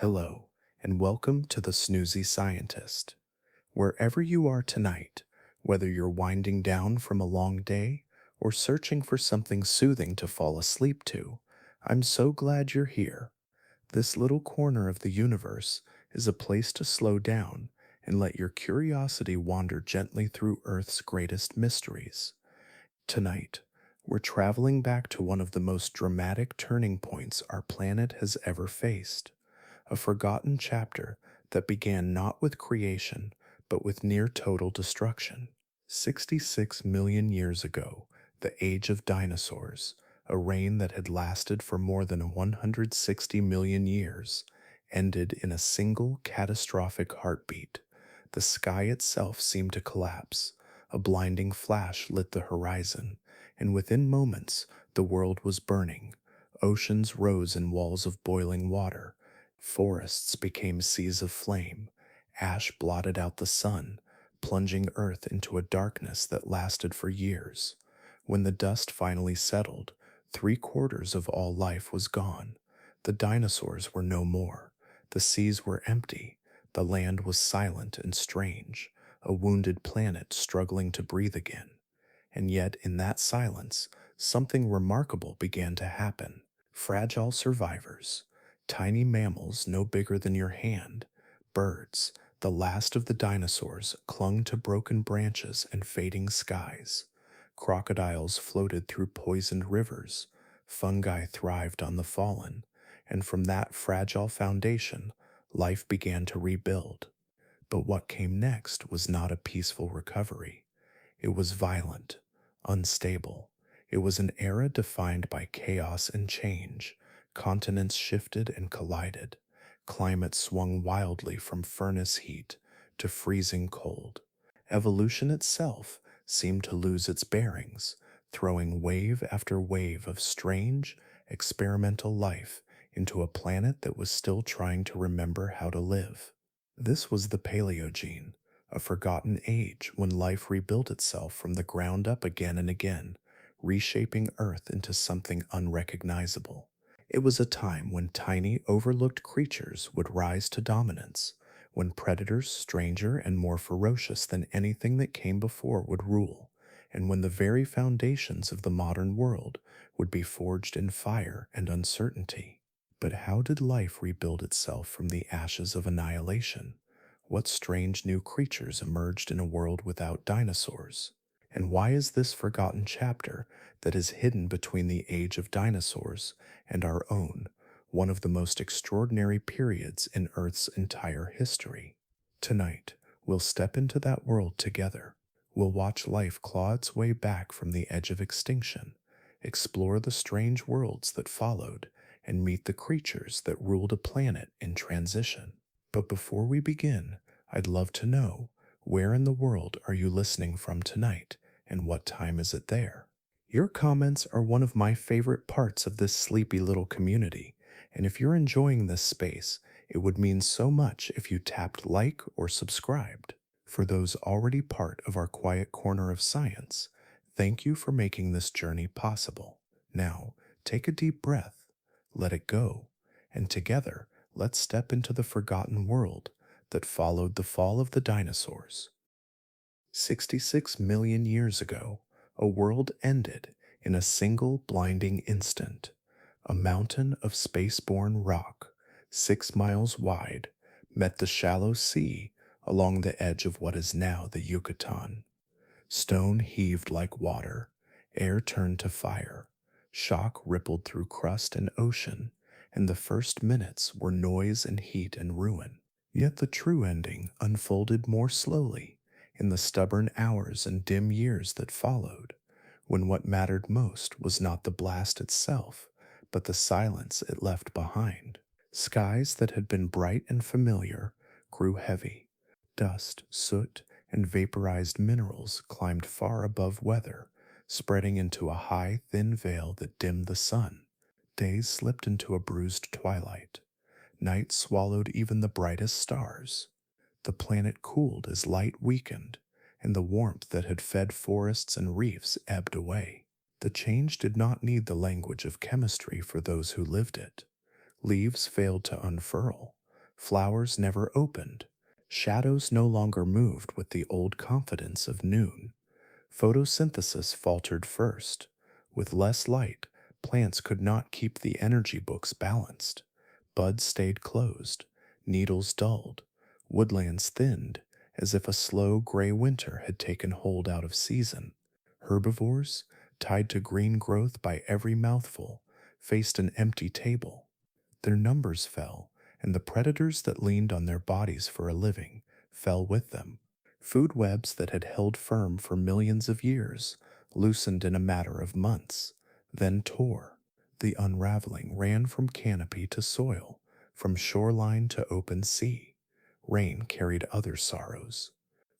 Hello, and welcome to the Snoozy Scientist. Wherever you are tonight, whether you're winding down from a long day or searching for something soothing to fall asleep to, I'm so glad you're here. This little corner of the universe is a place to slow down and let your curiosity wander gently through Earth's greatest mysteries. Tonight, we're traveling back to one of the most dramatic turning points our planet has ever faced, a forgotten chapter that began not with creation, but with near total destruction. 66 million years ago, the age of dinosaurs, a reign that had lasted for more than 160 million years, ended in a single catastrophic heartbeat. The sky itself seemed to collapse. A blinding flash lit the horizon, and within moments, the world was burning. Oceans rose in walls of boiling water. Forests became seas of flame. Ash blotted out the sun, plunging Earth into a darkness that lasted for years. When the dust finally settled, three-quarters of all life was gone. The dinosaurs were no more. The seas were empty. The land was silent and strange, a wounded planet struggling to breathe again. And yet, in that silence, something remarkable began to happen. Fragile survivors, tiny mammals no bigger than your hand, birds, the last of the dinosaurs, clung to broken branches and fading skies. Crocodiles floated through poisoned rivers. Fungi thrived on the fallen. And from that fragile foundation, life began to rebuild. But what came next was not a peaceful recovery. It was violent, unstable. It was an era defined by chaos and change. Continents shifted and collided. Climate swung wildly from furnace heat to freezing cold. Evolution itself seemed to lose its bearings, throwing wave after wave of strange, experimental life into a planet that was still trying to remember how to live. This was the Paleogene, a forgotten age when life rebuilt itself from the ground up again and again, reshaping Earth into something unrecognizable. It was a time when tiny, overlooked creatures would rise to dominance, when predators stranger and more ferocious than anything that came before would rule, and when the very foundations of the modern world would be forged in fire and uncertainty. But how did life rebuild itself from the ashes of annihilation? What strange new creatures emerged in a world without dinosaurs? And why is this forgotten chapter that is hidden between the age of dinosaurs and our own one of the most extraordinary periods in Earth's entire history? Tonight, we'll step into that world together. We'll watch life claw its way back from the edge of extinction, explore the strange worlds that followed, and meet the creatures that ruled a planet in transition. But before we begin, I'd love to know, where in the world are you listening from tonight, and what time is it there? Your comments are one of my favorite parts of this sleepy little community, and if you're enjoying this space, it would mean so much if you tapped like or subscribed. For those already part of our quiet corner of science, thank you for making this journey possible. Now, take a deep breath, let it go, and together, let's step into the forgotten world that followed the fall of the dinosaurs. 66 million years ago, a world ended in a single blinding instant. A mountain of space-borne rock, 6 miles wide, met the shallow sea along the edge of what is now the Yucatan. Stone heaved like water, air turned to fire, shock rippled through crust and ocean, and the first minutes were noise and heat and ruin. Yet the true ending unfolded more slowly in the stubborn hours and dim years that followed, when what mattered most was not the blast itself, but the silence it left behind. Skies that had been bright and familiar grew heavy. Dust, soot, and vaporized minerals climbed far above weather, spreading into a high, thin veil that dimmed the sun. Days slipped into a bruised twilight. Night swallowed even the brightest stars. The planet cooled as light weakened, and the warmth that had fed forests and reefs ebbed away. The change did not need the language of chemistry for those who lived it. Leaves failed to unfurl, Flowers never opened. Shadows no longer moved with the old confidence of noon. Photosynthesis faltered first. With less light, plants could not keep the energy books balanced. Buds stayed closed, needles dulled, woodlands thinned, as if a slow gray winter had taken hold out of season. Herbivores, tied to green growth by every mouthful, faced an empty table. Their numbers fell, and the predators that leaned on their bodies for a living fell with them. Food webs that had held firm for millions of years loosened in a matter of months, then tore. The unraveling ran from canopy to soil, from shoreline to open sea. Rain carried other sorrows.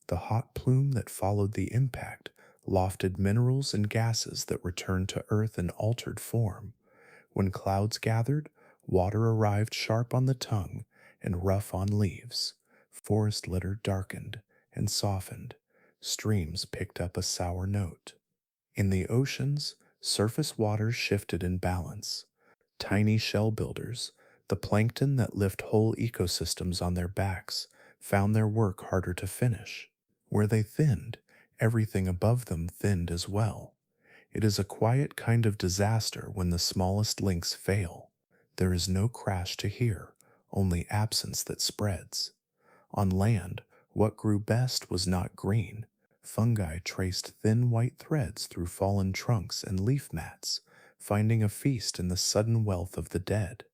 The hot plume that followed the impact lofted minerals and gases that returned to Earth in altered form. When clouds gathered, water arrived sharp on the tongue and rough on leaves. Forest litter darkened and softened. Streams picked up a sour note. In the oceans, surface waters shifted in balance. Tiny shell builders, the plankton that lift whole ecosystems on their backs, found their work harder to finish. Where they thinned, everything above them thinned as well. It is a quiet kind of disaster when the smallest links fail. There is no crash to hear, only absence that spreads. On land, what grew best was not green. Fungi traced thin white threads through fallen trunks and leaf mats, finding a feast in the sudden wealth of the dead.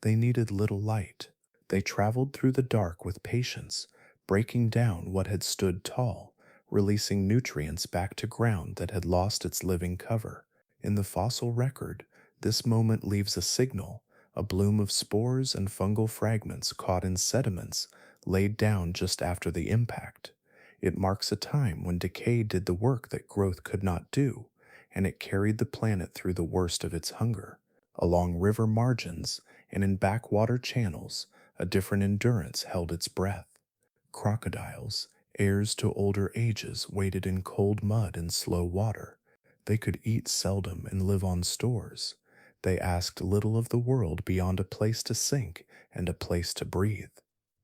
They needed little light. They traveled through the dark with patience, breaking down what had stood tall, releasing nutrients back to ground that had lost its living cover. In the fossil record, this moment leaves a signal, a bloom of spores and fungal fragments caught in sediments laid down just after the impact. It marks a time when decay did the work that growth could not do, and it carried the planet through the worst of its hunger. Along river margins and in backwater channels, a different endurance held its breath. Crocodiles, heirs to older ages, waded in cold mud and slow water. They could eat seldom and live on stores. They asked little of the world beyond a place to sink and a place to breathe.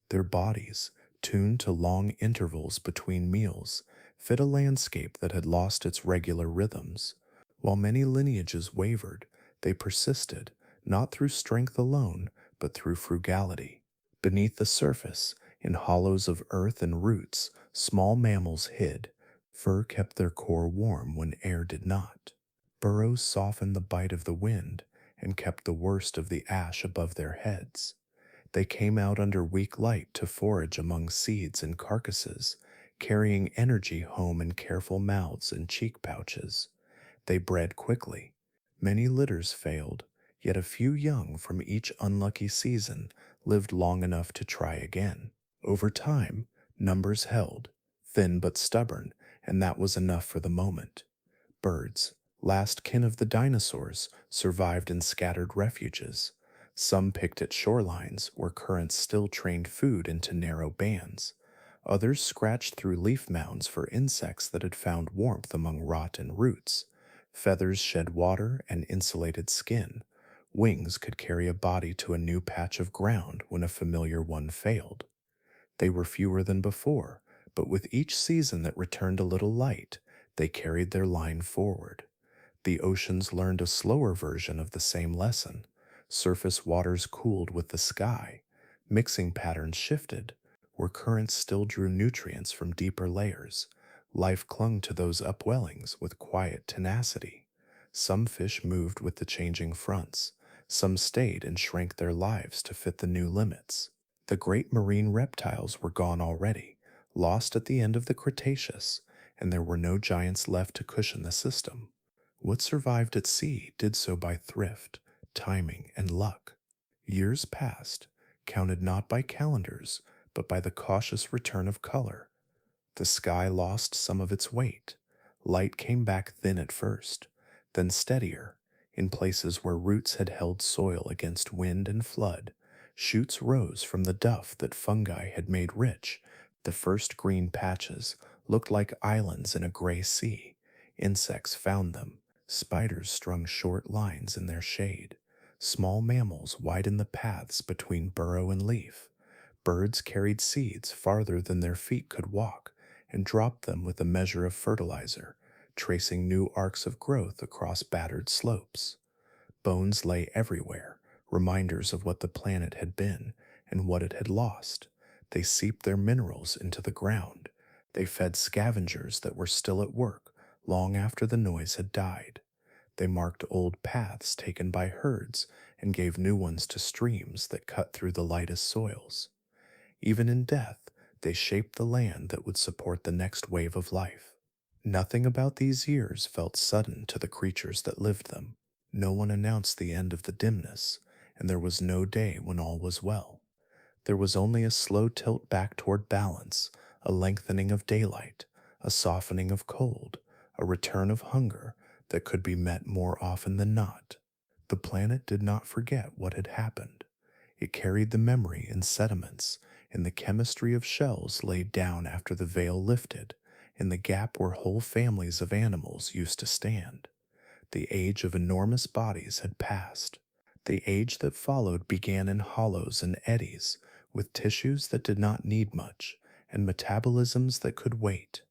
Their bodies, tuned to long intervals between meals, fit a landscape that had lost its regular rhythms. While many lineages wavered, they persisted, not through strength alone, but through frugality. Beneath the surface, in hollows of earth and roots, small mammals hid. Fur kept their core warm when air did not. Burrows softened the bite of the wind and kept the worst of the ash above their heads. They came out under weak light to forage among seeds and carcasses, carrying energy home in careful mouths and cheek pouches. They bred quickly. Many litters failed, yet a few young from each unlucky season lived long enough to try again. Over time, numbers held, thin but stubborn, and that was enough for the moment. Birds, last kin of the dinosaurs, survived in scattered refuges. Some picked at shorelines where currents still trained food into narrow bands. Others scratched through leaf mounds for insects that had found warmth among rot and roots. Feathers shed water and insulated skin. Wings could carry a body to a new patch of ground when a familiar one failed. They were fewer than before, but with each season that returned a little light, they carried their line forward. The oceans learned a slower version of the same lesson. Surface waters cooled with the sky. Mixing patterns shifted. Where currents still drew nutrients from deeper layers, life clung to those upwellings with quiet tenacity. Some fish moved with the changing fronts. Some stayed and shrank their lives to fit the new limits. The great marine reptiles were gone already, lost at the end of the Cretaceous, and there were no giants left to cushion the system. What survived at sea did so by thrift, timing, and luck. Years passed, counted not by calendars, but by the cautious return of color. The sky lost some of its weight. Light came back thin at first, then steadier. In places where roots had held soil against wind and flood, shoots rose from the duff that fungi had made rich. The first green patches looked like islands in a gray sea. Insects found them. Spiders strung short lines in their shade. Small mammals widened the paths between burrow and leaf. Birds carried seeds farther than their feet could walk and dropped them with a measure of fertilizer, tracing new arcs of growth across battered slopes. Bones lay everywhere, reminders of what the planet had been and what it had lost. They seeped their minerals into the ground. They fed scavengers that were still at work long after the noise had died. They marked old paths taken by herds and gave new ones to streams that cut through the lightest soils. Even in death, they shaped the land that would support the next wave of life. Nothing about these years felt sudden to the creatures that lived them. No one announced the end of the dimness, and there was no day when all was well. There was only a slow tilt back toward balance, a lengthening of daylight, a softening of cold, a return of hunger that could be met more often than not. The planet did not forget what had happened. It carried the memory in sediments, in the chemistry of shells laid down after the veil lifted, in the gap where whole families of animals used to stand. The age of enormous bodies had passed. The age that followed began in hollows and eddies, with tissues that did not need much, and metabolisms that could wait.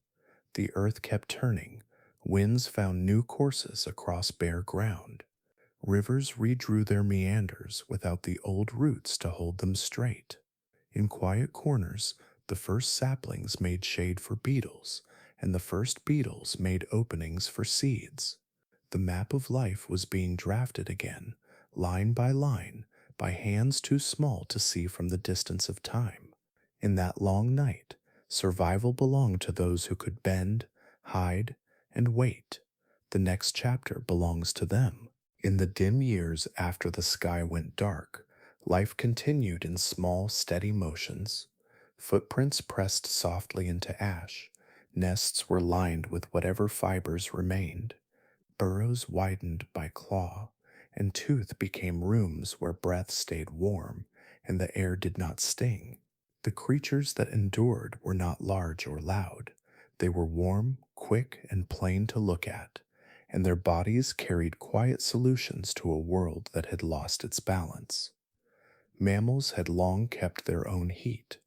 The earth kept turning. Winds found new courses across bare ground. Rivers redrew their meanders without the old roots to hold them straight. In quiet corners, the first saplings made shade for beetles, and the first beetles made openings for seeds. The map of life was being drafted again, line by hands too small to see from the distance of time. In that long night, survival belonged to those who could bend, hide, and wait. The next chapter belongs to them. In the dim years after the sky went dark, life continued in small, steady motions. Footprints pressed softly into ash. Nests were lined with whatever fibers remained. Burrows widened by claw, and tooth became rooms where breath stayed warm and the air did not sting. The creatures that endured were not large or loud. They were warm, quick, and plain to look at, and their bodies carried quiet solutions to a world that had lost its balance. Mammals had long kept their own heat.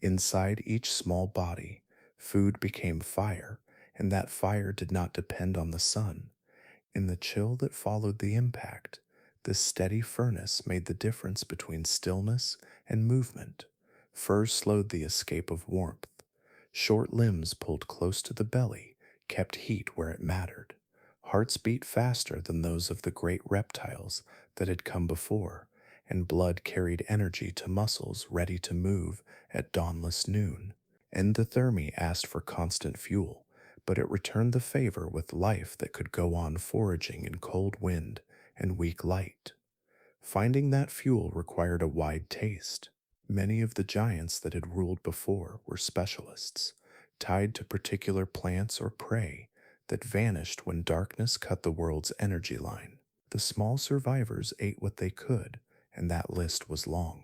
Inside each small body, food became fire, and that fire did not depend on the sun. In the chill that followed the impact, this steady furnace made the difference between stillness and movement. Fur slowed the escape of warmth. Short limbs pulled close to the belly, kept heat where it mattered. Hearts beat faster than those of the great reptiles that had come before, and blood carried energy to muscles ready to move at dawnless noon. Endothermy asked for constant fuel, but it returned the favor with life that could go on foraging in cold wind and weak light. Finding that fuel required a wide taste. Many of the giants that had ruled before were specialists, tied to particular plants or prey that vanished when darkness cut the world's energy line. The small survivors ate what they could, and that list was long.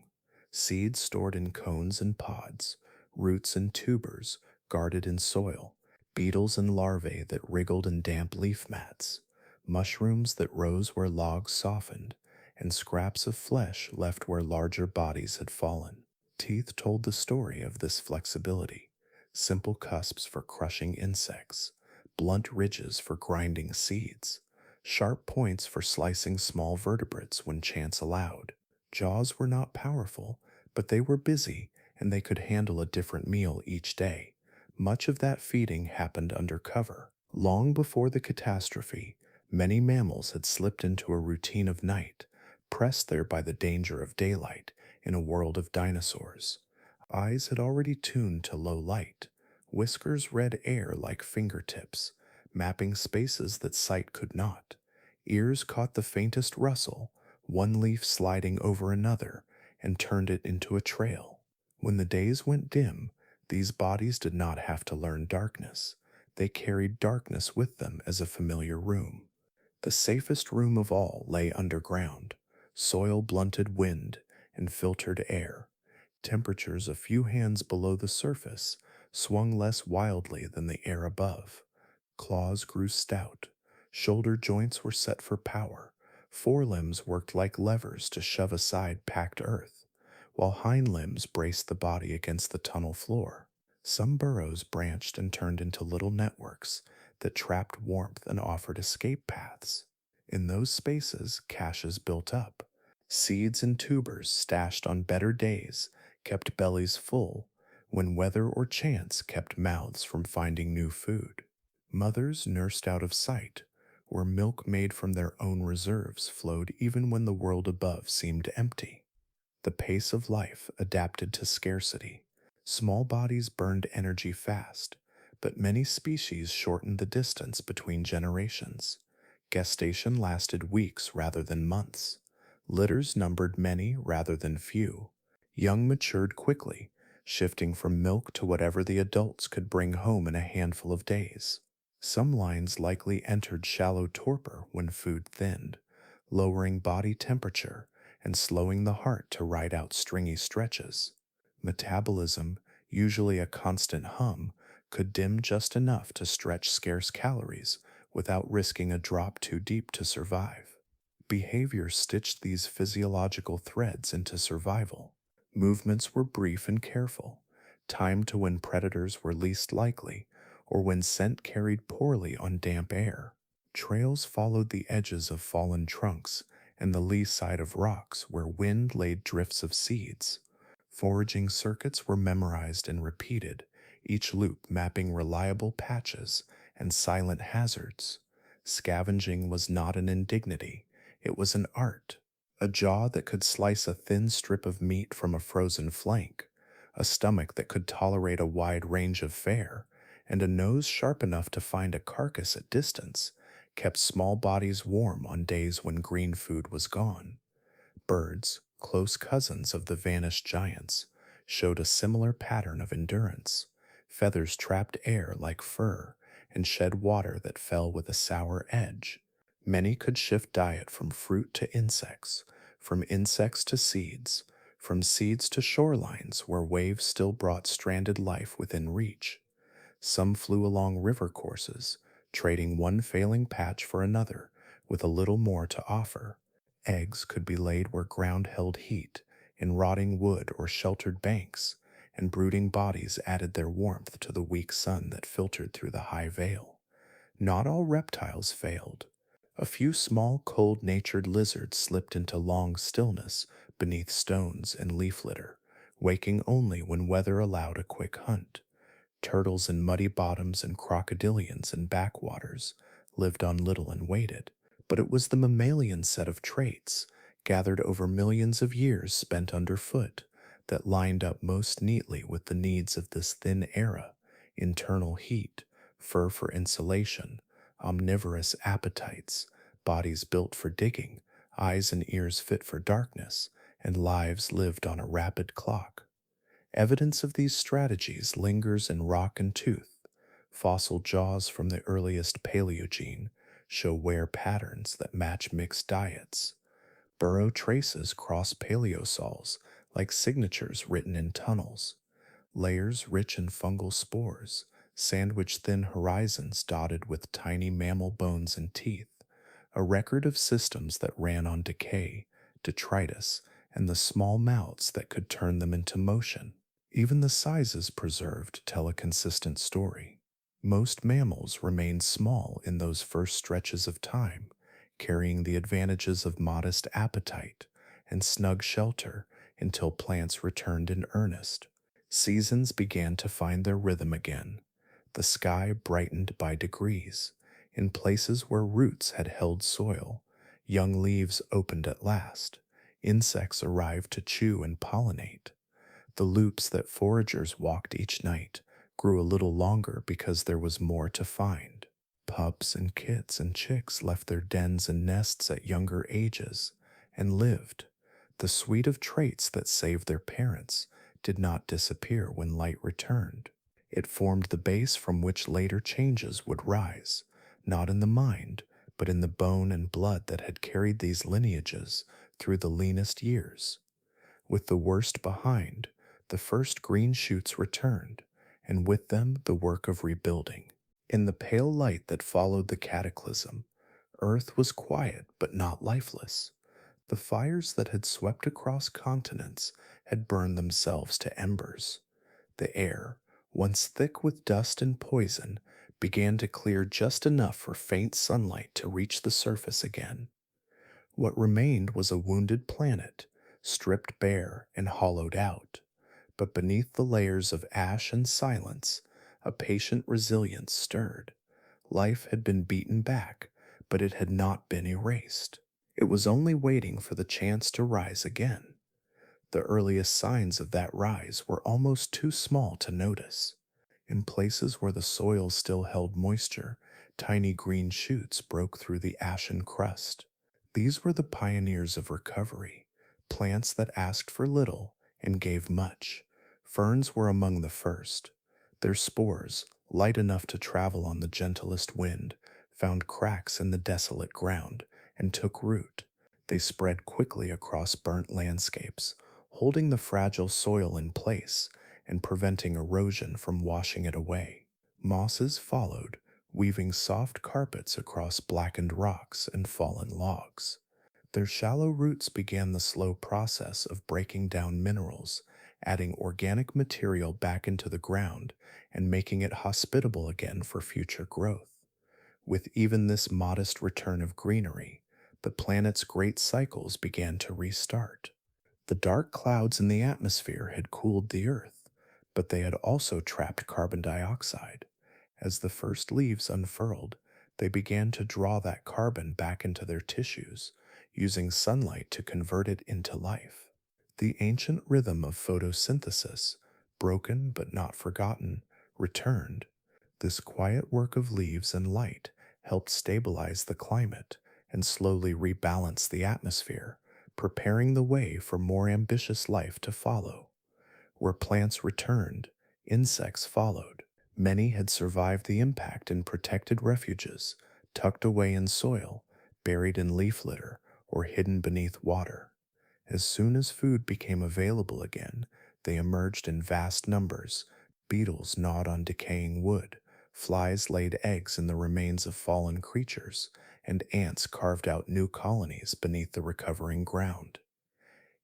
Seeds stored in cones and pods, roots and tubers guarded in soil, beetles and larvae that wriggled in damp leaf mats, mushrooms that rose where logs softened, and scraps of flesh left where larger bodies had fallen. Teeth told the story of this flexibility, simple cusps for crushing insects, blunt ridges for grinding seeds, sharp points for slicing small vertebrates when chance allowed. Jaws were not powerful, but they were busy, and they could handle a different meal each day. Much of that feeding happened under cover. Long before the catastrophe, many mammals had slipped into a routine of night, pressed there by the danger of daylight in a world of dinosaurs. Eyes had already tuned to low light. Whiskers read air like fingertips, mapping spaces that sight could not. Ears caught the faintest rustle, one leaf sliding over another, and turned it into a trail. When the days went dim, these bodies did not have to learn darkness. They carried darkness with them as a familiar room. The safest room of all lay underground, soil-blunted wind and filtered air. Temperatures a few hands below the surface swung less wildly than the air above. Claws grew stout. Shoulder joints were set for power. Forelimbs worked like levers to shove aside packed earth, while hind limbs braced the body against the tunnel floor. Some burrows branched and turned into little networks that trapped warmth and offered escape paths. In those spaces, caches built up. Seeds and tubers stashed on better days kept bellies full when weather or chance kept mouths from finding new food. Mothers nursed out of sight, where milk made from their own reserves flowed even when the world above seemed empty. The pace of life adapted to scarcity. Small bodies burned energy fast, but many species shortened the distance between generations. Gestation lasted weeks rather than months. Litters numbered many rather than few. Young matured quickly, shifting from milk to whatever the adults could bring home in a handful of days. Some lines likely entered shallow torpor when food thinned, lowering body temperature and slowing the heart to ride out stringy stretches. Metabolism, usually a constant hum, could dim just enough to stretch scarce calories without risking a drop too deep to survive. Behavior stitched these physiological threads into survival. Movements were brief and careful, timed to when predators were least likely or when scent carried poorly on damp air. Trails followed the edges of fallen trunks and the lee side of rocks where wind laid drifts of seeds. Foraging circuits were memorized and repeated, each loop mapping reliable patches and silent hazards. Scavenging was not an indignity, it was an art. A jaw that could slice a thin strip of meat from a frozen flank, a stomach that could tolerate a wide range of fare, and a nose sharp enough to find a carcass at distance kept small bodies warm on days when green food was gone. Birds, close cousins of the vanished giants, showed a similar pattern of endurance. Feathers trapped air like fur and shed water that fell with a sour edge. Many could shift diet from fruit to insects, from insects to seeds, from seeds to shorelines where waves still brought stranded life within reach. Some flew along river courses, trading one failing patch for another, with a little more to offer. Eggs could be laid where ground held heat, in rotting wood or sheltered banks, and brooding bodies added their warmth to the weak sun that filtered through the high veil. Not all reptiles failed. A few small, cold-natured lizards slipped into long stillness beneath stones and leaf litter, waking only when weather allowed a quick hunt. Turtles in muddy bottoms and crocodilians in backwaters lived on little and waited, but it was the mammalian set of traits, gathered over millions of years spent underfoot, that lined up most neatly with the needs of this thin era: internal heat, fur for insulation, omnivorous appetites, bodies built for digging, eyes and ears fit for darkness, and lives lived on a rapid clock. Evidence of these strategies lingers in rock and tooth. Fossil jaws from the earliest Paleogene show wear patterns that match mixed diets. Burrow traces cross paleosols like signatures written in tunnels. Layers rich in fungal spores sandwich thin horizons dotted with tiny mammal bones and teeth, a record of systems that ran on decay, detritus, and the small mouths that could turn them into motion. Even the sizes preserved tell a consistent story. Most mammals remained small in those first stretches of time, carrying the advantages of modest appetite and snug shelter until plants returned in earnest. Seasons began to find their rhythm again. The sky brightened by degrees. In places where roots had held soil, young leaves opened at last. Insects arrived to chew and pollinate. The loops that foragers walked each night grew a little longer because there was more to find. Pups and kits and chicks left their dens and nests at younger ages and lived. The suite of traits that saved their parents did not disappear when light returned. It formed the base from which later changes would rise, not in the mind, but in the bone and blood that had carried these lineages through the leanest years. With the worst behind, the first green shoots returned, and with them the work of rebuilding. In the pale light that followed the cataclysm, Earth was quiet but not lifeless. The fires that had swept across continents had burned themselves to embers. The air, once thick with dust and poison, began to clear just enough for faint sunlight to reach the surface again. What remained was a wounded planet, stripped bare and hollowed out. But beneath the layers of ash and silence, a patient resilience stirred. Life had been beaten back, but it had not been erased. It was only waiting for the chance to rise again. The earliest signs of that rise were almost too small to notice. In places where the soil still held moisture, tiny green shoots broke through the ashen crust. These were the pioneers of recovery, plants that asked for little and gave much. Ferns were among the first. Their spores, light enough to travel on the gentlest wind, found cracks in the desolate ground and took root. They spread quickly across burnt landscapes, holding the fragile soil in place and preventing erosion from washing it away. Mosses followed, weaving soft carpets across blackened rocks and fallen logs. Their shallow roots began the slow process of breaking down minerals, adding organic material back into the ground and making it hospitable again for future growth. With even this modest return of greenery, the planet's great cycles began to restart. The dark clouds in the atmosphere had cooled the Earth, but they had also trapped carbon dioxide. As the first leaves unfurled, they began to draw that carbon back into their tissues, using sunlight to convert it into life. The ancient rhythm of photosynthesis, broken but not forgotten, returned. This quiet work of leaves and light helped stabilize the climate and slowly rebalance the atmosphere, preparing the way for more ambitious life to follow. Where plants returned, insects followed. Many had survived the impact in protected refuges, tucked away in soil, buried in leaf litter, or hidden beneath water. As soon as food became available again, they emerged in vast numbers. Beetles gnawed on decaying wood, flies laid eggs in the remains of fallen creatures, and ants carved out new colonies beneath the recovering ground.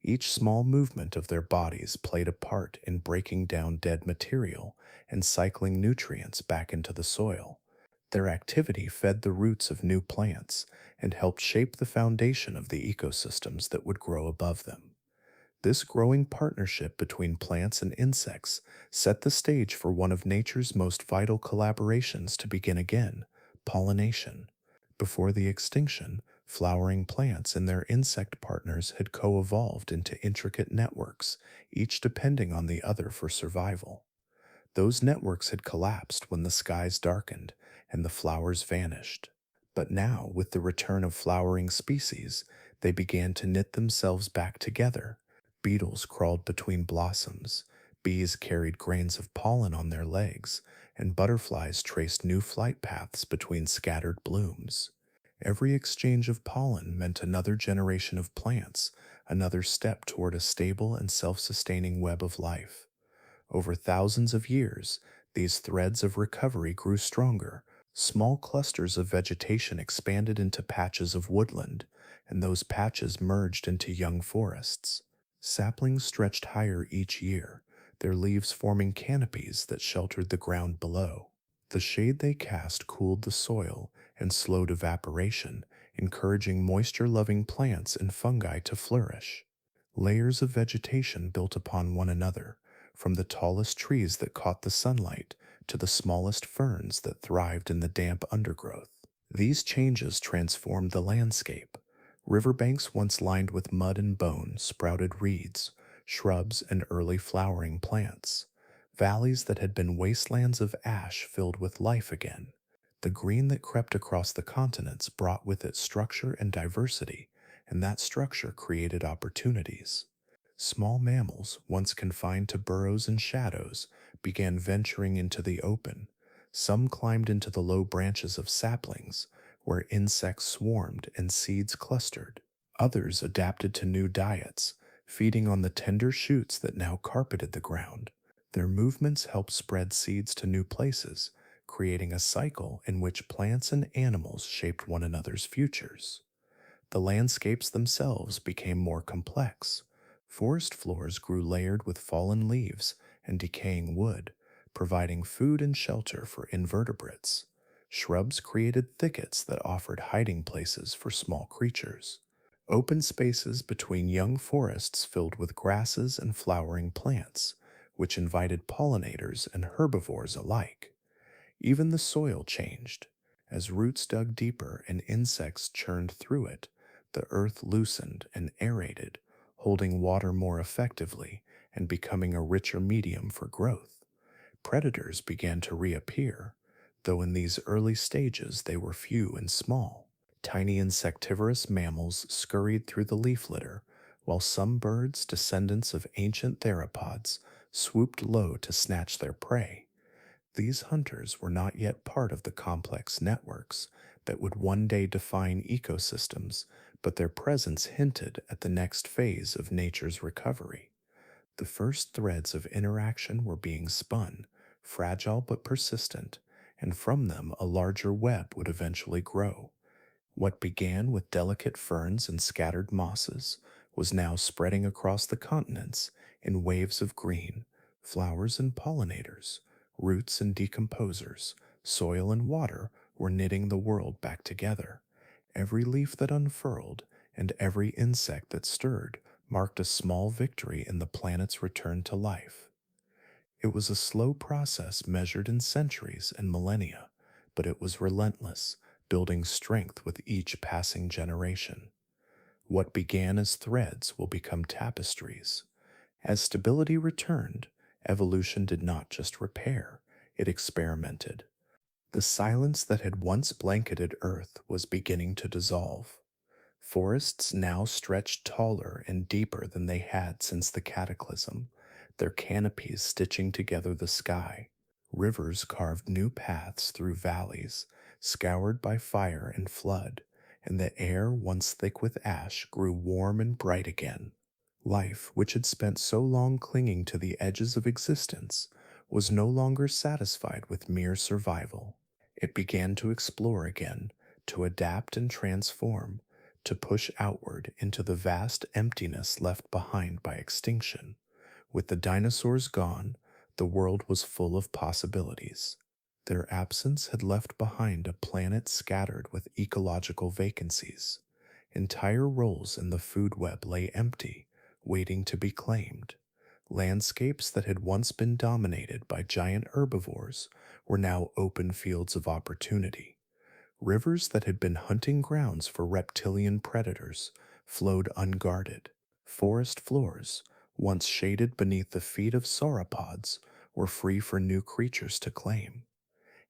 Each small movement of their bodies played a part in breaking down dead material and cycling nutrients back into the soil. Their activity fed the roots of new plants and helped shape the foundation of the ecosystems that would grow above them. This growing partnership between plants and insects set the stage for one of nature's most vital collaborations to begin again: pollination. Before the extinction, flowering plants and their insect partners had co evolved into intricate networks, each depending on the other for survival. Those networks had collapsed when the skies darkened and the flowers vanished. But now, with the return of flowering species, they began to knit themselves back together. Beetles crawled between blossoms, bees carried grains of pollen on their legs, and butterflies traced new flight paths between scattered blooms. Every exchange of pollen meant another generation of plants, another step toward a stable and self-sustaining web of life. Over thousands of years, these threads of recovery grew stronger. Small clusters of vegetation expanded into patches of woodland, and those patches merged into young forests. Saplings stretched higher each year, their leaves forming canopies that sheltered the ground below. The shade they cast cooled the soil and slowed evaporation, encouraging moisture-loving plants and fungi to flourish. Layers of vegetation built upon one another, from the tallest trees that caught the sunlight to the smallest ferns that thrived in the damp undergrowth. These changes transformed the landscape. Riverbanks once lined with mud and bone sprouted reeds, shrubs, and early flowering plants. Valleys that had been wastelands of ash filled with life again. The green that crept across the continents brought with it structure and diversity, and that structure created opportunities. Small mammals, once confined to burrows and shadows, began venturing into the open. Some climbed into the low branches of saplings, where insects swarmed and seeds clustered. Others adapted to new diets, feeding on the tender shoots that now carpeted the ground. Their movements helped spread seeds to new places, creating a cycle in which plants and animals shaped one another's futures. The landscapes themselves became more complex. Forest floors grew layered with fallen leaves and decaying wood, providing food and shelter for invertebrates. Shrubs created thickets that offered hiding places for small creatures. Open spaces between young forests filled with grasses and flowering plants, which invited pollinators and herbivores alike. Even the soil changed. As roots dug deeper and insects churned through it, the earth loosened and aerated, holding water more effectively and becoming a richer medium for growth. Predators began to reappear, though in these early stages they were few and small. Tiny insectivorous mammals scurried through the leaf litter, while some birds, descendants of ancient theropods, swooped low to snatch their prey. These hunters were not yet part of the complex networks that would one day define ecosystems, but their presence hinted at the next phase of nature's recovery. The first threads of interaction were being spun, fragile but persistent, and from them a larger web would eventually grow. What began with delicate ferns and scattered mosses was now spreading across the continents in waves of green, flowers and pollinators, roots and decomposers, soil and water were knitting the world back together. Every leaf that unfurled and every insect that stirred marked a small victory in the planet's return to life. It was a slow process measured in centuries and millennia, but it was relentless, building strength with each passing generation. What began as threads will become tapestries. As stability returned, evolution did not just repair, it experimented. The silence that had once blanketed Earth was beginning to dissolve. Forests now stretched taller and deeper than they had since the cataclysm, their canopies stitching together the sky. Rivers carved new paths through valleys, scoured by fire and flood, and the air, once thick with ash, grew warm and bright again. Life, which had spent so long clinging to the edges of existence, was no longer satisfied with mere survival. It began to explore again, to adapt and transform, to push outward into the vast emptiness left behind by extinction. With the dinosaurs gone, the world was full of possibilities. Their absence had left behind a planet scattered with ecological vacancies. Entire roles in the food web lay empty, waiting to be claimed. Landscapes that had once been dominated by giant herbivores were now open fields of opportunity. Rivers that had been hunting grounds for reptilian predators flowed unguarded. Forest floors, once shaded beneath the feet of sauropods, were free for new creatures to claim.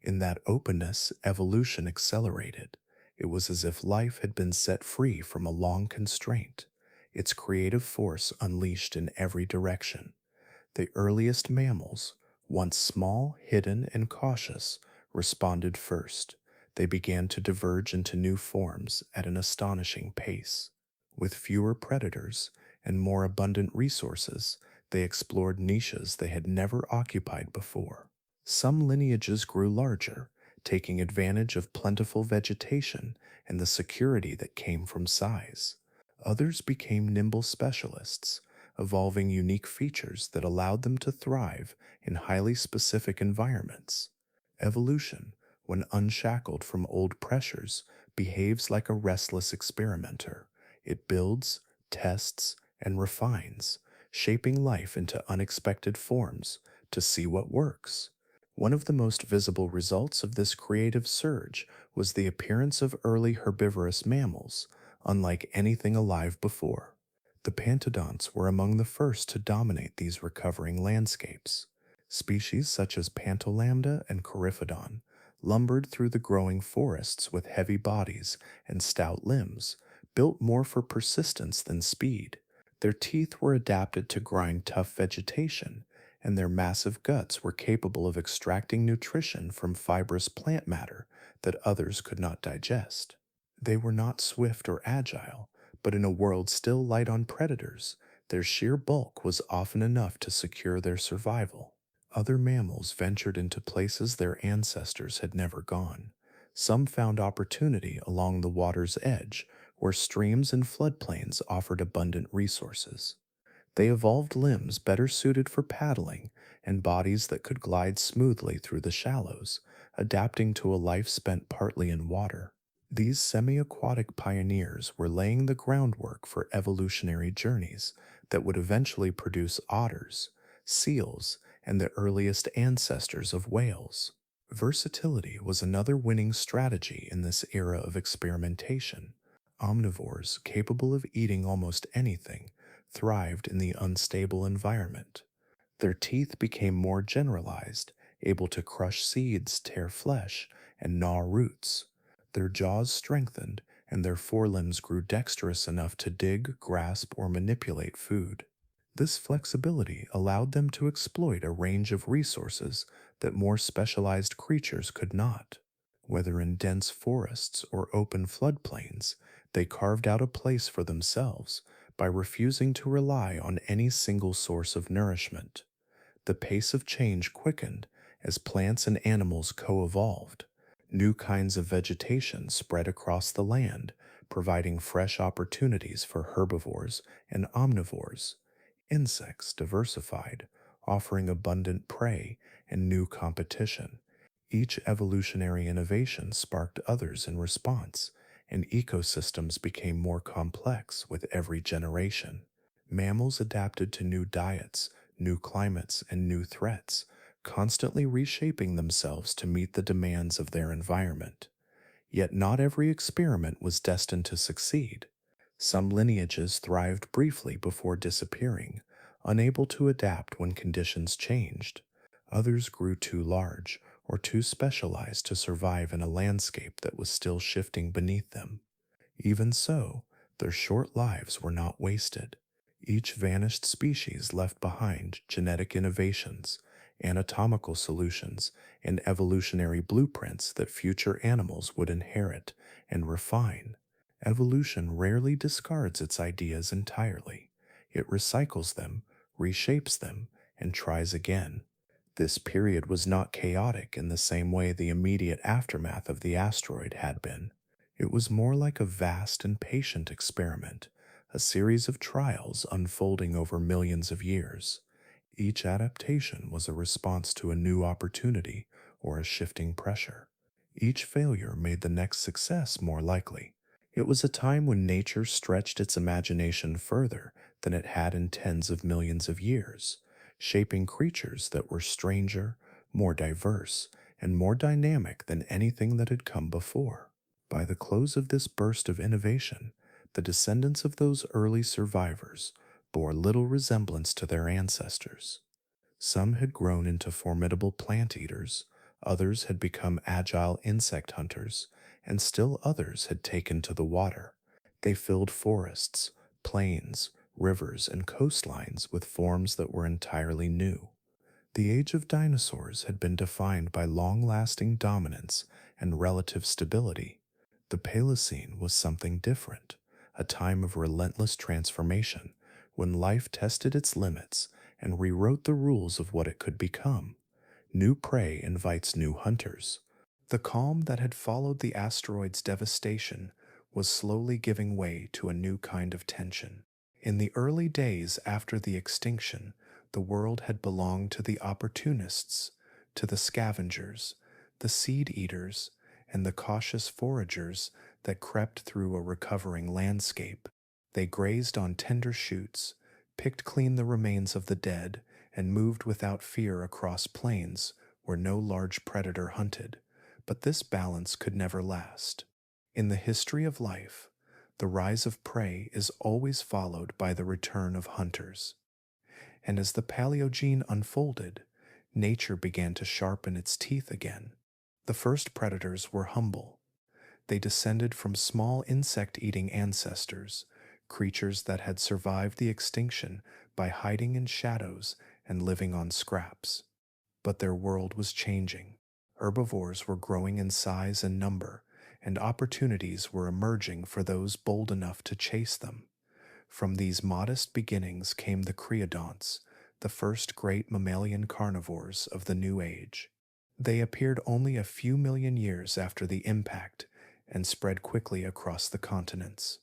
In that openness, evolution accelerated. It was as if life had been set free from a long constraint, its creative force unleashed in every direction. The earliest mammals, once small, hidden, and cautious, responded first. They began to diverge into new forms at an astonishing pace. With fewer predators and more abundant resources, they explored niches they had never occupied before. Some lineages grew larger, taking advantage of plentiful vegetation and the security that came from size. Others became nimble specialists, evolving unique features that allowed them to thrive in highly specific environments. Evolution, when unshackled from old pressures, behaves like a restless experimenter. It builds, tests, and refines, shaping life into unexpected forms to see what works. One of the most visible results of this creative surge was the appearance of early herbivorous mammals, unlike anything alive before. The pantodonts were among the first to dominate these recovering landscapes. Species such as Pantolambda and Coryphodon lumbered through the growing forests with heavy bodies and stout limbs, built more for persistence than speed. Their teeth were adapted to grind tough vegetation, and their massive guts were capable of extracting nutrition from fibrous plant matter that others could not digest. They were not swift or agile, but in a world still light on predators, their sheer bulk was often enough to secure their survival. Other mammals ventured into places their ancestors had never gone. Some found opportunity along the water's edge, where streams and floodplains offered abundant resources. They evolved limbs better suited for paddling and bodies that could glide smoothly through the shallows, adapting to a life spent partly in water. These semi aquatic pioneers were laying the groundwork for evolutionary journeys that would eventually produce otters, seals, and the earliest ancestors of whales. Versatility was another winning strategy in this era of experimentation. Omnivores, capable of eating almost anything, thrived in the unstable environment. Their teeth became more generalized, able to crush seeds, tear flesh, and gnaw roots. Their jaws strengthened, and their forelimbs grew dexterous enough to dig, grasp, or manipulate food. This flexibility allowed them to exploit a range of resources that more specialized creatures could not. Whether in dense forests or open floodplains, they carved out a place for themselves by refusing to rely on any single source of nourishment. The pace of change quickened as plants and animals co evolved. New kinds of vegetation spread across the land, providing fresh opportunities for herbivores and omnivores. Insects diversified, offering abundant prey and new competition. Each evolutionary innovation sparked others in response, and ecosystems became more complex with every generation. Mammals adapted to new diets, new climates, and new threats, constantly reshaping themselves to meet the demands of their environment. Yet not every experiment was destined to succeed. Some lineages thrived briefly before disappearing, unable to adapt when conditions changed. Others grew too large or too specialized to survive in a landscape that was still shifting beneath them. Even so, their short lives were not wasted. Each vanished species left behind genetic innovations, anatomical solutions, and evolutionary blueprints that future animals would inherit and refine. Evolution rarely discards its ideas entirely. It recycles them, reshapes them, and tries again. This period was not chaotic in the same way the immediate aftermath of the asteroid had been. It was more like a vast and patient experiment, a series of trials unfolding over millions of years. Each adaptation was a response to a new opportunity or a shifting pressure. Each failure made the next success more likely. It was a time when nature stretched its imagination further than it had in tens of millions of years, shaping creatures that were stranger, more diverse, and more dynamic than anything that had come before. By the close of this burst of innovation, the descendants of those early survivors bore little resemblance to their ancestors. Some had grown into formidable plant eaters, others had become agile insect hunters, and still others had taken to the water. They filled forests, plains, rivers, and coastlines with forms that were entirely new. The age of dinosaurs had been defined by long-lasting dominance and relative stability. The Paleocene was something different, a time of relentless transformation, when life tested its limits and rewrote the rules of what it could become. New prey invites new hunters. The calm that had followed the asteroid's devastation was slowly giving way to a new kind of tension. In the early days after the extinction, the world had belonged to the opportunists, to the scavengers, the seed eaters, and the cautious foragers that crept through a recovering landscape. They grazed on tender shoots, picked clean the remains of the dead, and moved without fear across plains where no large predator hunted. But this balance could never last. In the history of life, the rise of prey is always followed by the return of hunters. And as the Paleogene unfolded, nature began to sharpen its teeth again. The first predators were humble. They descended from small insect-eating ancestors, creatures that had survived the extinction by hiding in shadows and living on scraps. But their world was changing. Herbivores were growing in size and number, and opportunities were emerging for those bold enough to chase them. From these modest beginnings came the creodonts, the first great mammalian carnivores of the New Age. They appeared only a few million years after the impact and spread quickly across the continents.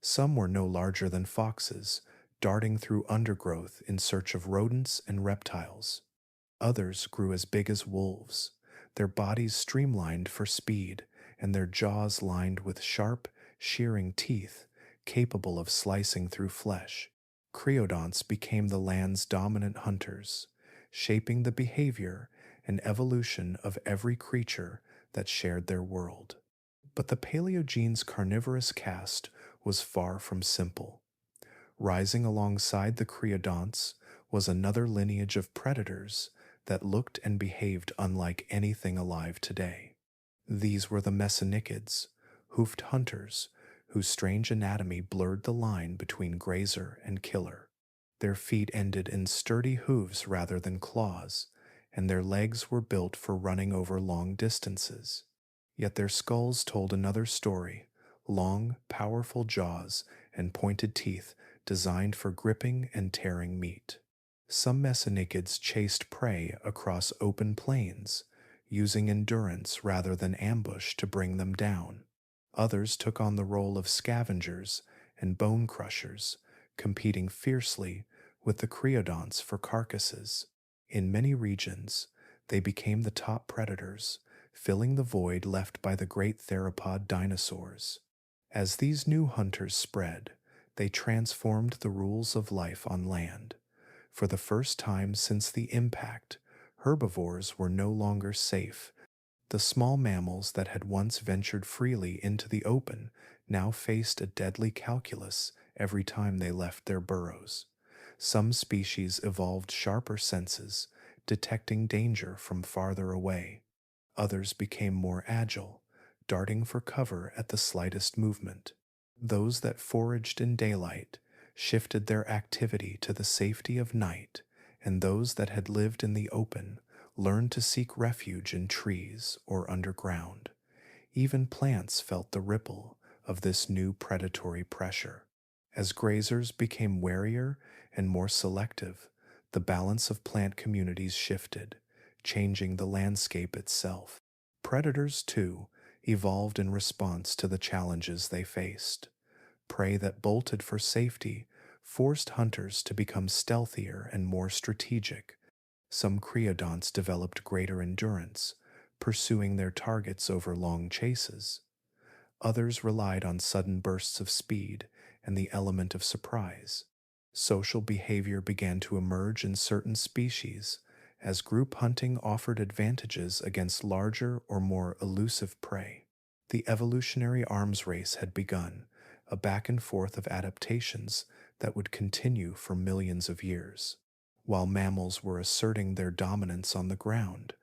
Some were no larger than foxes, darting through undergrowth in search of rodents and reptiles. Others grew as big as wolves, their bodies streamlined for speed and their jaws lined with sharp, shearing teeth capable of slicing through flesh. Creodonts became the land's dominant hunters, shaping the behavior and evolution of every creature that shared their world. But the Paleogene's carnivorous cast was far from simple. Rising alongside the creodonts was another lineage of predators that looked and behaved unlike anything alive today. These were the mesonychids, hoofed hunters, whose strange anatomy blurred the line between grazer and killer. Their feet ended in sturdy hooves rather than claws, and their legs were built for running over long distances. Yet their skulls told another story: long, powerful jaws and pointed teeth designed for gripping and tearing meat. Some mesonychids chased prey across open plains, using endurance rather than ambush to bring them down. Others took on the role of scavengers and bone crushers, competing fiercely with the creodonts for carcasses. In many regions, they became the top predators, filling the void left by the great theropod dinosaurs. As these new hunters spread, they transformed the rules of life on land. For the first time since the impact, herbivores were no longer safe. The small mammals that had once ventured freely into the open now faced a deadly calculus every time they left their burrows. Some species evolved sharper senses, detecting danger from farther away. Others became more agile, darting for cover at the slightest movement. Those that foraged in daylight shifted their activity to the safety of night, and those that had lived in the open learned to seek refuge in trees or underground. Even plants felt the ripple of this new predatory pressure. As grazers became warier and more selective, the balance of plant communities shifted, changing the landscape itself. Predators, too, evolved in response to the challenges they faced. Prey that bolted for safety forced hunters to become stealthier and more strategic. Some creodonts developed greater endurance, pursuing their targets over long chases. Others relied on sudden bursts of speed and the element of surprise. Social behavior began to emerge in certain species as group hunting offered advantages against larger or more elusive prey. The evolutionary arms race had begun, a back and forth of adaptations that would continue for millions of years. While mammals were asserting their dominance on the ground,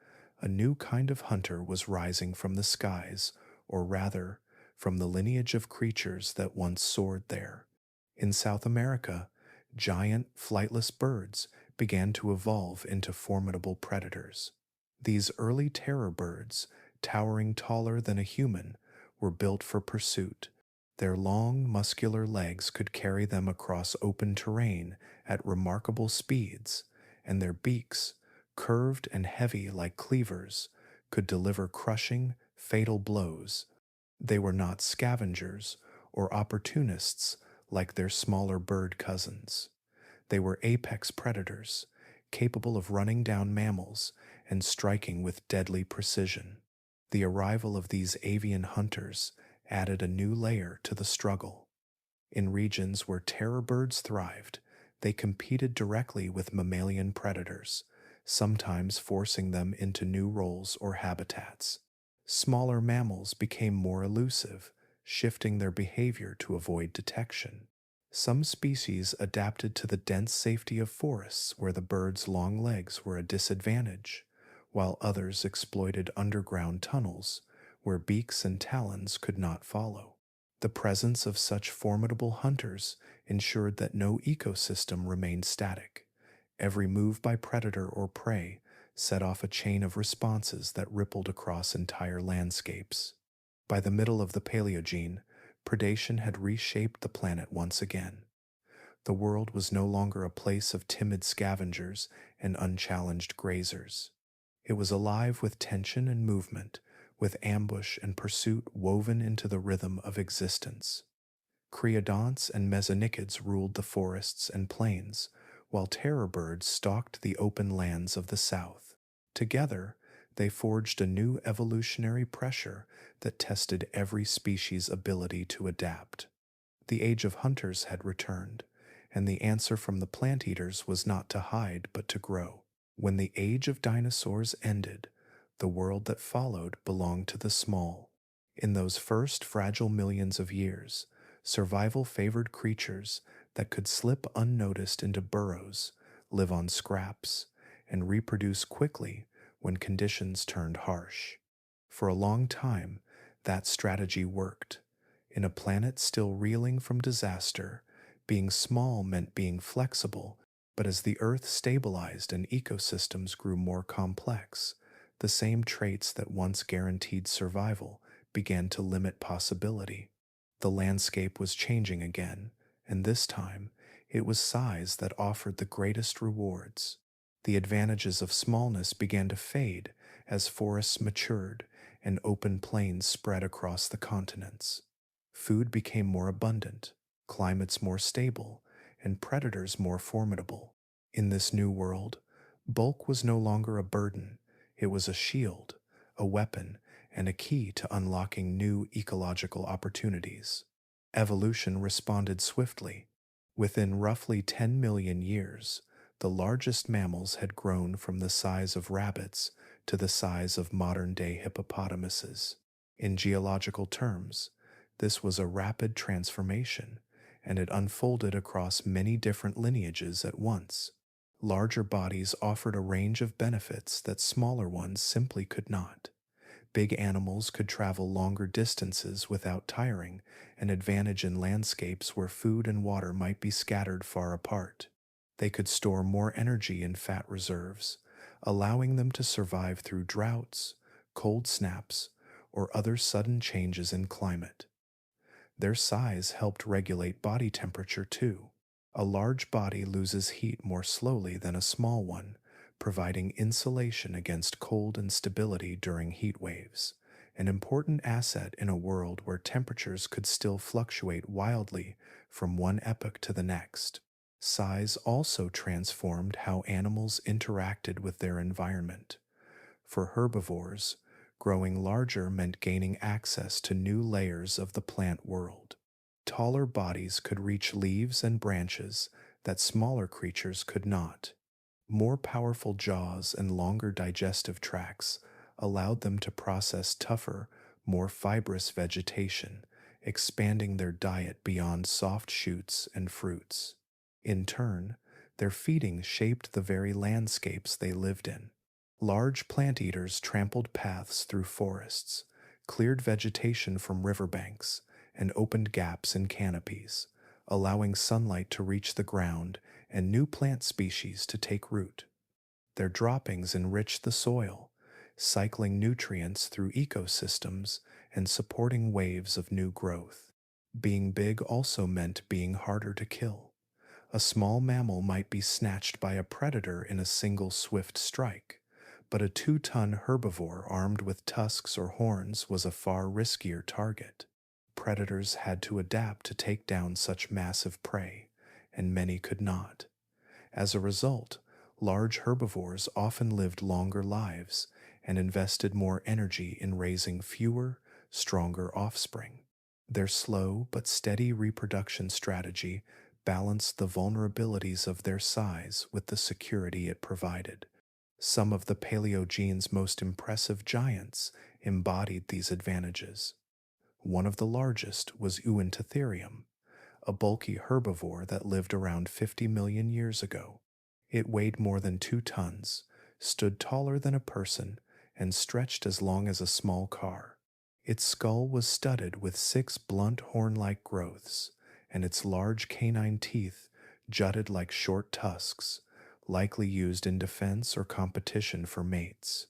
a new kind of hunter was rising from the skies, or rather, from the lineage of creatures that once soared there. In South America, giant, flightless birds began to evolve into formidable predators. These early terror birds, towering taller than a human, were built for pursuit. Their long, muscular legs could carry them across open terrain at remarkable speeds, and their beaks, curved and heavy like cleavers, could deliver crushing, fatal blows. They were not scavengers or opportunists like their smaller bird cousins. They were apex predators, capable of running down mammals and striking with deadly precision. The arrival of these avian hunters added a new layer to the struggle. In regions where terror birds thrived, they competed directly with mammalian predators, sometimes forcing them into new roles or habitats. Smaller mammals became more elusive, shifting their behavior to avoid detection. Some species adapted to the dense safety of forests where the birds' long legs were a disadvantage, while others exploited underground tunnels where beaks and talons could not follow. The presence of such formidable hunters ensured that no ecosystem remained static. Every move by predator or prey set off a chain of responses that rippled across entire landscapes. By the middle of the Paleogene, predation had reshaped the planet once again. The world was no longer a place of timid scavengers and unchallenged grazers. It was alive with tension and movement, with ambush and pursuit woven into the rhythm of existence. Creodonts and mesonychids ruled the forests and plains, while terror birds stalked the open lands of the south. Together, they forged a new evolutionary pressure that tested every species' ability to adapt. The age of hunters had returned, and the answer from the plant eaters was not to hide but to grow. When the age of dinosaurs ended, the world that followed belonged to the small. In those first fragile millions of years, survival favored creatures that could slip unnoticed into burrows, live on scraps, and reproduce quickly when conditions turned harsh. For a long time, that strategy worked. In a planet still reeling from disaster, being small meant being flexible, but as the Earth stabilized and ecosystems grew more complex, the same traits that once guaranteed survival began to limit possibility. The landscape was changing again, and this time it was size that offered the greatest rewards. The advantages of smallness began to fade as forests matured and open plains spread across the continents. Food became more abundant, climates more stable, and predators more formidable. In this new world, bulk was no longer a burden, it was a shield, a weapon, and a key to unlocking new ecological opportunities. Evolution responded swiftly. Within roughly 10 million years, the largest mammals had grown from the size of rabbits to the size of modern-day hippopotamuses. In geological terms, this was a rapid transformation, and it unfolded across many different lineages at once. Larger bodies offered a range of benefits that smaller ones simply could not. Big animals could travel longer distances without tiring, an advantage in landscapes where food and water might be scattered far apart. They could store more energy in fat reserves, allowing them to survive through droughts, cold snaps, or other sudden changes in climate. Their size helped regulate body temperature too. A large body loses heat more slowly than a small one, providing insulation against cold instability during heat waves, an important asset in a world where temperatures could still fluctuate wildly from one epoch to the next. Size also transformed how animals interacted with their environment. For herbivores, growing larger meant gaining access to new layers of the plant world. Taller bodies could reach leaves and branches that smaller creatures could not. More powerful jaws and longer digestive tracts allowed them to process tougher, more fibrous vegetation, expanding their diet beyond soft shoots and fruits. In turn, their feeding shaped the very landscapes they lived in. Large plant eaters trampled paths through forests, cleared vegetation from riverbanks, and opened gaps in canopies, allowing sunlight to reach the ground and new plant species to take root. Their droppings enriched the soil, cycling nutrients through ecosystems and supporting waves of new growth. Being big also meant being harder to kill. A small mammal might be snatched by a predator in a single swift strike, but a 2-ton herbivore armed with tusks or horns was a far riskier target. Predators had to adapt to take down such massive prey, and many could not. As a result, large herbivores often lived longer lives and invested more energy in raising fewer, stronger offspring. Their slow but steady reproduction strategy balanced the vulnerabilities of their size with the security it provided. Some of the Paleogene's most impressive giants embodied these advantages. One of the largest was Uintatherium, a bulky herbivore that lived around 50 million years ago. It weighed more than 2 tons, stood taller than a person, and stretched as long as a small car. Its skull was studded with 6 blunt horn-like growths, and its large canine teeth jutted like short tusks, likely used in defense or competition for mates.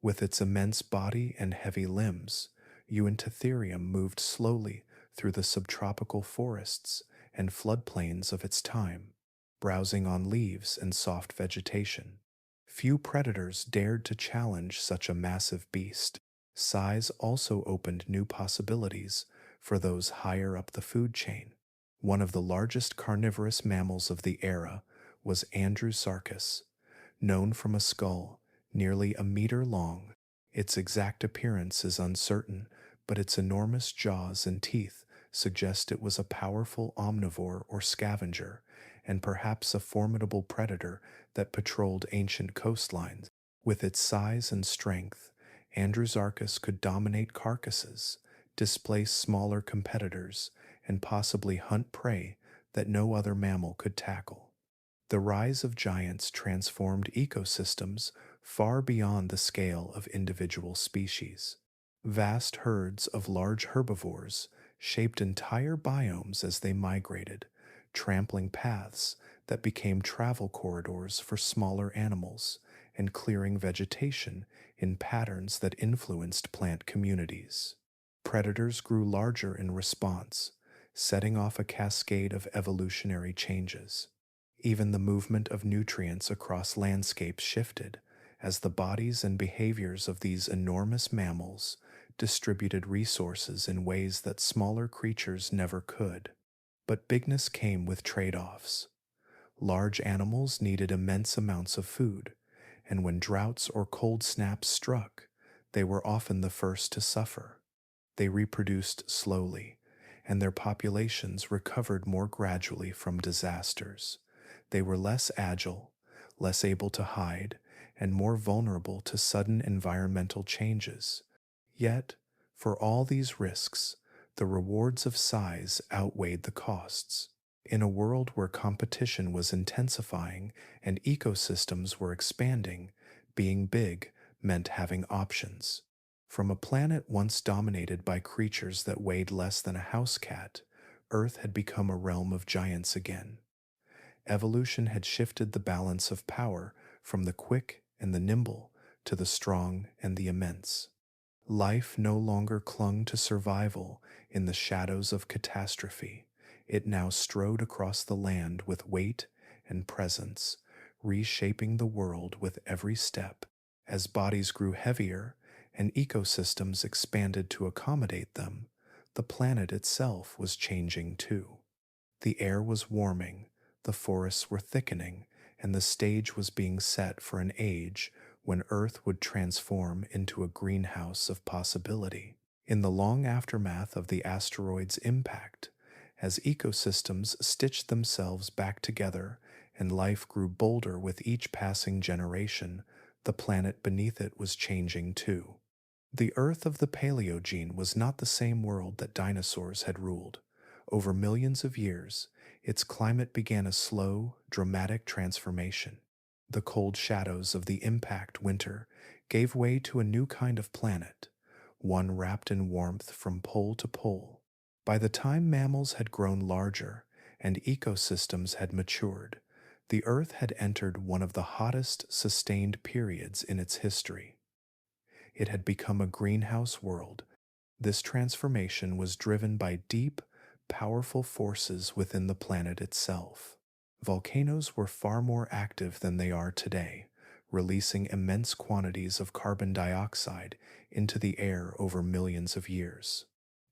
With its immense body and heavy limbs, Uintatherium moved slowly through the subtropical forests and floodplains of its time, browsing on leaves and soft vegetation. Few predators dared to challenge such a massive beast. Size also opened new possibilities for those higher up the food chain. One of the largest carnivorous mammals of the era was Andrewsarchus, known from a skull nearly a meter long. Its exact appearance is uncertain, but its enormous jaws and teeth suggest it was a powerful omnivore or scavenger, and perhaps a formidable predator that patrolled ancient coastlines. With its size and strength, Andrewsarchus could dominate carcasses, displace smaller competitors, and possibly hunt prey that no other mammal could tackle. The rise of giants transformed ecosystems far beyond the scale of individual species. Vast herds of large herbivores shaped entire biomes as they migrated, trampling paths that became travel corridors for smaller animals and clearing vegetation in patterns that influenced plant communities. Predators grew larger in response, setting off a cascade of evolutionary changes. Even the movement of nutrients across landscapes shifted as the bodies and behaviors of these enormous mammals distributed resources in ways that smaller creatures never could. But bigness came with trade-offs. Large animals needed immense amounts of food, and when droughts or cold snaps struck, they were often the first to suffer. They reproduced slowly, and their populations recovered more gradually from disasters. They were less agile, less able to hide, and more vulnerable to sudden environmental changes. Yet, for all these risks, the rewards of size outweighed the costs. In a world where competition was intensifying and ecosystems were expanding, being big meant having options. From a planet once dominated by creatures that weighed less than a house cat, Earth had become a realm of giants again. Evolution had shifted the balance of power from the quick and the nimble to the strong and the immense. Life no longer clung to survival in the shadows of catastrophe. It now strode across the land with weight and presence, reshaping the world with every step. As bodies grew heavier and ecosystems expanded to accommodate them, the planet itself was changing too. The air was warming, the forests were thickening, and the stage was being set for an age when Earth would transform into a greenhouse of possibility. In the long aftermath of the asteroid's impact, as ecosystems stitched themselves back together and life grew bolder with each passing generation, the planet beneath it was changing too. The Earth of the Paleogene was not the same world that dinosaurs had ruled. Over millions of years, its climate began a slow, dramatic transformation. The cold shadows of the impact winter gave way to a new kind of planet, one wrapped in warmth from pole to pole. By the time mammals had grown larger and ecosystems had matured, the Earth had entered one of the hottest sustained periods in its history. It had become a greenhouse world. This transformation was driven by deep, powerful forces within the planet itself. Volcanoes were far more active than they are today, releasing immense quantities of carbon dioxide into the air over millions of years.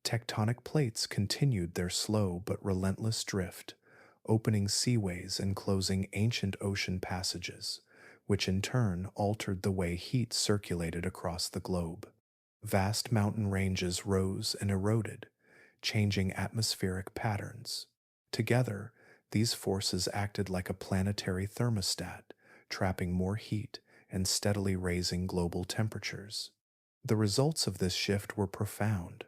Tectonic plates continued their slow but relentless drift, opening seaways and closing ancient ocean passages, which in turn altered the way heat circulated across the globe. Vast mountain ranges rose and eroded, changing atmospheric patterns. Together, these forces acted like a planetary thermostat, trapping more heat and steadily raising global temperatures. The results of this shift were profound.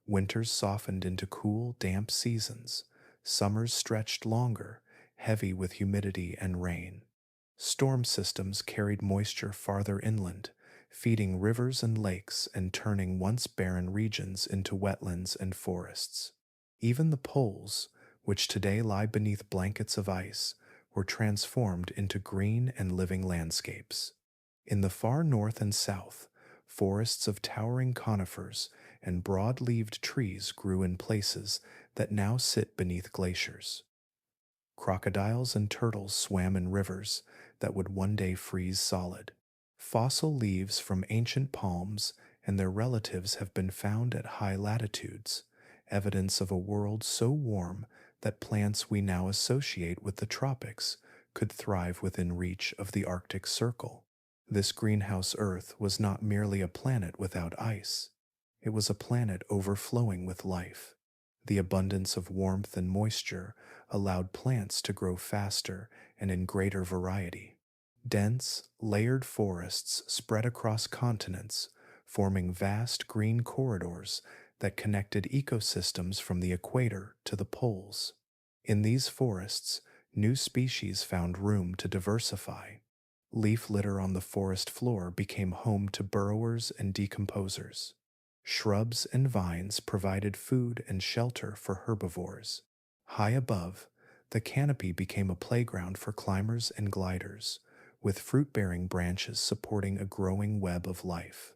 Winters softened into cool, damp seasons. Summers stretched longer, heavy with humidity and rain. Storm systems carried moisture farther inland, feeding rivers and lakes and turning once barren regions into wetlands and forests. Even the poles, which today lie beneath blankets of ice, were transformed into green and living landscapes. In the far north and south, forests of towering conifers and broad-leaved trees grew in places that now sit beneath glaciers. Crocodiles and turtles swam in rivers that would one day freeze solid. Fossil leaves from ancient palms and their relatives have been found at high latitudes, evidence of a world so warm that plants we now associate with the tropics could thrive within reach of the Arctic Circle. This greenhouse Earth was not merely a planet without ice, it was a planet overflowing with life. The abundance of warmth and moisture allowed plants to grow faster and in greater variety. Dense, layered forests spread across continents, forming vast green corridors that connected ecosystems from the equator to the poles. In these forests, new species found room to diversify. Leaf litter on the forest floor became home to burrowers and decomposers. Shrubs and vines provided food and shelter for herbivores. High above, the canopy became a playground for climbers and gliders, with fruit-bearing branches supporting a growing web of life.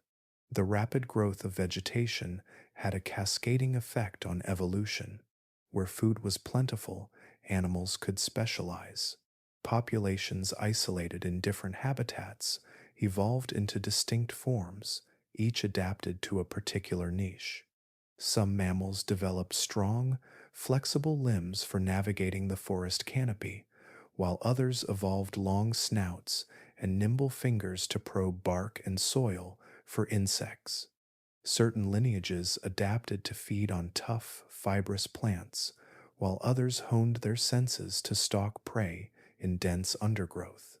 The rapid growth of vegetation had a cascading effect on evolution. Where food was plentiful, animals could specialize. Populations isolated in different habitats evolved into distinct forms, each adapted to a particular niche. Some mammals developed strong, flexible limbs for navigating the forest canopy, while others evolved long snouts and nimble fingers to probe bark and soil for insects. Certain lineages adapted to feed on tough, fibrous plants, while others honed their senses to stalk prey in dense undergrowth.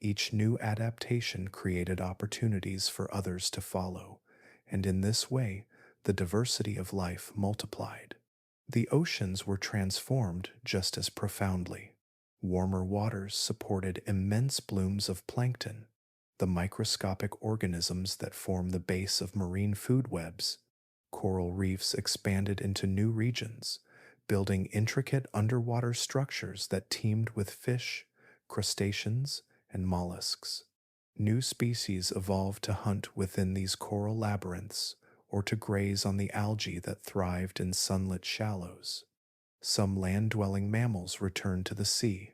Each new adaptation created opportunities for others to follow, and in this way, the diversity of life multiplied. The oceans were transformed just as profoundly. Warmer waters supported immense blooms of plankton, the microscopic organisms that form the base of marine food webs. Coral reefs expanded into new regions, building intricate underwater structures that teemed with fish, crustaceans, and mollusks. New species evolved to hunt within these coral labyrinths or to graze on the algae that thrived in sunlit shallows. Some land-dwelling mammals returned to the sea,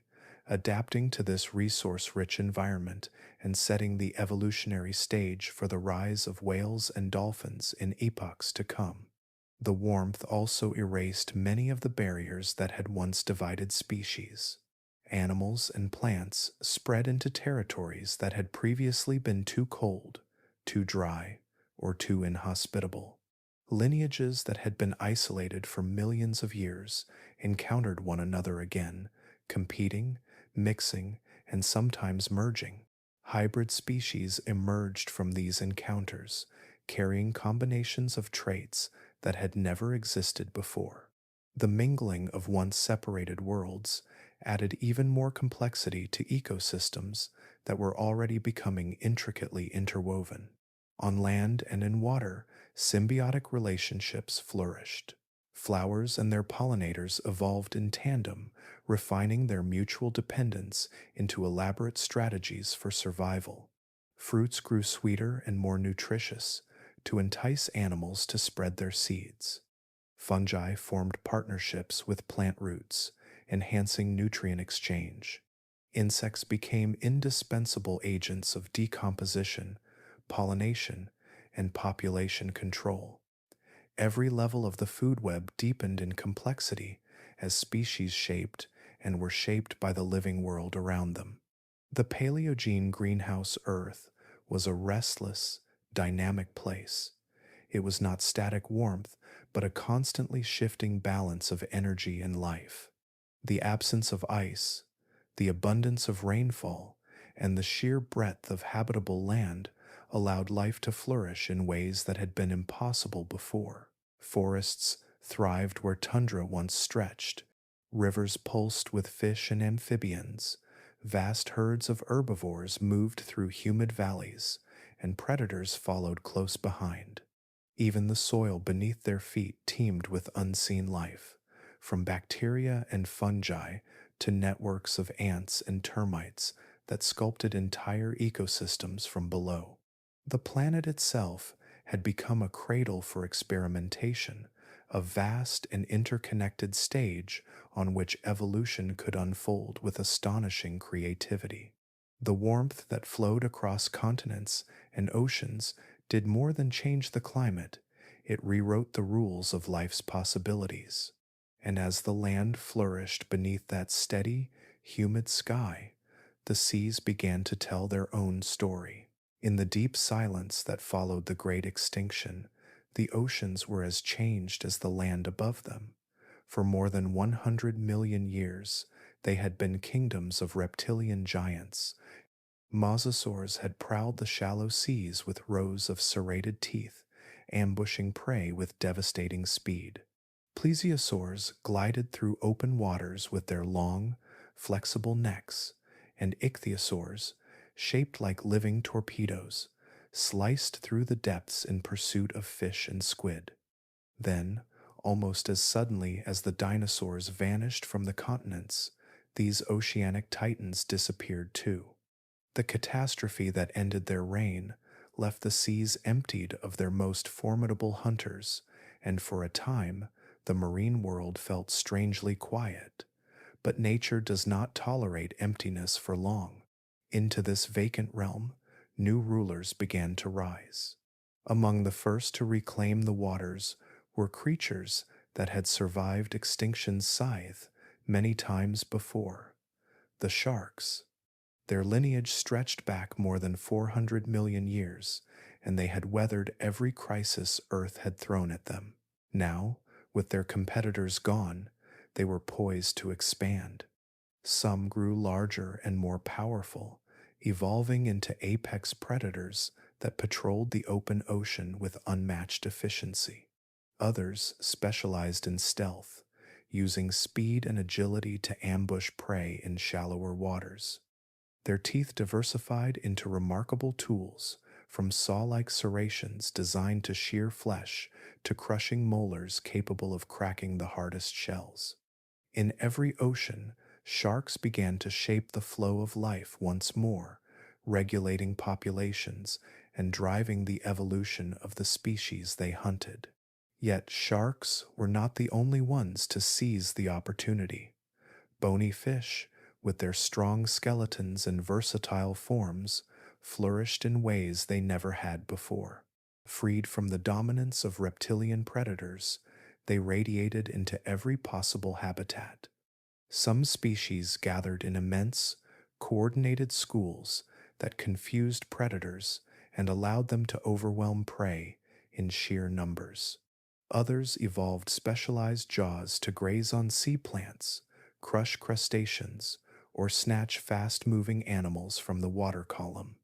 adapting to this resource-rich environment and setting the evolutionary stage for the rise of whales and dolphins in epochs to come. The warmth also erased many of the barriers that had once divided species. Animals and plants spread into territories that had previously been too cold, too dry, or too inhospitable. Lineages that had been isolated for millions of years encountered one another again, competing, mixing, and sometimes merging. Hybrid species emerged from these encounters, carrying combinations of traits that had never existed before. The mingling of once separated worlds added even more complexity to ecosystems that were already becoming intricately interwoven. On land and in water, symbiotic relationships flourished. Flowers and their pollinators evolved in tandem, refining their mutual dependence into elaborate strategies for survival. Fruits grew sweeter and more nutritious to entice animals to spread their seeds. Fungi formed partnerships with plant roots, enhancing nutrient exchange. Insects became indispensable agents of decomposition, pollination, and population control. Every level of the food web deepened in complexity as species shaped and were shaped by the living world around them. The Paleogene greenhouse Earth was a restless, dynamic place. It was not static warmth, but a constantly shifting balance of energy and life. The absence of ice, the abundance of rainfall, and the sheer breadth of habitable land allowed life to flourish in ways that had been impossible before. Forests thrived where tundra once stretched, rivers pulsed with fish and amphibians, vast herds of herbivores moved through humid valleys, and predators followed close behind. Even the soil beneath their feet teemed with unseen life, from bacteria and fungi to networks of ants and termites that sculpted entire ecosystems from below. The planet itself had become a cradle for experimentation, a vast and interconnected stage on which evolution could unfold with astonishing creativity. The warmth that flowed across continents and oceans did more than change the climate, it rewrote the rules of life's possibilities. and as the land flourished beneath that steady, humid sky, the seas began to tell their own story. In the deep silence that followed the great extinction, the oceans were as changed as the land above them. For more than 100 million years, they had been kingdoms of reptilian giants. Mosasaurs had prowled the shallow seas with rows of serrated teeth, ambushing prey with devastating speed. Plesiosaurs glided through open waters with their long, flexible necks, and ichthyosaurs, shaped like living torpedoes, sliced through the depths in pursuit of fish and squid. Then, almost as suddenly as the dinosaurs vanished from the continents, these oceanic titans disappeared too. The catastrophe that ended their reign left the seas emptied of their most formidable hunters, and for a time the marine world felt strangely quiet. But nature does not tolerate emptiness for long. Into this vacant realm, new rulers began to rise. Among the first to reclaim the waters were creatures that had survived extinction's scythe many times before: the sharks. Their lineage stretched back more than 400 million years, and they had weathered every crisis Earth had thrown at them. Now, with their competitors gone, they were poised to expand. Some grew larger and more powerful, evolving into apex predators that patrolled the open ocean with unmatched efficiency. Others specialized in stealth, using speed and agility to ambush prey in shallower waters. Their teeth diversified into remarkable tools, from saw-like serrations designed to shear flesh to crushing molars capable of cracking the hardest shells. In every ocean, sharks began to shape the flow of life once more, regulating populations and driving the evolution of the species they hunted. Yet sharks were not the only ones to seize the opportunity. Bony fish, with their strong skeletons and versatile forms, flourished in ways they never had before. Freed from the dominance of reptilian predators, they radiated into every possible habitat. Some species gathered in immense, coordinated schools that confused predators and allowed them to overwhelm prey in sheer numbers. Others evolved specialized jaws to graze on sea plants, crush crustaceans, or snatch fast-moving animals from the water column.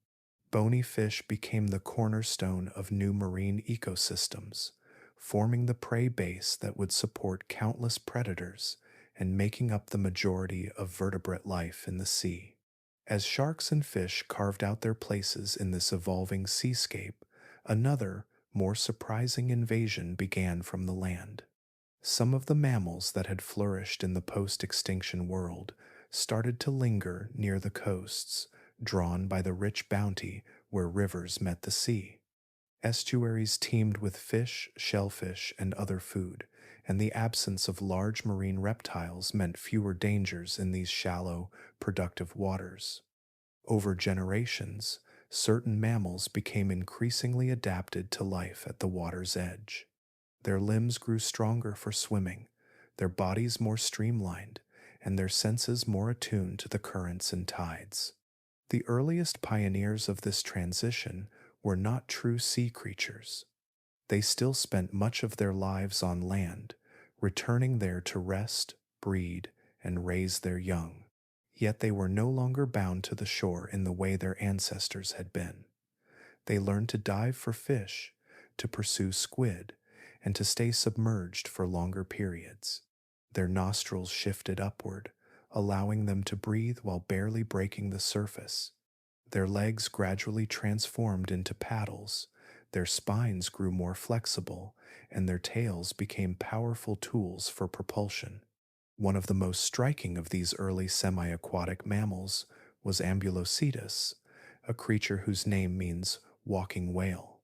Bony fish became the cornerstone of new marine ecosystems, forming the prey base that would support countless predators and making up the majority of vertebrate life in the sea. As sharks and fish carved out their places in this evolving seascape, another, more surprising invasion began from the land. Some of the mammals that had flourished in the post-extinction world started to linger near the coasts, drawn by the rich bounty where rivers met the sea. Estuaries teemed with fish, shellfish, and other food, and the absence of large marine reptiles meant fewer dangers in these shallow, productive waters. Over generations, certain mammals became increasingly adapted to life at the water's edge. Their limbs grew stronger for swimming, their bodies more streamlined, and their senses more attuned to the currents and tides. The earliest pioneers of this transition were not true sea creatures. They still spent much of their lives on land, returning there to rest, breed, and raise their young. Yet they were no longer bound to the shore in the way their ancestors had been. They learned to dive for fish, to pursue squid, and to stay submerged for longer periods. Their nostrils shifted upward, allowing them to breathe while barely breaking the surface. Their legs gradually transformed into paddles, their spines grew more flexible, and their tails became powerful tools for propulsion. One of the most striking of these early semi-aquatic mammals was Ambulocetus, a creature whose name means walking whale.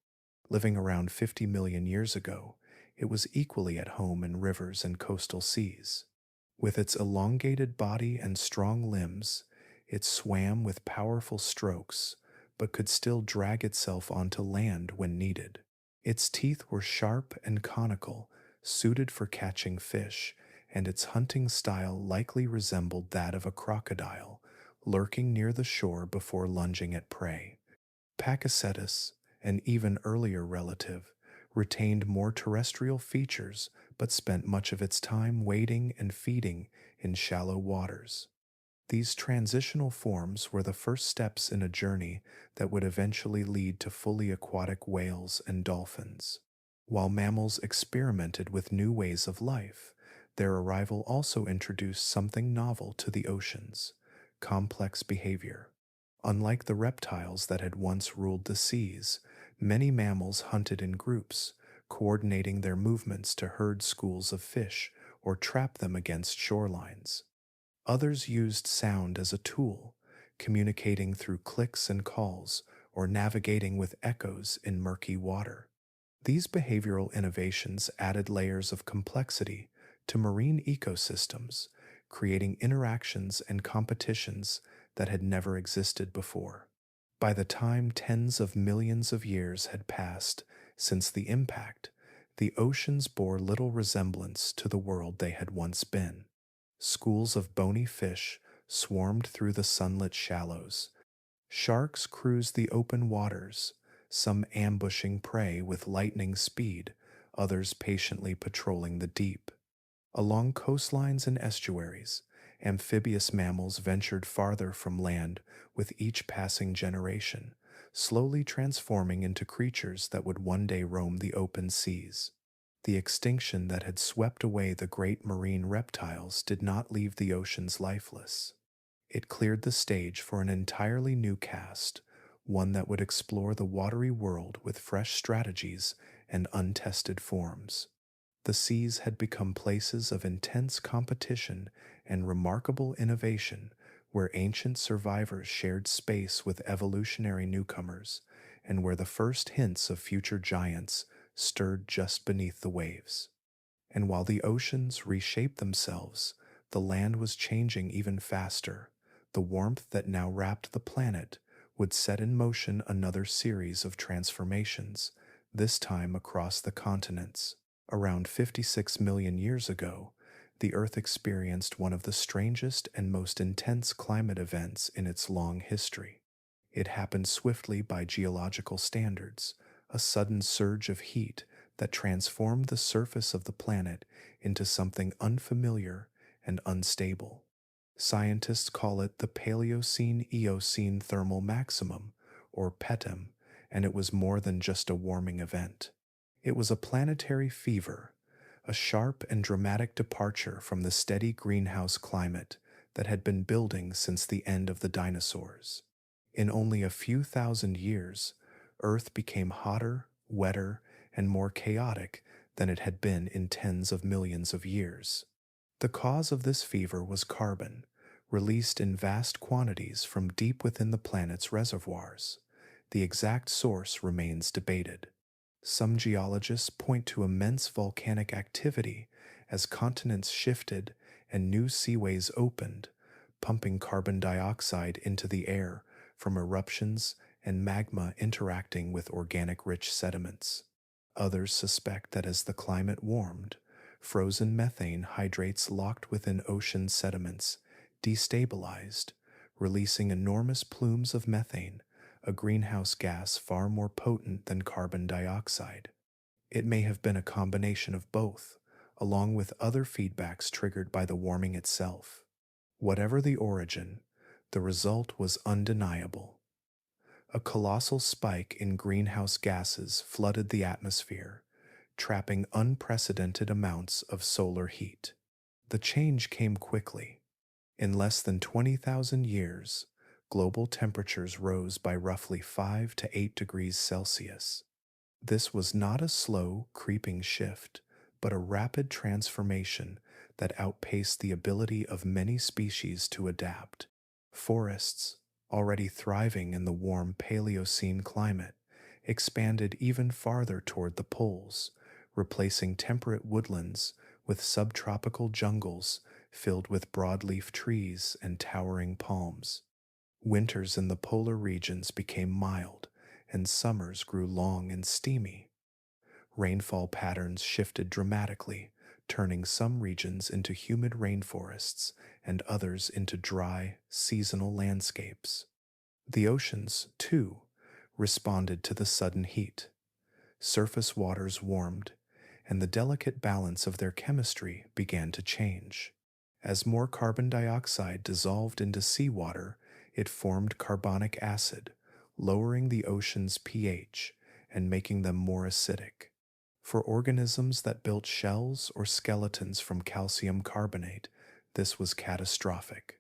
Living around 50 million years ago, it was equally at home in rivers and coastal seas. With its elongated body and strong limbs, it swam with powerful strokes, but could still drag itself onto land when needed. Its teeth were sharp and conical, suited for catching fish, and its hunting style likely resembled that of a crocodile, lurking near the shore before lunging at prey. Pakicetus, an even earlier relative, retained more terrestrial features but spent much of its time wading and feeding in shallow waters. These transitional forms were the first steps in a journey that would eventually lead to fully aquatic whales and dolphins. While mammals experimented with new ways of life, their arrival also introduced something novel to the oceans: complex behavior. Unlike the reptiles that had once ruled the seas, many mammals hunted in groups, coordinating their movements to herd schools of fish or trap them against shorelines. Others used sound as a tool, communicating through clicks and calls or navigating with echoes in murky water. These behavioral innovations added layers of complexity to marine ecosystems, creating interactions and competitions that had never existed before. By the time tens of millions of years had passed since the impact, the oceans bore little resemblance to the world they had once been. Schools of bony fish swarmed through the sunlit shallows. Sharks cruised the open waters, some ambushing prey with lightning speed, others patiently patrolling the deep. Along coastlines and estuaries, amphibious mammals ventured farther from land with each passing generation, slowly transforming into creatures that would one day roam the open seas. The extinction that had swept away the great marine reptiles did not leave the oceans lifeless. It cleared the stage for an entirely new cast, one that would explore the watery world with fresh strategies and untested forms. The seas had become places of intense competition and remarkable innovation, where ancient survivors shared space with evolutionary newcomers, and where the first hints of future giants stirred just beneath the waves. And while the oceans reshaped themselves, the land was changing even faster. The warmth that now wrapped the planet would set in motion another series of transformations, this time across the continents. Around 56 million years ago, the Earth experienced one of the strangest and most intense climate events in its long history. It happened swiftly by geological standards, a sudden surge of heat that transformed the surface of the planet into something unfamiliar and unstable. Scientists call it the Paleocene-Eocene thermal maximum, or PETM, and it was more than just a warming event. It was a planetary fever, a sharp and dramatic departure from the steady greenhouse climate that had been building since the end of the dinosaurs. In only a few thousand years, Earth became hotter, wetter, and more chaotic than it had been in tens of millions of years. The cause of this fever was carbon, released in vast quantities from deep within the planet's reservoirs. The exact source remains debated. Some geologists point to immense volcanic activity as continents shifted and new seaways opened, pumping carbon dioxide into the air from eruptions and magma interacting with organic-rich sediments. Others suspect that as the climate warmed, frozen methane hydrates locked within ocean sediments destabilized, releasing enormous plumes of methane, a greenhouse gas far more potent than carbon dioxide. It may have been a combination of both, along with other feedbacks triggered by the warming itself. Whatever the origin, the result was undeniable. A colossal spike in greenhouse gases flooded the atmosphere, trapping unprecedented amounts of solar heat. The change came quickly. In less than 20,000 years, global temperatures rose by roughly 5 to 8 degrees Celsius. This was not a slow, creeping shift, but a rapid transformation that outpaced the ability of many species to adapt. Forests, already thriving in the warm Paleocene climate, expanded even farther toward the poles, replacing temperate woodlands with subtropical jungles filled with broadleaf trees and towering palms. Winters in the polar regions became mild, and summers grew long and steamy. Rainfall patterns shifted dramatically, turning some regions into humid rainforests and others into dry, seasonal landscapes. The oceans, too, responded to the sudden heat. Surface waters warmed, and the delicate balance of their chemistry began to change. As more carbon dioxide dissolved into seawater, it formed carbonic acid, lowering the ocean's pH and making them more acidic. For organisms that built shells or skeletons from calcium carbonate, this was catastrophic.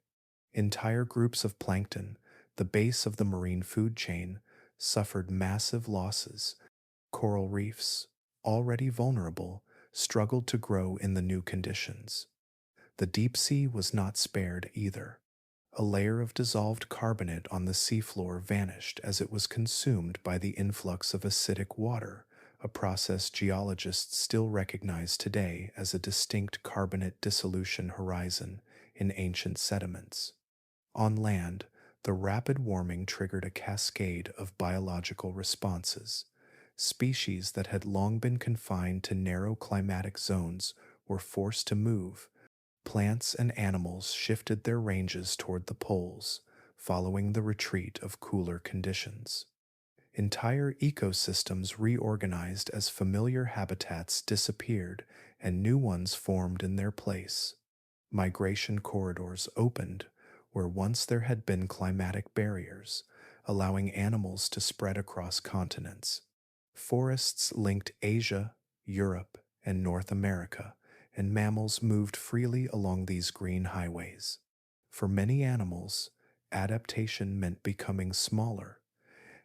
Entire groups of plankton, the base of the marine food chain, suffered massive losses. Coral reefs, already vulnerable, struggled to grow in the new conditions. The deep sea was not spared either. A layer of dissolved carbonate on the seafloor vanished as it was consumed by the influx of acidic water, a process geologists still recognize today as a distinct carbonate dissolution horizon in ancient sediments. On land, the rapid warming triggered a cascade of biological responses. Species that had long been confined to narrow climatic zones were forced to move. Plants and animals shifted their ranges toward the poles, following the retreat of cooler conditions. Entire ecosystems reorganized as familiar habitats disappeared and new ones formed in their place. Migration corridors opened where once there had been climatic barriers, allowing animals to spread across continents. Forests linked Asia, Europe, and North America, and mammals moved freely along these green highways. For many animals, adaptation meant becoming smaller.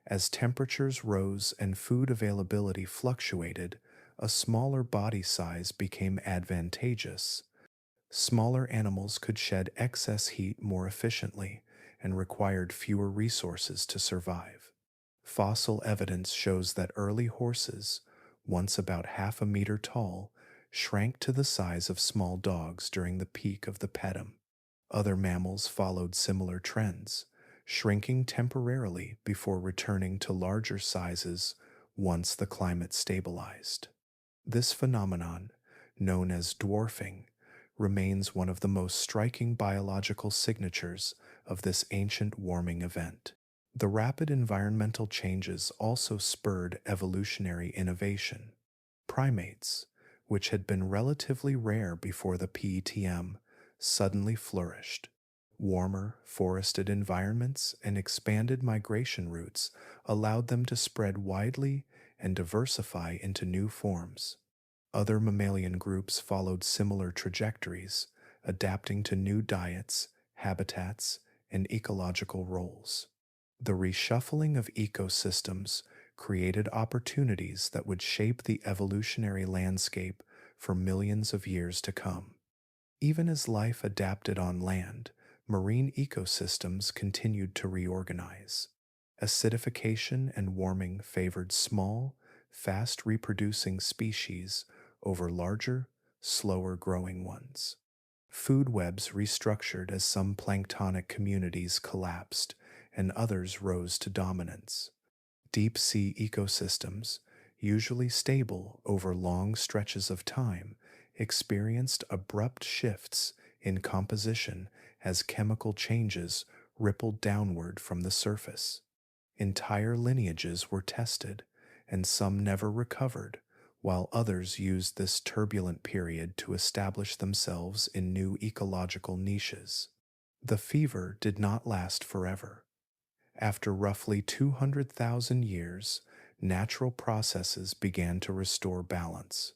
As temperatures rose and food availability fluctuated, a smaller body size became advantageous. Smaller animals could shed excess heat more efficiently and required fewer resources to survive. Fossil evidence shows that early horses, once about half a meter tall, shrank to the size of small dogs during the peak of the PETM. Other mammals followed similar trends, shrinking temporarily before returning to larger sizes once the climate stabilized. This phenomenon, known as dwarfing, remains one of the most striking biological signatures of this ancient warming event. The rapid environmental changes also spurred evolutionary innovation. Primates, which had been relatively rare before the PETM, suddenly flourished. Warmer, forested environments and expanded migration routes allowed them to spread widely and diversify into new forms. Other mammalian groups followed similar trajectories, adapting to new diets, habitats, and ecological roles. The reshuffling of ecosystems created opportunities that would shape the evolutionary landscape for millions of years to come. Even as life adapted on land, marine ecosystems continued to reorganize. Acidification and warming favored small, fast reproducing species over larger, slower growing ones. Food webs restructured as some planktonic communities collapsed and others rose to dominance. Deep sea ecosystems, usually stable over long stretches of time, experienced abrupt shifts in composition as chemical changes rippled downward from the surface. Entire lineages were tested, and some never recovered, while others used this turbulent period to establish themselves in new ecological niches. The fever did not last forever. After roughly 200,000 years, natural processes began to restore balance.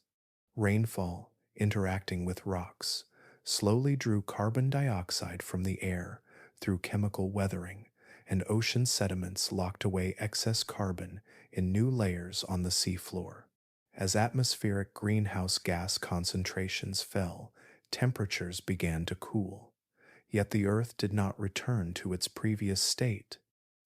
Rainfall, interacting with rocks, slowly drew carbon dioxide from the air through chemical weathering, and ocean sediments locked away excess carbon in new layers on the seafloor. As atmospheric greenhouse gas concentrations fell, temperatures began to cool. Yet the Earth did not return to its previous state.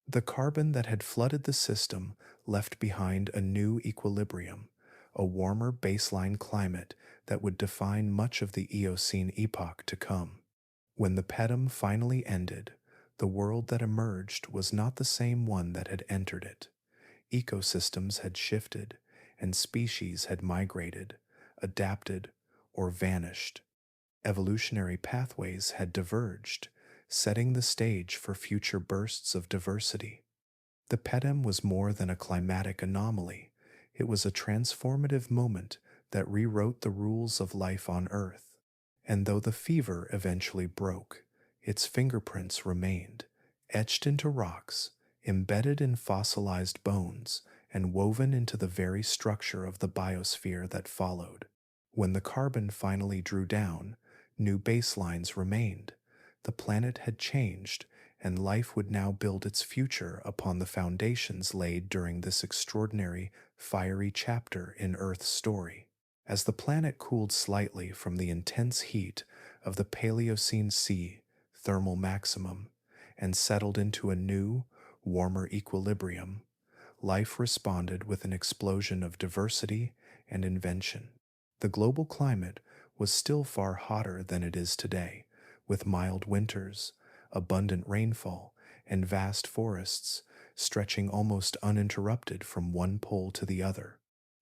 The carbon that had flooded the system left behind a new equilibrium, a warmer baseline climate that would define much of the Eocene epoch to come. When the PETM finally ended, the world that emerged was not the same one that had entered it. Ecosystems had shifted, and species had migrated, adapted, or vanished. Evolutionary pathways had diverged, setting the stage for future bursts of diversity. The PETM was more than a climatic anomaly, it was a transformative moment that rewrote the rules of life on Earth. And though the fever eventually broke, its fingerprints remained, etched into rocks, embedded in fossilized bones, and woven into the very structure of the biosphere that followed. When the carbon finally drew down, new baselines remained. The planet had changed, and life would now build its future upon the foundations laid during this extraordinary, fiery chapter in Earth's story. As the planet cooled slightly from the intense heat of the Paleocene sea thermal maximum and settled into a new, warmer equilibrium, life responded with an explosion of diversity and invention. The global climate was still far hotter than it is today, with mild winters, abundant rainfall, and vast forests stretching almost uninterrupted from one pole to the other.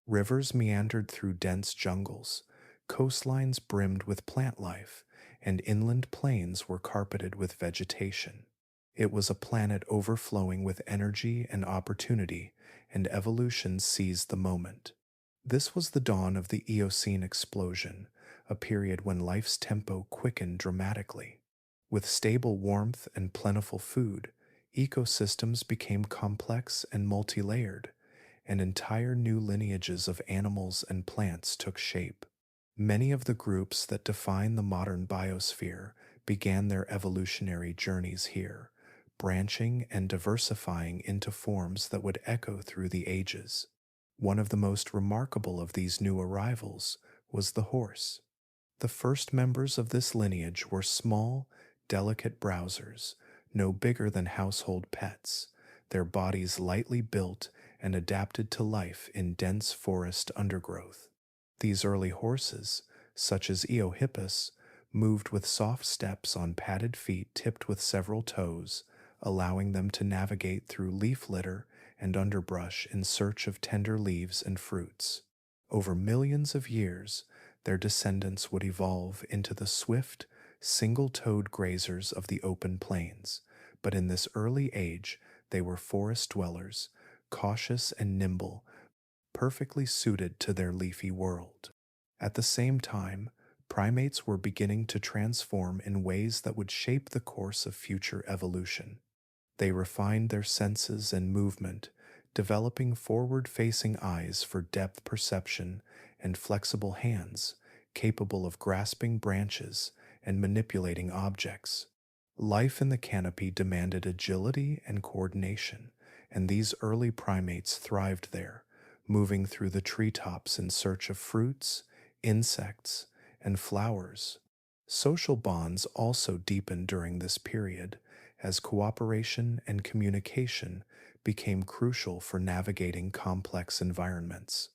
Rivers meandered through dense jungles, coastlines brimmed with plant life, and inland plains were carpeted with vegetation. It was a planet overflowing with energy and opportunity, and evolution seized the moment. This was the dawn of the Eocene explosion, a period when life's tempo quickened dramatically. With stable warmth and plentiful food, ecosystems became complex and multi-layered, and entire new lineages of animals and plants took shape. Many of the groups that define the modern biosphere began their evolutionary journeys here, branching and diversifying into forms that would echo through the ages. One of the most remarkable of these new arrivals was the horse. The first members of this lineage were small, delicate browsers, no bigger than household pets, their bodies lightly built and adapted to life in dense forest undergrowth. These early horses, such as Eohippus, moved with soft steps on padded feet tipped with several toes, allowing them to navigate through leaf litter and underbrush in search of tender leaves and fruits. Over millions of years, their descendants would evolve into the swift, single-toed grazers of the open plains, but in this early age they were forest dwellers, cautious and nimble, perfectly suited to their leafy world. At the same time, primates were beginning to transform in ways that would shape the course of future evolution. They refined their senses and movement, developing forward-facing eyes for depth perception and flexible hands, capable of grasping branches and manipulating objects. Life in the canopy demanded agility and coordination, and these early primates thrived there, moving through the treetops in search of fruits, insects, and flowers. Social bonds also deepened during this period, as cooperation and communication became crucial for navigating complex environments.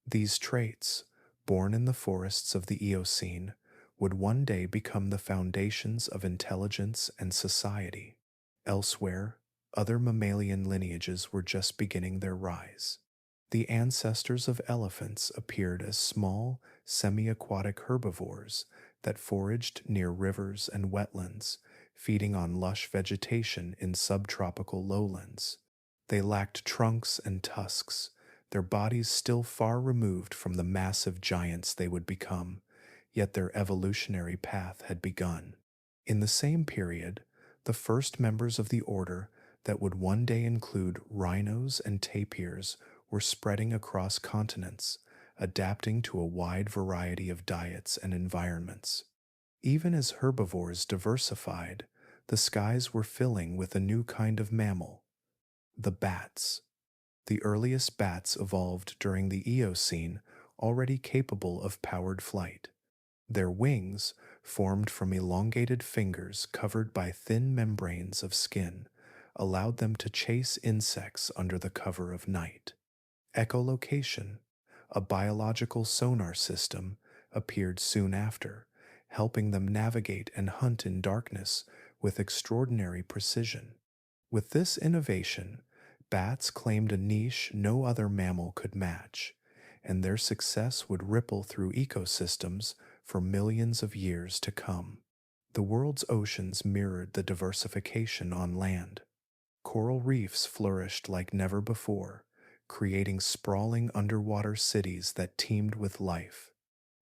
These traits, born in the forests of the Eocene, would one day become the foundations of intelligence and society. Elsewhere, other mammalian lineages were just beginning their rise. The ancestors of elephants appeared as small, semi-aquatic herbivores that foraged near rivers and wetlands, feeding on lush vegetation in subtropical lowlands. They lacked trunks and tusks, their bodies still far removed from the massive giants they would become, yet their evolutionary path had begun. In the same period, the first members of the order that would one day include rhinos and tapirs were spreading across continents, adapting to a wide variety of diets and environments. Even as herbivores diversified, the skies were filling with a new kind of mammal, the bats. The earliest bats evolved during the Eocene, already capable of powered flight. Their wings, formed from elongated fingers covered by thin membranes of skin, allowed them to chase insects under the cover of night. Echolocation, a biological sonar system, appeared soon after, helping them navigate and hunt in darkness with extraordinary precision. With this innovation, bats claimed a niche no other mammal could match, and their success would ripple through ecosystems for millions of years to come. The world's oceans mirrored the diversification on land. Coral reefs flourished like never before, creating sprawling underwater cities that teemed with life.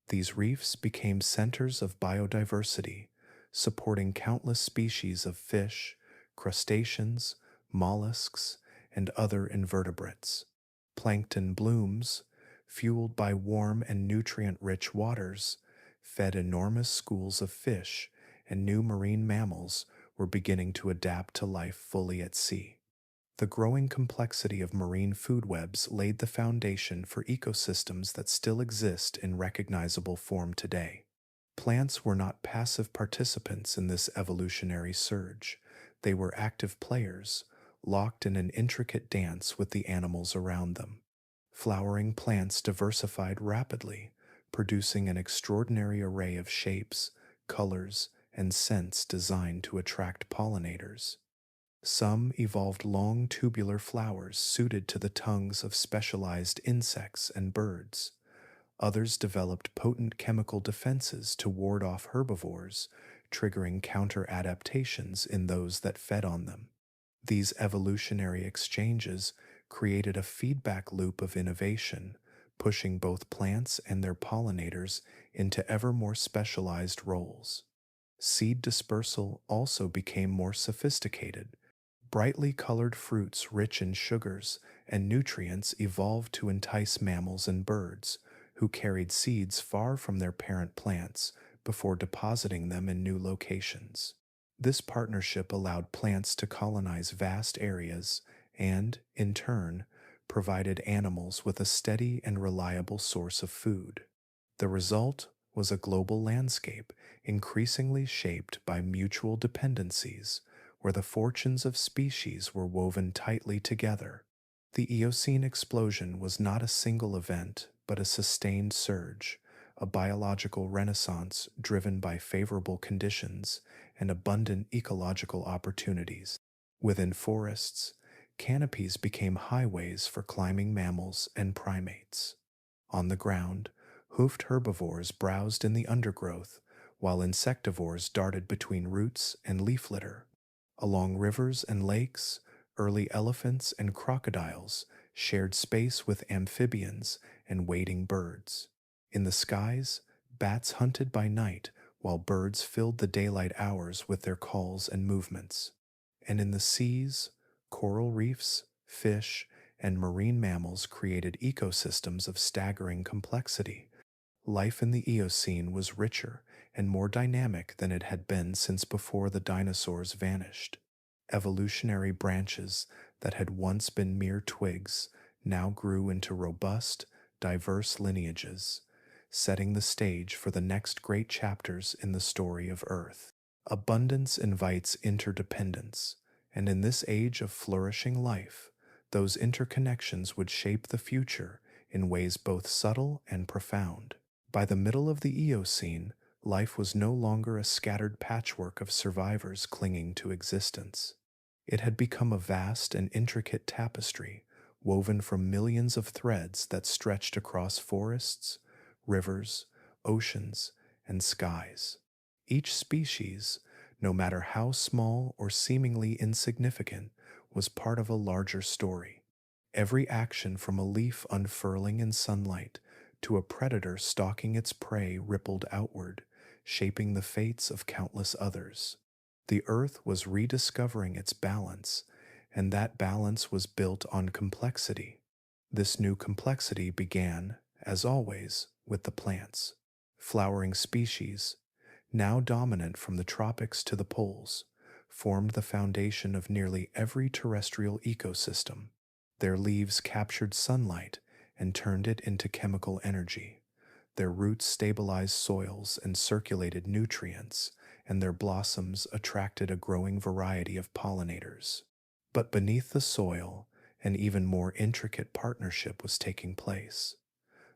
These reefs became centers of biodiversity, supporting countless species of fish, crustaceans, mollusks, and other invertebrates. Plankton blooms, fueled by warm and nutrient-rich waters, fed enormous schools of fish, and new marine mammals were beginning to adapt to life fully at sea. The growing complexity of marine food webs laid the foundation for ecosystems that still exist in recognizable form today. Plants were not passive participants in this evolutionary surge. They were active players, locked in an intricate dance with the animals around them. Flowering plants diversified rapidly, producing an extraordinary array of shapes, colors, and scents designed to attract pollinators. Some evolved long tubular flowers suited to the tongues of specialized insects and birds. Others developed potent chemical defenses to ward off herbivores, triggering counter-adaptations in those that fed on them. These evolutionary exchanges created a feedback loop of innovation, pushing both plants and their pollinators into ever more specialized roles. Seed dispersal also became more sophisticated. Brightly colored fruits rich in sugars and nutrients evolved to entice mammals and birds, who carried seeds far from their parent plants before depositing them in new locations. This partnership allowed plants to colonize vast areas and, in turn, provided animals with a steady and reliable source of food. The result was a global landscape increasingly shaped by mutual dependencies, where the fortunes of species were woven tightly together. The Eocene explosion was not a single event, but a sustained surge, a biological renaissance driven by favorable conditions and abundant ecological opportunities. Within forests, canopies became highways for climbing mammals and primates. On the ground, hoofed herbivores browsed in the undergrowth, while insectivores darted between roots and leaf litter. Along rivers and lakes, early elephants and crocodiles shared space with amphibians and wading birds. In the skies, bats hunted by night while birds filled the daylight hours with their calls and movements. And in the seas, coral reefs, fish, and marine mammals created ecosystems of staggering complexity. Life in the Eocene was richer and more dynamic than it had been since before the dinosaurs vanished. Evolutionary branches that had once been mere twigs now grew into robust, diverse lineages, setting the stage for the next great chapters in the story of Earth. Abundance invites interdependence, and in this age of flourishing life, those interconnections would shape the future in ways both subtle and profound. By the middle of the Eocene, life was no longer a scattered patchwork of survivors clinging to existence. It had become a vast and intricate tapestry, woven from millions of threads that stretched across forests, rivers, oceans, and skies. Each species, no matter how small or seemingly insignificant, was part of a larger story. Every action from a leaf unfurling in sunlight to a predator stalking its prey rippled outward, shaping the fates of countless others. The earth was rediscovering its balance, and that balance was built on complexity. This new complexity began, as always, with the plants. Flowering species, now dominant from the tropics to the poles, formed the foundation of nearly every terrestrial ecosystem. Their leaves captured sunlight and turned it into chemical energy. Their roots stabilized soils and circulated nutrients, and their blossoms attracted a growing variety of pollinators. But beneath the soil, an even more intricate partnership was taking place.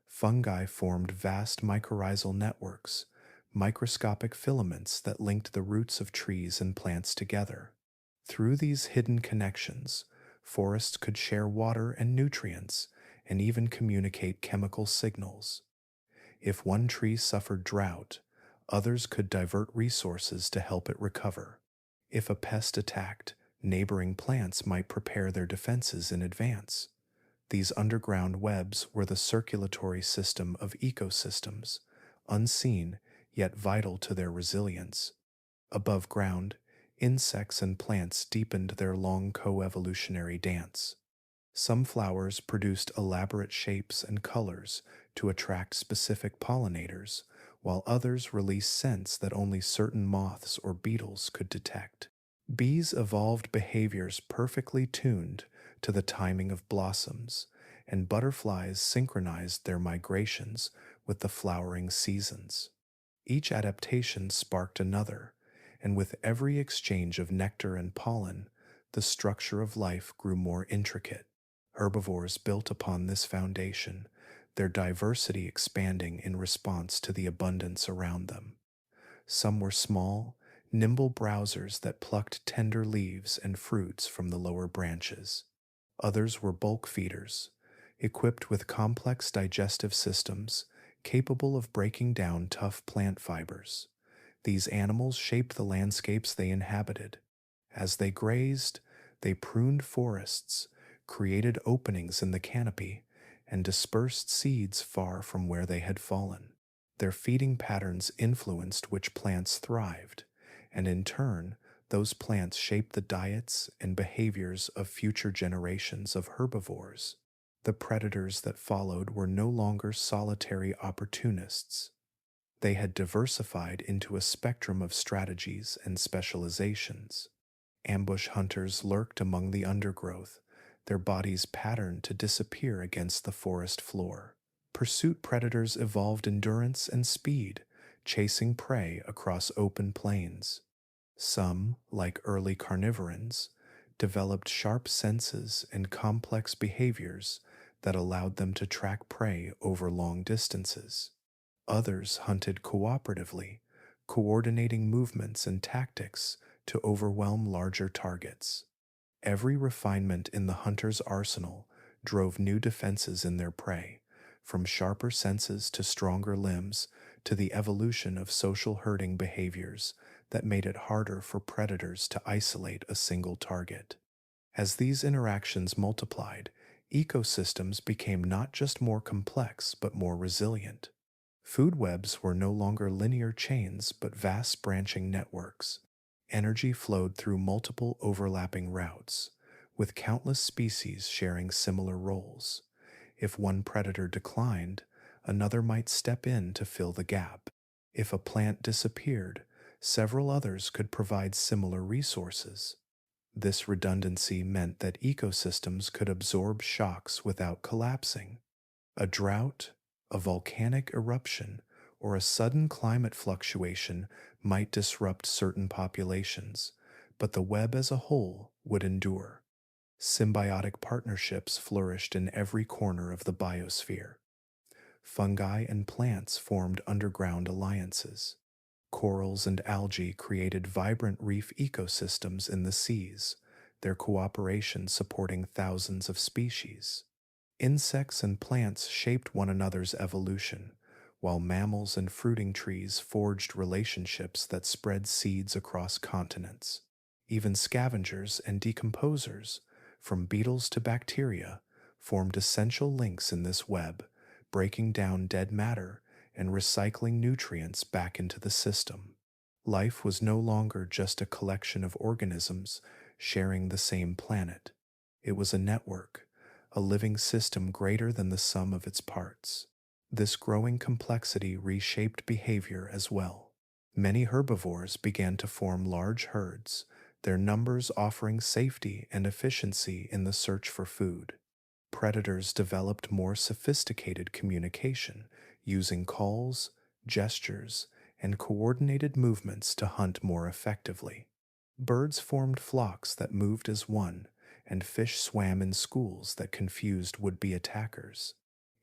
Fungi formed vast mycorrhizal networks, microscopic filaments that linked the roots of trees and plants together. Through these hidden connections, forests could share water and nutrients, and even communicate chemical signals. If one tree suffered drought, others could divert resources to help it recover. If a pest attacked, neighboring plants might prepare their defenses in advance. These underground webs were the circulatory system of ecosystems, unseen yet vital to their resilience. Above ground, insects and plants deepened their long co-evolutionary dance. Some flowers produced elaborate shapes and colors to attract specific pollinators, while others released scents that only certain moths or beetles could detect. Bees evolved behaviors perfectly tuned to the timing of blossoms, and butterflies synchronized their migrations with the flowering seasons. Each adaptation sparked another, and with every exchange of nectar and pollen, the structure of life grew more intricate. Herbivores built upon this foundation, their diversity expanding in response to the abundance around them. Some were small, nimble browsers that plucked tender leaves and fruits from the lower branches. Others were bulk feeders, equipped with complex digestive systems capable of breaking down tough plant fibers. These animals shaped the landscapes they inhabited. As they grazed, they pruned forests, created openings in the canopy, and dispersed seeds far from where they had fallen. Their feeding patterns influenced which plants thrived, and in turn, those plants shaped the diets and behaviors of future generations of herbivores. The predators that followed were no longer solitary opportunists. They had diversified into a spectrum of strategies and specializations. Ambush hunters lurked among the undergrowth, their bodies patterned to disappear against the forest floor. Pursuit predators evolved endurance and speed, chasing prey across open plains. Some, like early carnivorans, developed sharp senses and complex behaviors that allowed them to track prey over long distances. Others hunted cooperatively, coordinating movements and tactics to overwhelm larger targets. Every refinement in the hunter's arsenal drove new defenses in their prey, from sharper senses to stronger limbs to the evolution of social herding behaviors that made it harder for predators to isolate a single target. As these interactions multiplied, ecosystems became not just more complex but more resilient. Food webs were no longer linear chains but vast branching networks. Energy flowed through multiple overlapping routes, with countless species sharing similar roles. If one predator declined, another might step in to fill the gap. If a plant disappeared, several others could provide similar resources. This redundancy meant that ecosystems could absorb shocks without collapsing. A drought, a volcanic eruption, or a sudden climate fluctuation might disrupt certain populations, but the web as a whole would endure. Symbiotic partnerships flourished in every corner of the biosphere. Fungi and plants formed underground alliances. Corals and algae created vibrant reef ecosystems in the seas, their cooperation supporting thousands of species. Insects and plants shaped one another's evolution, while mammals and fruiting trees forged relationships that spread seeds across continents. Even scavengers and decomposers, from beetles to bacteria, formed essential links in this web, breaking down dead matter and recycling nutrients back into the system. Life was no longer just a collection of organisms sharing the same planet. It was a network, a living system greater than the sum of its parts. This growing complexity reshaped behavior as well. Many herbivores began to form large herds, their numbers offering safety and efficiency in the search for food. Predators developed more sophisticated communication, using calls, gestures, and coordinated movements to hunt more effectively. Birds formed flocks that moved as one, and fish swam in schools that confused would-be attackers.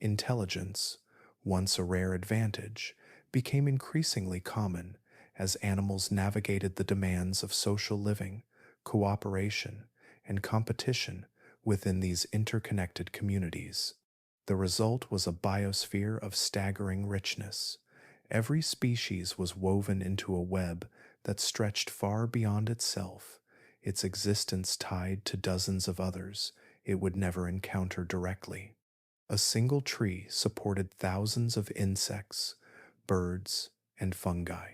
Intelligence, once a rare advantage, became increasingly common as animals navigated the demands of social living, cooperation, and competition within these interconnected communities. The result was a biosphere of staggering richness. Every species was woven into a web that stretched far beyond itself, its existence tied to dozens of others it would never encounter directly. A single tree supported thousands of insects, birds, and fungi.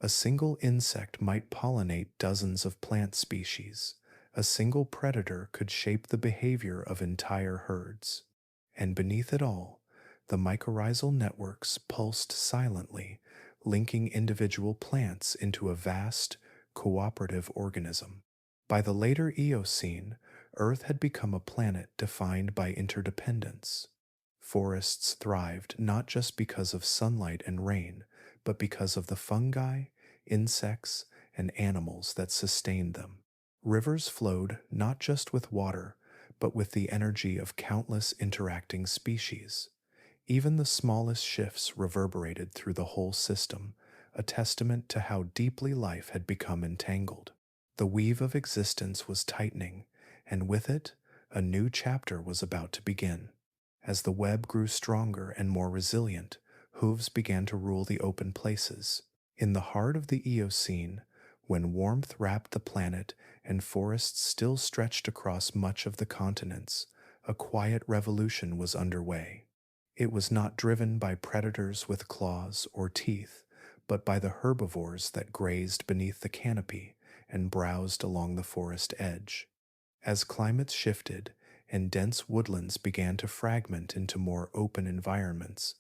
A single insect might pollinate dozens of plant species. A single predator could shape the behavior of entire herds. And beneath it all, the mycorrhizal networks pulsed silently, linking individual plants into a vast, cooperative organism. By the later Eocene, Earth had become a planet defined by interdependence. Forests thrived not just because of sunlight and rain, but because of the fungi, insects, and animals that sustained them. Rivers flowed not just with water, but with the energy of countless interacting species. Even the smallest shifts reverberated through the whole system, a testament to how deeply life had become entangled. The weave of existence was tightening, and with it, a new chapter was about to begin. As the web grew stronger and more resilient, hooves began to rule the open places. In the heart of the Eocene, when warmth wrapped the planet and forests still stretched across much of the continents, a quiet revolution was underway. It was not driven by predators with claws or teeth, but by the herbivores that grazed beneath the canopy and browsed along the forest edge. As climates shifted and dense woodlands began to fragment into more open environments,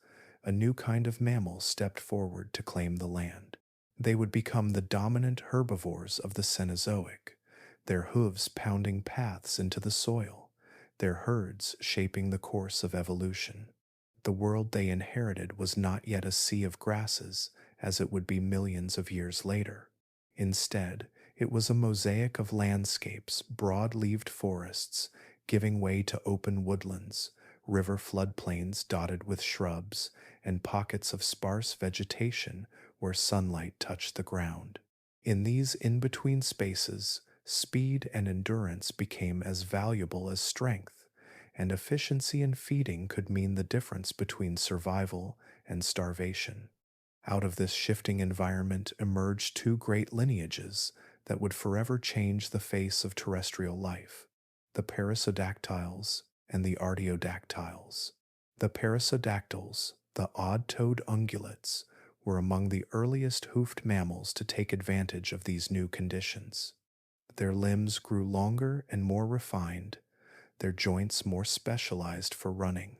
a new kind of mammal stepped forward to claim the land. They would become the dominant herbivores of the Cenozoic, their hooves pounding paths into the soil, their herds shaping the course of evolution. The world they inherited was not yet a sea of grasses, as it would be millions of years later. Instead, it was a mosaic of landscapes, broad-leaved forests, giving way to open woodlands, river floodplains dotted with shrubs, and pockets of sparse vegetation where sunlight touched the ground. In these in-between spaces, speed and endurance became as valuable as strength, and efficiency in feeding could mean the difference between survival and starvation. Out of this shifting environment emerged two great lineages that would forever change the face of terrestrial life: the perissodactyls and the artiodactyls. The perissodactyls, the odd-toed ungulates, were among the earliest hoofed mammals to take advantage of these new conditions. Their limbs grew longer and more refined, their joints more specialized for running.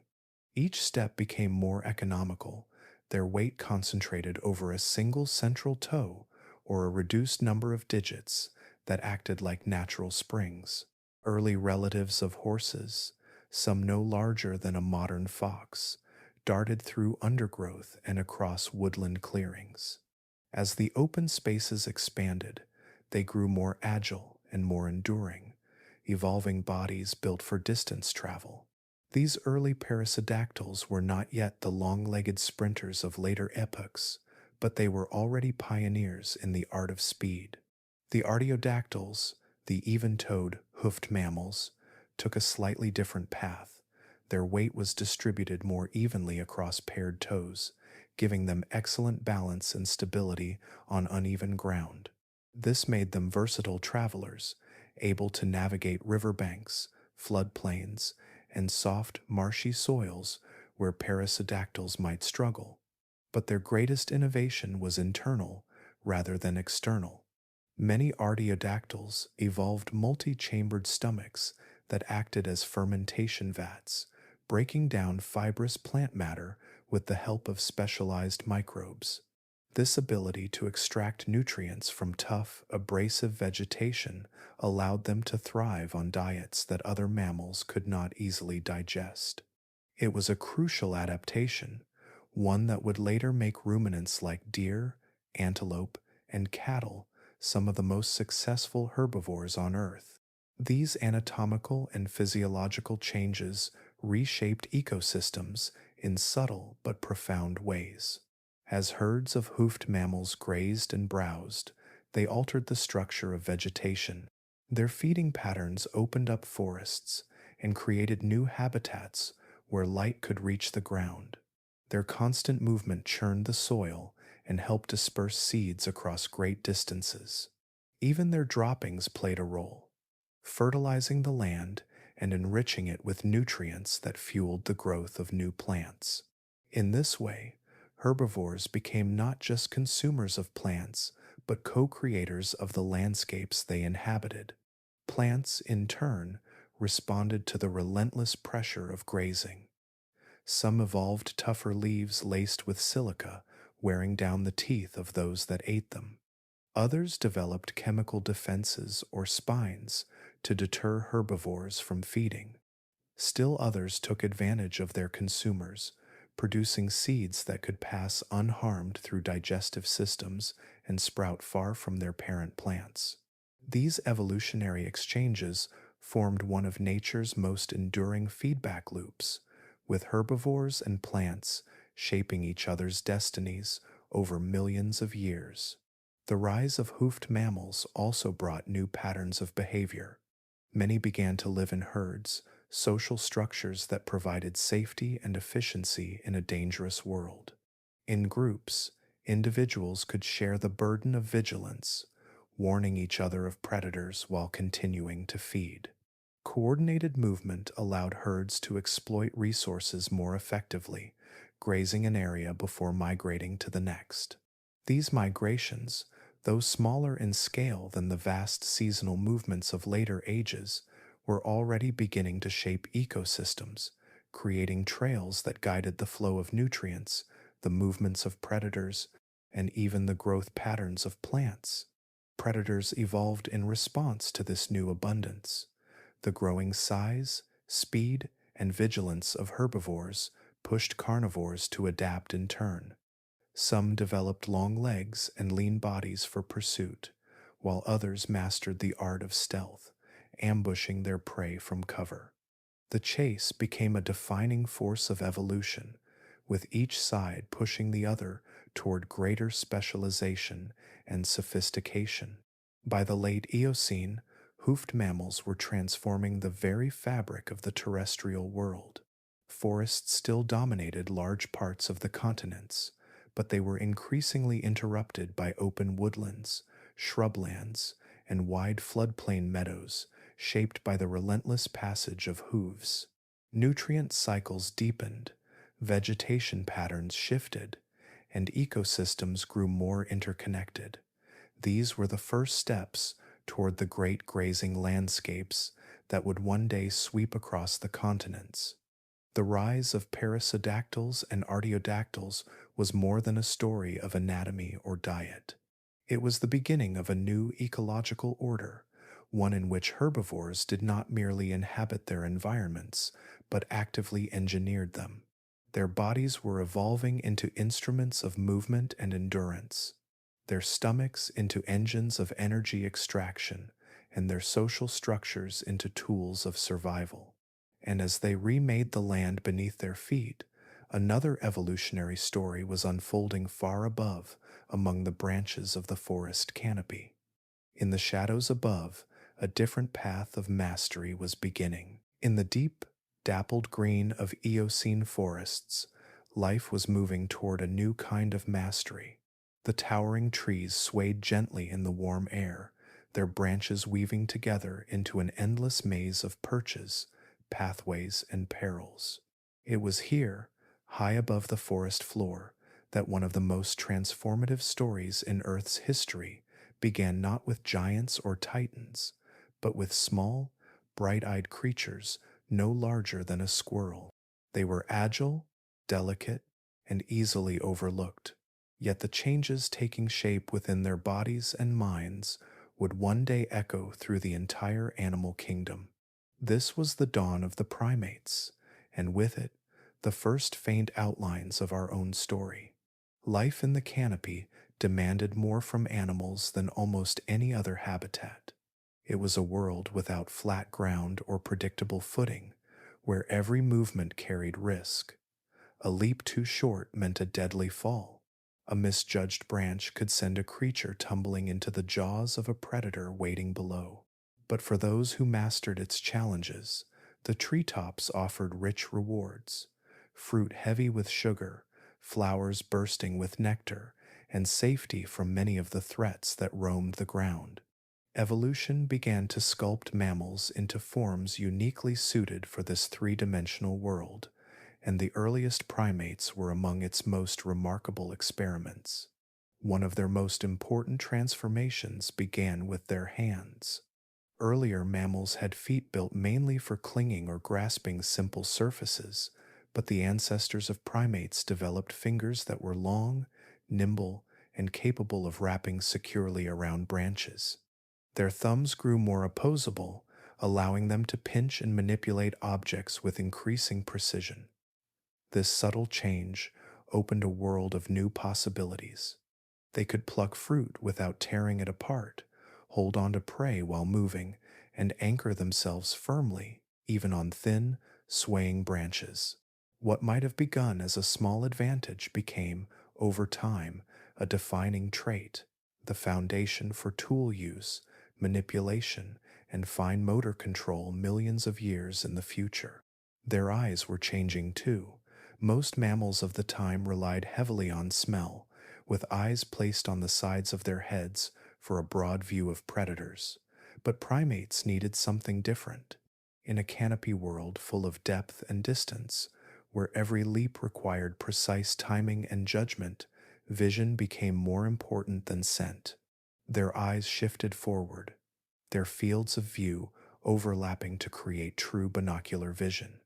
Each step became more economical, their weight concentrated over a single central toe or a reduced number of digits that acted like natural springs. Early relatives of horses, some no larger than a modern fox, darted through undergrowth and across woodland clearings. As the open spaces expanded, they grew more agile and more enduring, evolving bodies built for distance travel. These early perissodactyls were not yet the long-legged sprinters of later epochs, but they were already pioneers in the art of speed. The artiodactyls, the even-toed, hoofed mammals, took a slightly different path. Their weight was distributed more evenly across paired toes, giving them excellent balance and stability on uneven ground. This made them versatile travelers, able to navigate riverbanks, floodplains, and soft, marshy soils where perissodactyls might struggle. But their greatest innovation was internal rather than external. Many artiodactyls evolved multi-chambered stomachs that acted as fermentation vats, breaking down fibrous plant matter with the help of specialized microbes. This ability to extract nutrients from tough, abrasive vegetation allowed them to thrive on diets that other mammals could not easily digest. It was a crucial adaptation, one that would later make ruminants like deer, antelope, and cattle some of the most successful herbivores on Earth. These anatomical and physiological changes reshaped ecosystems in subtle but profound ways. As herds of hoofed mammals grazed and browsed, they altered the structure of vegetation. Their feeding patterns opened up forests and created new habitats where light could reach the ground. Their constant movement churned the soil and helped disperse seeds across great distances. Even their droppings played a role, fertilizing the land and enriching it with nutrients that fueled the growth of new plants. In this way, herbivores became not just consumers of plants, but co-creators of the landscapes they inhabited. Plants, in turn, responded to the relentless pressure of grazing. Some evolved tougher leaves laced with silica, wearing down the teeth of those that ate them. Others developed chemical defenses or spines to deter herbivores from feeding. Still others took advantage of their consumers, producing seeds that could pass unharmed through digestive systems and sprout far from their parent plants. These evolutionary exchanges formed one of nature's most enduring feedback loops, with herbivores and plants shaping each other's destinies over millions of years. The rise of hoofed mammals also brought new patterns of behavior. Many began to live in herds, social structures that provided safety and efficiency in a dangerous world. In groups, individuals could share the burden of vigilance, warning each other of predators while continuing to feed. Coordinated movement allowed herds to exploit resources more effectively, grazing an area before migrating to the next. These migrations, though smaller in scale than the vast seasonal movements of later ages, were already beginning to shape ecosystems, creating trails that guided the flow of nutrients, the movements of predators, and even the growth patterns of plants. Predators evolved in response to this new abundance. The growing size, speed, and vigilance of herbivores pushed carnivores to adapt in turn. Some developed long legs and lean bodies for pursuit, while others mastered the art of stealth, ambushing their prey from cover. The chase became a defining force of evolution, with each side pushing the other toward greater specialization and sophistication. By the late Eocene, hoofed mammals were transforming the very fabric of the terrestrial world. Forests still dominated large parts of the continents, but they were increasingly interrupted by open woodlands, shrublands, and wide floodplain meadows shaped by the relentless passage of hooves. Nutrient cycles deepened, vegetation patterns shifted, and ecosystems grew more interconnected. These were the first steps toward the great grazing landscapes that would one day sweep across the continents. The rise of perissodactyls and artiodactyls was more than a story of anatomy or diet. It was the beginning of a new ecological order, one in which herbivores did not merely inhabit their environments, but actively engineered them. Their bodies were evolving into instruments of movement and endurance, their stomachs into engines of energy extraction, and their social structures into tools of survival. And as they remade the land beneath their feet, another evolutionary story was unfolding far above among the branches of the forest canopy. In the shadows above, a different path of mastery was beginning. In the deep, dappled green of Eocene forests, life was moving toward a new kind of mastery. The towering trees swayed gently in the warm air, their branches weaving together into an endless maze of perches, pathways, and perils. It was here, high above the forest floor, that one of the most transformative stories in Earth's history began, not with giants or titans, but with small, bright-eyed creatures no larger than a squirrel. They were agile, delicate, and easily overlooked, yet the changes taking shape within their bodies and minds would one day echo through the entire animal kingdom. This was the dawn of the primates, and with it, the first faint outlines of our own story. Life in the canopy demanded more from animals than almost any other habitat. It was a world without flat ground or predictable footing, where every movement carried risk. A leap too short meant a deadly fall. A misjudged branch could send a creature tumbling into the jaws of a predator waiting below. But for those who mastered its challenges, The treetops offered rich rewards, fruit heavy with sugar, flowers bursting with nectar, and safety from many of the threats that roamed the ground. Evolution began to sculpt mammals into forms uniquely suited for this three-dimensional world, and the earliest primates were among its most remarkable experiments. One of their most important transformations began with their hands. Earlier mammals had feet built mainly for clinging or grasping simple surfaces, but the ancestors of primates developed fingers that were long, nimble, and capable of wrapping securely around branches. Their thumbs grew more opposable, allowing them to pinch and manipulate objects with increasing precision. This subtle change opened a world of new possibilities. They could pluck fruit without tearing it apart, hold on to prey while moving, and anchor themselves firmly, even on thin, swaying branches. What might have begun as a small advantage became, over time, a defining trait, the foundation for tool use, manipulation, and fine motor control millions of years in the future. Their eyes were changing too. Most mammals of the time relied heavily on smell, with eyes placed on the sides of their heads for a broad view of predators. But primates needed something different. In a canopy world full of depth and distance, where every leap required precise timing and judgment, vision became more important than scent. Their eyes shifted forward, their fields of view overlapping to create true binocular vision.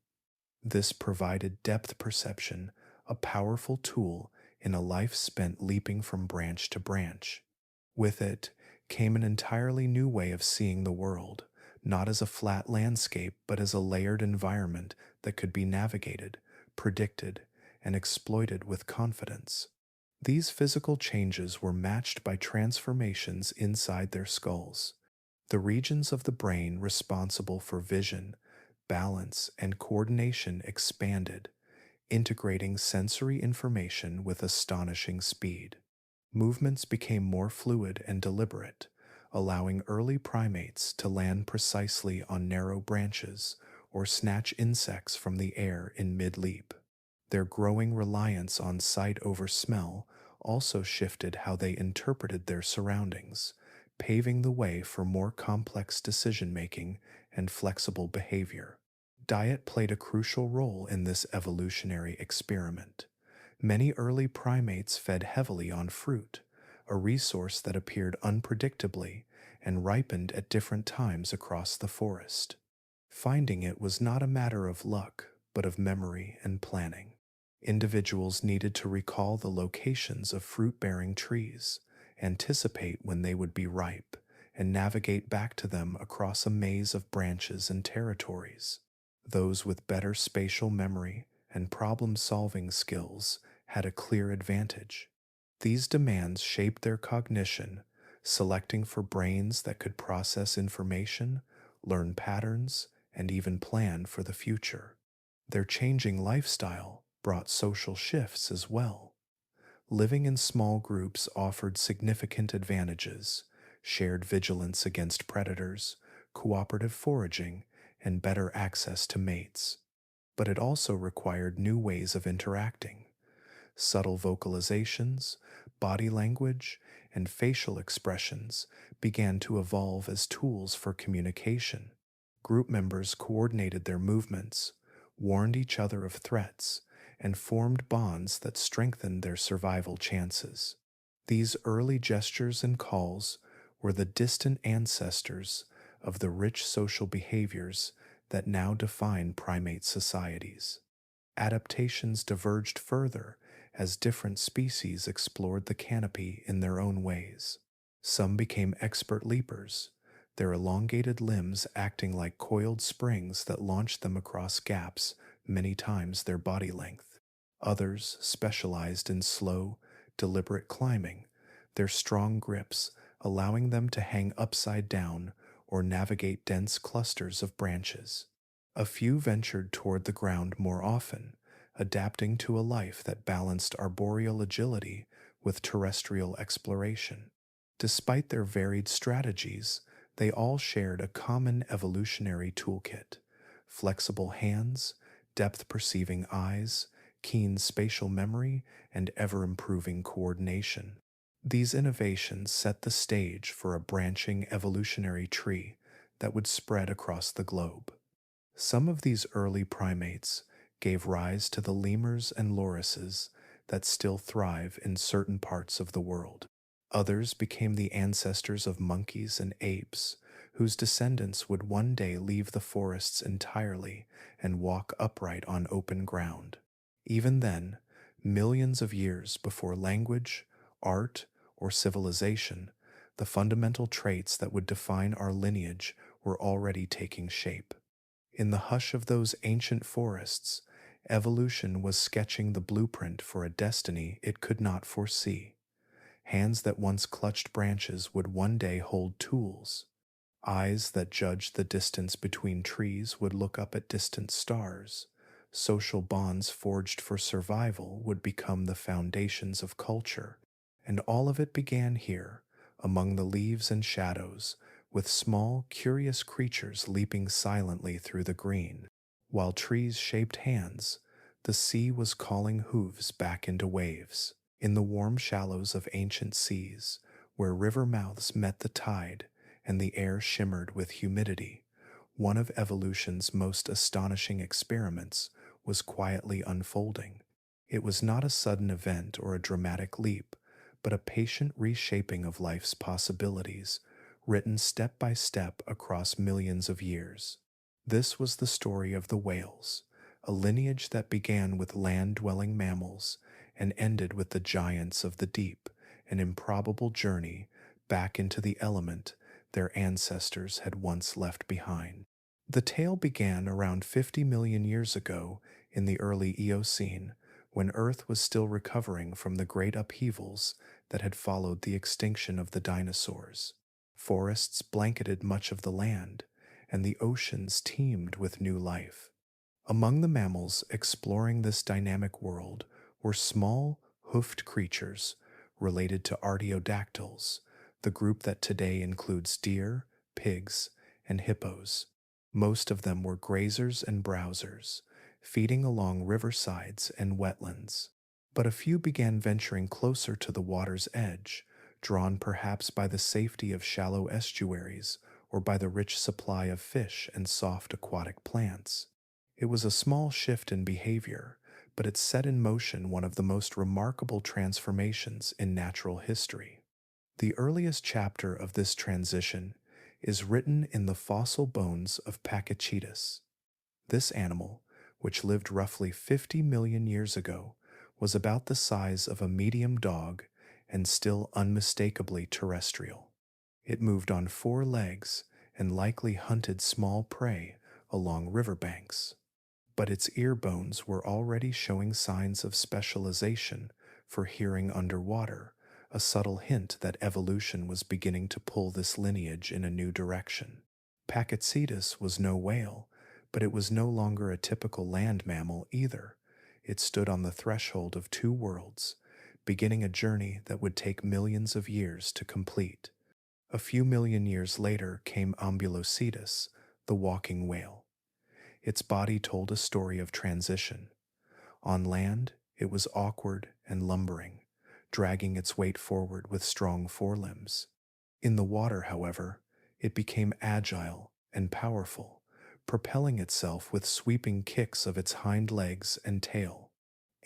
This provided depth perception, a powerful tool in a life spent leaping from branch to branch. With it came an entirely new way of seeing the world, not as a flat landscape, but as a layered environment that could be navigated, predicted, and exploited with confidence. These physical changes were matched by transformations inside their skulls. The regions of the brain responsible for vision, balance, and coordination expanded, integrating sensory information with astonishing speed. Movements became more fluid and deliberate, allowing early primates to land precisely on narrow branches or snatch insects from the air in mid-leap. Their growing reliance on sight over smell also shifted how they interpreted their surroundings, paving the way for more complex decision-making and flexible behavior. Diet played a crucial role in this evolutionary experiment. Many early primates fed heavily on fruit, a resource that appeared unpredictably and ripened at different times across the forest. Finding it was not a matter of luck, but of memory and planning. Individuals needed to recall the locations of fruit-bearing trees, anticipate when they would be ripe, and navigate back to them across a maze of branches and territories. Those with better spatial memory and problem-solving skills had a clear advantage. These demands shaped their cognition, selecting for brains that could process information, learn patterns, and even plan for the future. Their changing lifestyle brought social shifts as well. Living in small groups offered significant advantages: shared vigilance against predators, cooperative foraging, and better access to mates. But it also required new ways of interacting. Subtle vocalizations, body language, and facial expressions began to evolve as tools for communication. Group members coordinated their movements, warned each other of threats, and formed bonds that strengthened their survival chances. These early gestures and calls were the distant ancestors of the rich social behaviors that now define primate societies. Adaptations diverged further as different species explored the canopy in their own ways. Some became expert leapers, their elongated limbs acting like coiled springs that launched them across gaps many times their body length. Others specialized in slow, deliberate climbing, their strong grips allowing them to hang upside down or navigate dense clusters of branches. A few ventured toward the ground more often, adapting to a life that balanced arboreal agility with terrestrial exploration. Despite their varied strategies, they all shared a common evolutionary toolkit: flexible hands, depth-perceiving eyes, keen spatial memory, and ever-improving coordination. These innovations set the stage for a branching evolutionary tree that would spread across the globe. Some of these early primates gave rise to the lemurs and lorises that still thrive in certain parts of the world. Others became the ancestors of monkeys and apes, whose descendants would one day leave the forests entirely and walk upright on open ground. Even then, millions of years before language, art, or civilization, the fundamental traits that would define our lineage were already taking shape. In the hush of those ancient forests, evolution was sketching the blueprint for a destiny it could not foresee. Hands that once clutched branches would one day hold tools. Eyes that judged the distance between trees would look up at distant stars. Social bonds forged for survival would become the foundations of culture. And all of it began here, among the leaves and shadows, with small, curious creatures leaping silently through the green. While trees shaped hands, the sea was calling hooves back into waves. In the warm shallows of ancient seas, where river mouths met the tide and the air shimmered with humidity, one of evolution's most astonishing experiments was quietly unfolding. It was not a sudden event or a dramatic leap, but a patient reshaping of life's possibilities, written step by step across millions of years. This was the story of the whales, a lineage that began with land-dwelling mammals and ended with the giants of the deep, an improbable journey back into the element their ancestors had once left behind. The tale began around 50 million years ago in the early Eocene, when Earth was still recovering from the great upheavals that had followed the extinction of the dinosaurs. Forests blanketed much of the land, and the oceans teemed with new life. Among the mammals exploring this dynamic world were small, hoofed creatures related to artiodactyls, the group that today includes deer, pigs, and hippos. Most of them were grazers and browsers, feeding along riversides and wetlands. But a few began venturing closer to the water's edge, drawn perhaps by the safety of shallow estuaries or by the rich supply of fish and soft aquatic plants. It was a small shift in behavior, but it set in motion one of the most remarkable transformations in natural history. The earliest chapter of this transition is written in the fossil bones of Pakicetus. This animal, which lived roughly 50 million years ago, was about the size of a medium dog and still unmistakably terrestrial. It moved on 4 legs and likely hunted small prey along riverbanks. But its ear bones were already showing signs of specialization for hearing underwater, a subtle hint that evolution was beginning to pull this lineage in a new direction. Pakicetus was no whale, but it was no longer a typical land mammal either. It stood on the threshold of 2 worlds, beginning a journey that would take millions of years to complete. A few million years later came Ambulocetus, the walking whale. Its body told a story of transition. On land, it was awkward and lumbering, dragging its weight forward with strong forelimbs. In the water, however, it became agile and powerful, propelling itself with sweeping kicks of its hind legs and tail.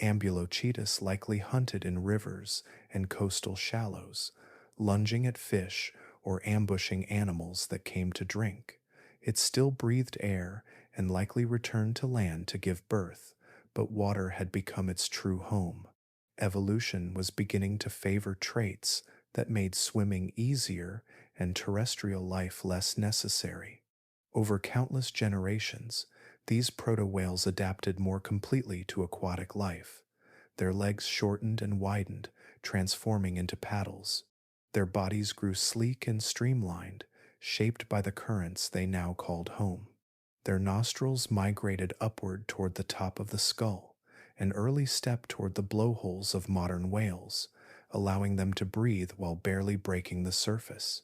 Ambulocetus likely hunted in rivers and coastal shallows, lunging at fish or ambushing animals that came to drink. It still breathed air and likely returned to land to give birth, but water had become its true home. Evolution was beginning to favor traits that made swimming easier and terrestrial life less necessary. Over countless generations, these proto-whales adapted more completely to aquatic life. Their legs shortened and widened, transforming into paddles. Their bodies grew sleek and streamlined, shaped by the currents they now called home. Their nostrils migrated upward toward the top of the skull, an early step toward the blowholes of modern whales, allowing them to breathe while barely breaking the surface.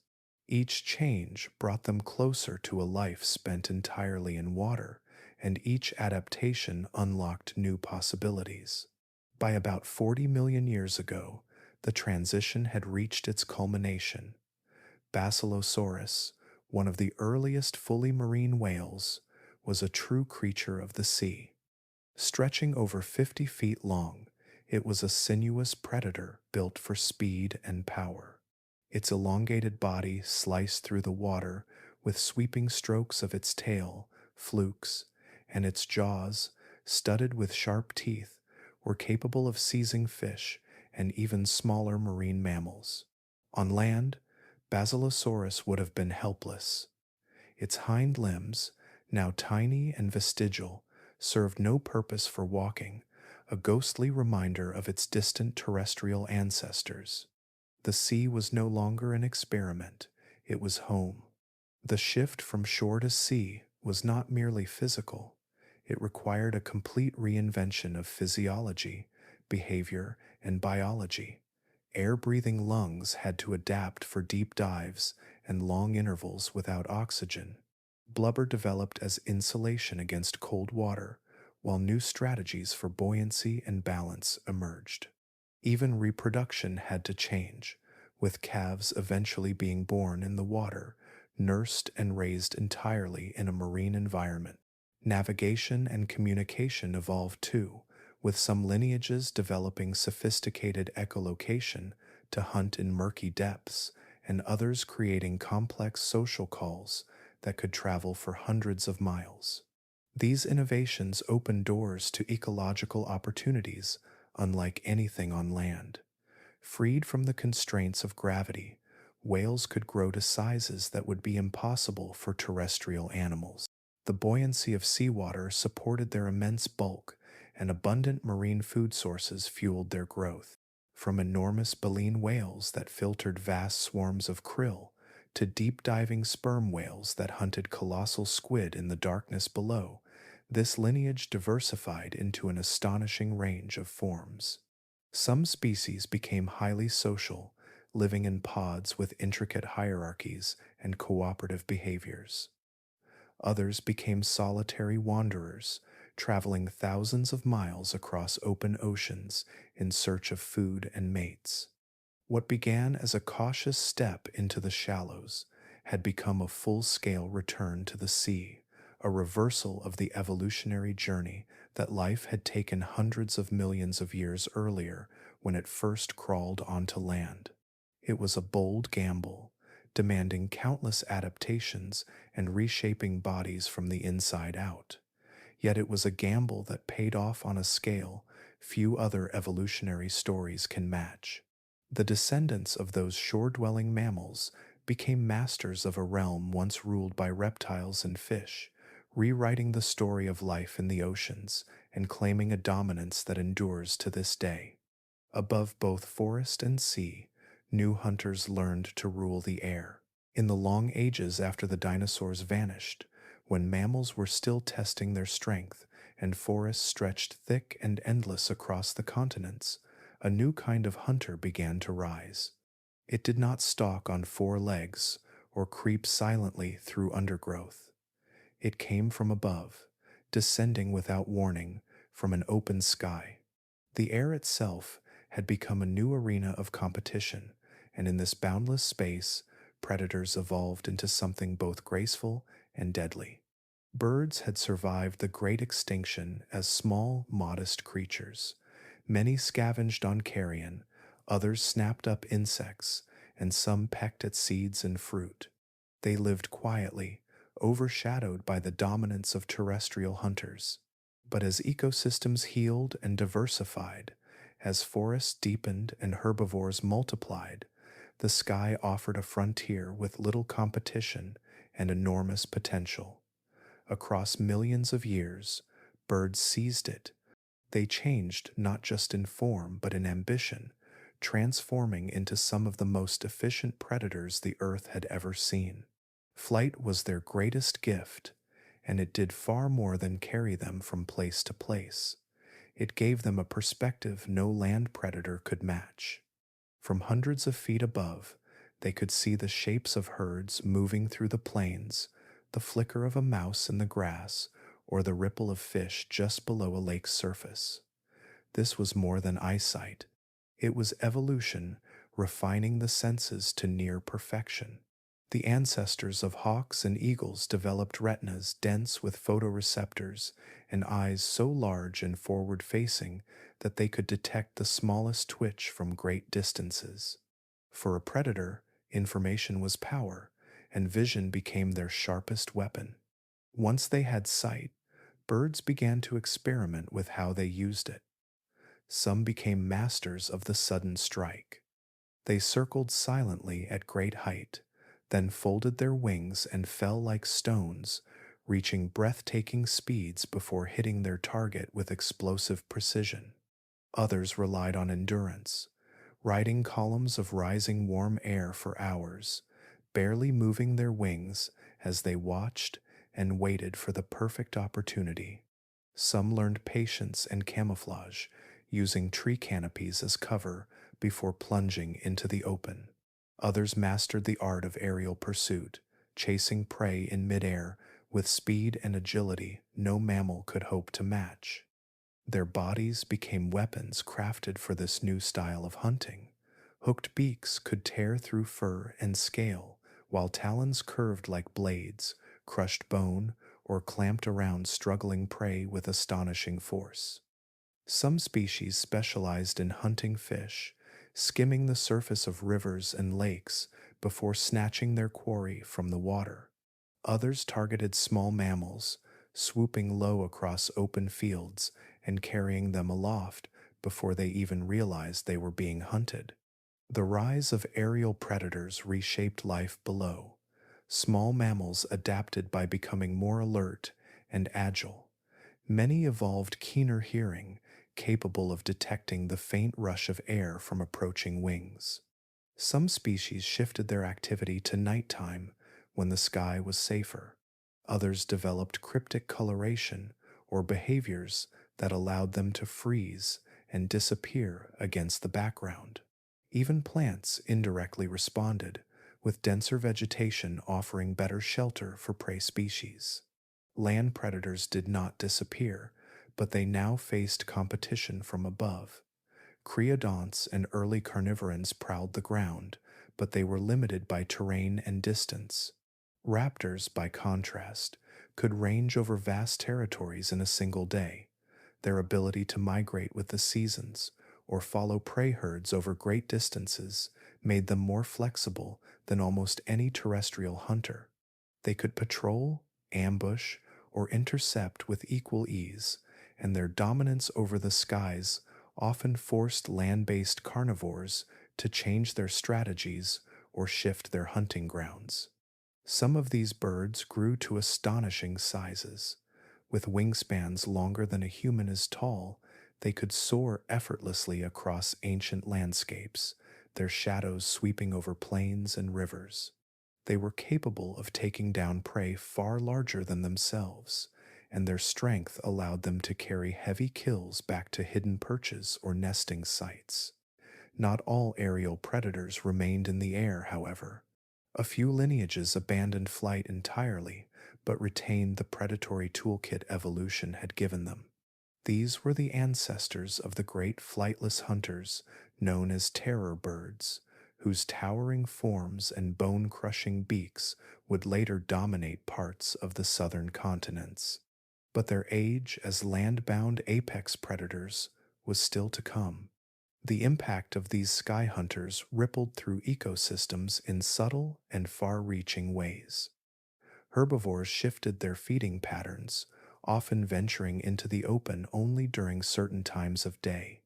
Each change brought them closer to a life spent entirely in water and each adaptation unlocked new possibilities. By about 40 million years ago, the transition had reached its culmination. Basilosaurus, one of the earliest fully marine whales, was a true creature of the sea. Stretching over 50 feet long, it was a sinuous predator built for speed and power. Its elongated body sliced through the water with sweeping strokes of its tail, flukes, and its jaws, studded with sharp teeth, were capable of seizing fish and even smaller marine mammals. On land, Basilosaurus would have been helpless. Its hind limbs, now tiny and vestigial, served no purpose for walking, a ghostly reminder of its distant terrestrial ancestors. The sea was no longer an experiment, it was home. The shift from shore to sea was not merely physical, it required a complete reinvention of physiology, behavior, and biology. Air-breathing lungs had to adapt for deep dives and long intervals without oxygen. Blubber developed as insulation against cold water, while new strategies for buoyancy and balance emerged. Even reproduction had to change, with calves eventually being born in the water, nursed and raised entirely in a marine environment. Navigation and communication evolved too, with some lineages developing sophisticated echolocation to hunt in murky depths, and others creating complex social calls that could travel for hundreds of miles. These innovations opened doors to ecological opportunities unlike anything on land. Freed from the constraints of gravity, whales could grow to sizes that would be impossible for terrestrial animals. The buoyancy of seawater supported their immense bulk, and abundant marine food sources fueled their growth. From enormous baleen whales that filtered vast swarms of krill, to deep-diving sperm whales that hunted colossal squid in the darkness below, this lineage diversified into an astonishing range of forms. Some species became highly social, living in pods with intricate hierarchies and cooperative behaviors. Others became solitary wanderers, traveling thousands of miles across open oceans in search of food and mates. What began as a cautious step into the shallows had become a full-scale return to the sea, a reversal of the evolutionary journey that life had taken hundreds of millions of years earlier when it first crawled onto land. It was a bold gamble, demanding countless adaptations and reshaping bodies from the inside out. Yet it was a gamble that paid off on a scale few other evolutionary stories can match. The descendants of those shore-dwelling mammals became masters of a realm once ruled by reptiles and fish, rewriting the story of life in the oceans and claiming a dominance that endures to this day. Above both forest and sea, new hunters learned to rule the air. In the long ages after the dinosaurs vanished, when mammals were still testing their strength and forests stretched thick and endless across the continents, a new kind of hunter began to rise. It did not stalk on four legs or creep silently through undergrowth. It came from above, descending without warning from an open sky. The air itself had become a new arena of competition, and in this boundless space, predators evolved into something both graceful and deadly. Birds had survived the great extinction as small, modest creatures. Many scavenged on carrion, others snapped up insects, and some pecked at seeds and fruit. They lived quietly, overshadowed by the dominance of terrestrial hunters. But as ecosystems healed and diversified, as forests deepened and herbivores multiplied, the sky offered a frontier with little competition and enormous potential. Across millions of years, birds seized it. They changed not just in form but in ambition, transforming into some of the most efficient predators the earth had ever seen. Flight was their greatest gift, and it did far more than carry them from place to place. It gave them a perspective no land predator could match. From hundreds of feet above, they could see the shapes of herds moving through the plains, the flicker of a mouse in the grass, or the ripple of fish just below a lake's surface. This was more than eyesight. It was evolution refining the senses to near perfection. The ancestors of hawks and eagles developed retinas dense with photoreceptors and eyes so large and forward facing that they could detect the smallest twitch from great distances. For a predator, information was power, and vision became their sharpest weapon. Once they had sight, birds began to experiment with how they used it. Some became masters of the sudden strike. They circled silently at great height, then folded their wings and fell like stones, reaching breathtaking speeds before hitting their target with explosive precision. Others relied on endurance, riding columns of rising warm air for hours, barely moving their wings as they watched and waited for the perfect opportunity. Some learned patience and camouflage, using tree canopies as cover before plunging into the open. Others mastered the art of aerial pursuit, chasing prey in midair with speed and agility no mammal could hope to match. Their bodies became weapons crafted for this new style of hunting. Hooked beaks could tear through fur and scale, while talons curved like blades, crushed bone, or clamped around struggling prey with astonishing force. Some species specialized in hunting fish, skimming the surface of rivers and lakes before snatching their quarry from the water. Others targeted small mammals, swooping low across open fields and carrying them aloft before they even realized they were being hunted. The rise of aerial predators reshaped life below. Small mammals adapted by becoming more alert and agile. Many evolved keener hearing, capable of detecting the faint rush of air from approaching wings. Some species shifted their activity to nighttime when the sky was safer. Others developed cryptic coloration or behaviors that allowed them to freeze and disappear against the background. Even plants indirectly responded, with denser vegetation offering better shelter for prey species. Land predators did not disappear, but they now faced competition from above. Creodonts and early carnivorans prowled the ground, but they were limited by terrain and distance. Raptors, by contrast, could range over vast territories in a single day. Their ability to migrate with the seasons or follow prey herds over great distances made them more flexible than almost any terrestrial hunter. They could patrol, ambush, or intercept with equal ease, and their dominance over the skies often forced land-based carnivores to change their strategies or shift their hunting grounds. Some of these birds grew to astonishing sizes. With wingspans longer than a human is tall, they could soar effortlessly across ancient landscapes, their shadows sweeping over plains and rivers. They were capable of taking down prey far larger than themselves, and their strength allowed them to carry heavy kills back to hidden perches or nesting sites. Not all aerial predators remained in the air, however. A few lineages abandoned flight entirely, but retained the predatory toolkit evolution had given them. These were the ancestors of the great flightless hunters known as terror birds, whose towering forms and bone-crushing beaks would later dominate parts of the southern continents. But their age as land-bound apex predators was still to come. The impact of these sky hunters rippled through ecosystems in subtle and far-reaching ways. Herbivores shifted their feeding patterns, often venturing into the open only during certain times of day.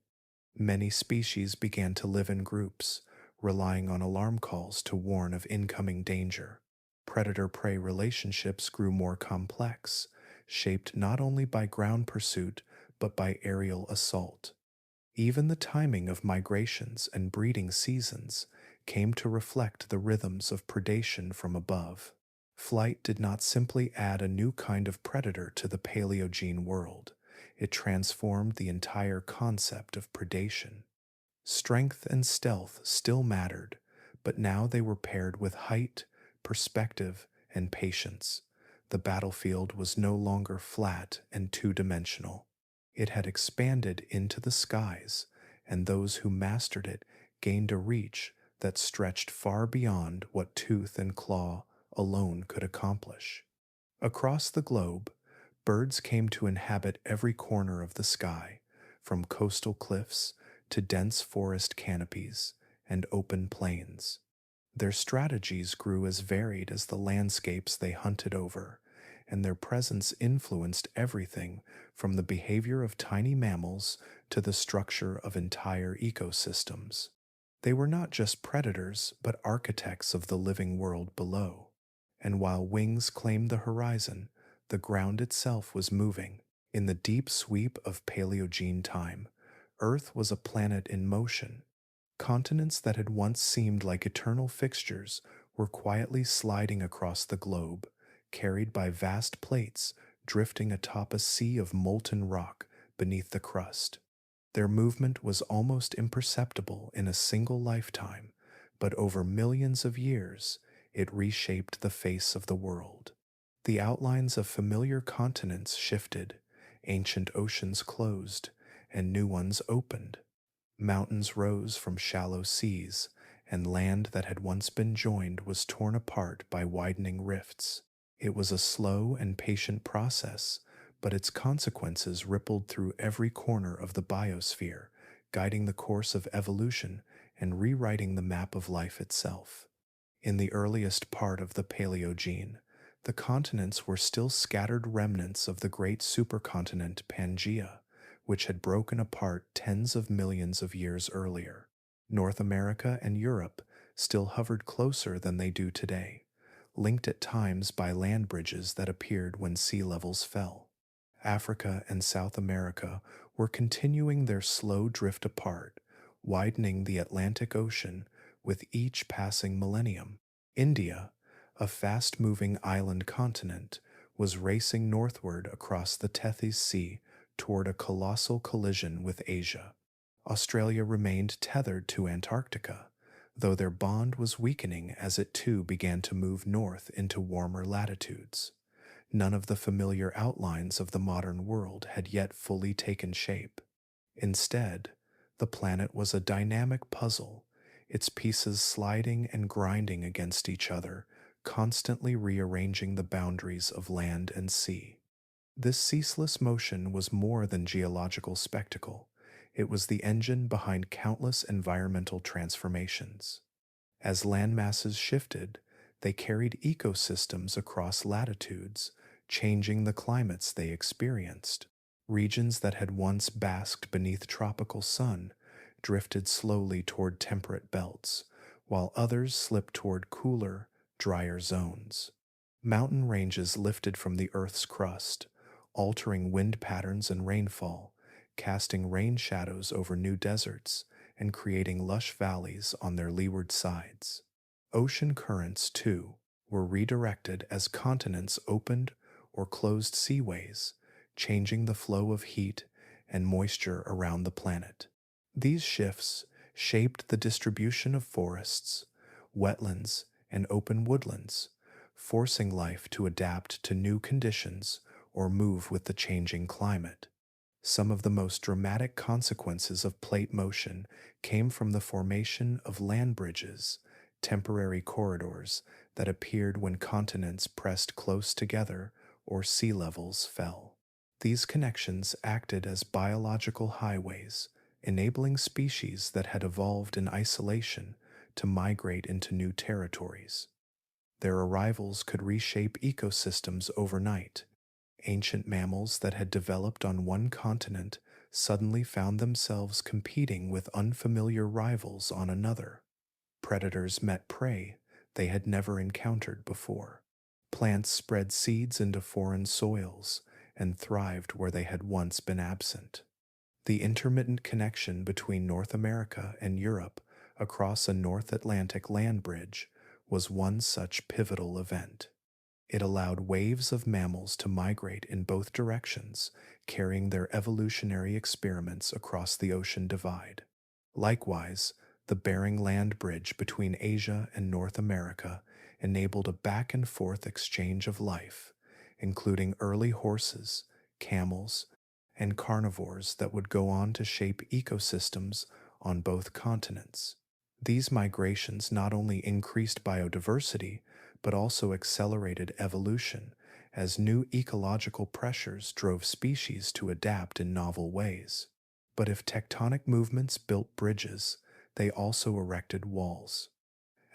Many species began to live in groups, relying on alarm calls to warn of incoming danger. Predator-prey relationships grew more complex, shaped not only by ground pursuit but by aerial assault. Even the timing of migrations and breeding seasons came to reflect the rhythms of predation from above. Flight did not simply add a new kind of predator to the Paleogene world, it transformed the entire concept of predation. Strength and stealth still mattered, but now they were paired with height, perspective, and patience. The battlefield was no longer flat and two-dimensional. It had expanded into the skies, and those who mastered it gained a reach that stretched far beyond what tooth and claw alone could accomplish. Across the globe, birds came to inhabit every corner of the sky, from coastal cliffs to dense forest canopies and open plains. Their strategies grew as varied as the landscapes they hunted over, and their presence influenced everything from the behavior of tiny mammals to the structure of entire ecosystems. They were not just predators, but architects of the living world below. And while wings claimed the horizon, the ground itself was moving. In the deep sweep of Paleogene time, Earth was a planet in motion. Continents that had once seemed like eternal fixtures were quietly sliding across the globe, carried by vast plates drifting atop a sea of molten rock beneath the crust. Their movement was almost imperceptible in a single lifetime, but over millions of years, it reshaped the face of the world. The outlines of familiar continents shifted, ancient oceans closed, and new ones opened. Mountains rose from shallow seas, and land that had once been joined was torn apart by widening rifts. It was a slow and patient process, but its consequences rippled through every corner of the biosphere, guiding the course of evolution and rewriting the map of life itself. In the earliest part of the Paleogene, the continents were still scattered remnants of the great supercontinent Pangaea, which had broken apart tens of millions of years earlier. North America and Europe still hovered closer than they do today, linked at times by land bridges that appeared when sea levels fell. Africa and South America were continuing their slow drift apart, widening the Atlantic Ocean with each passing millennium. India, a fast-moving island continent, was racing northward across the Tethys Sea toward a colossal collision with Asia. Australia remained tethered to Antarctica, though their bond was weakening as it too began to move north into warmer latitudes. None of the familiar outlines of the modern world had yet fully taken shape. Instead, the planet was a dynamic puzzle, its pieces sliding and grinding against each other, constantly rearranging the boundaries of land and sea. This ceaseless motion was more than geological spectacle. It was the engine behind countless environmental transformations. As land masses shifted, they carried ecosystems across latitudes, changing the climates they experienced. Regions that had once basked beneath tropical sun drifted slowly toward temperate belts, while others slipped toward cooler, drier zones. Mountain ranges lifted from the Earth's crust, altering wind patterns and rainfall, casting rain shadows over new deserts, and creating lush valleys on their leeward sides. Ocean currents, too, were redirected as continents opened or closed seaways, changing the flow of heat and moisture around the planet. These shifts shaped the distribution of forests, wetlands, and open woodlands, forcing life to adapt to new conditions or move with the changing climate. Some of the most dramatic consequences of plate motion came from the formation of land bridges, temporary corridors that appeared when continents pressed close together or sea levels fell. These connections acted as biological highways, enabling species that had evolved in isolation to migrate into new territories. Their arrivals could reshape ecosystems overnight. Ancient mammals that had developed on one continent suddenly found themselves competing with unfamiliar rivals on another. Predators met prey they had never encountered before. Plants spread seeds into foreign soils and thrived where they had once been absent. The intermittent connection between North America and Europe across a North Atlantic land bridge was one such pivotal event. It allowed waves of mammals to migrate in both directions, carrying their evolutionary experiments across the ocean divide. Likewise, the Bering Land Bridge between Asia and North America enabled a back-and-forth exchange of life, including early horses, camels, and carnivores that would go on to shape ecosystems on both continents. These migrations not only increased biodiversity, but also accelerated evolution as new ecological pressures drove species to adapt in novel ways. But if tectonic movements built bridges, they also erected walls.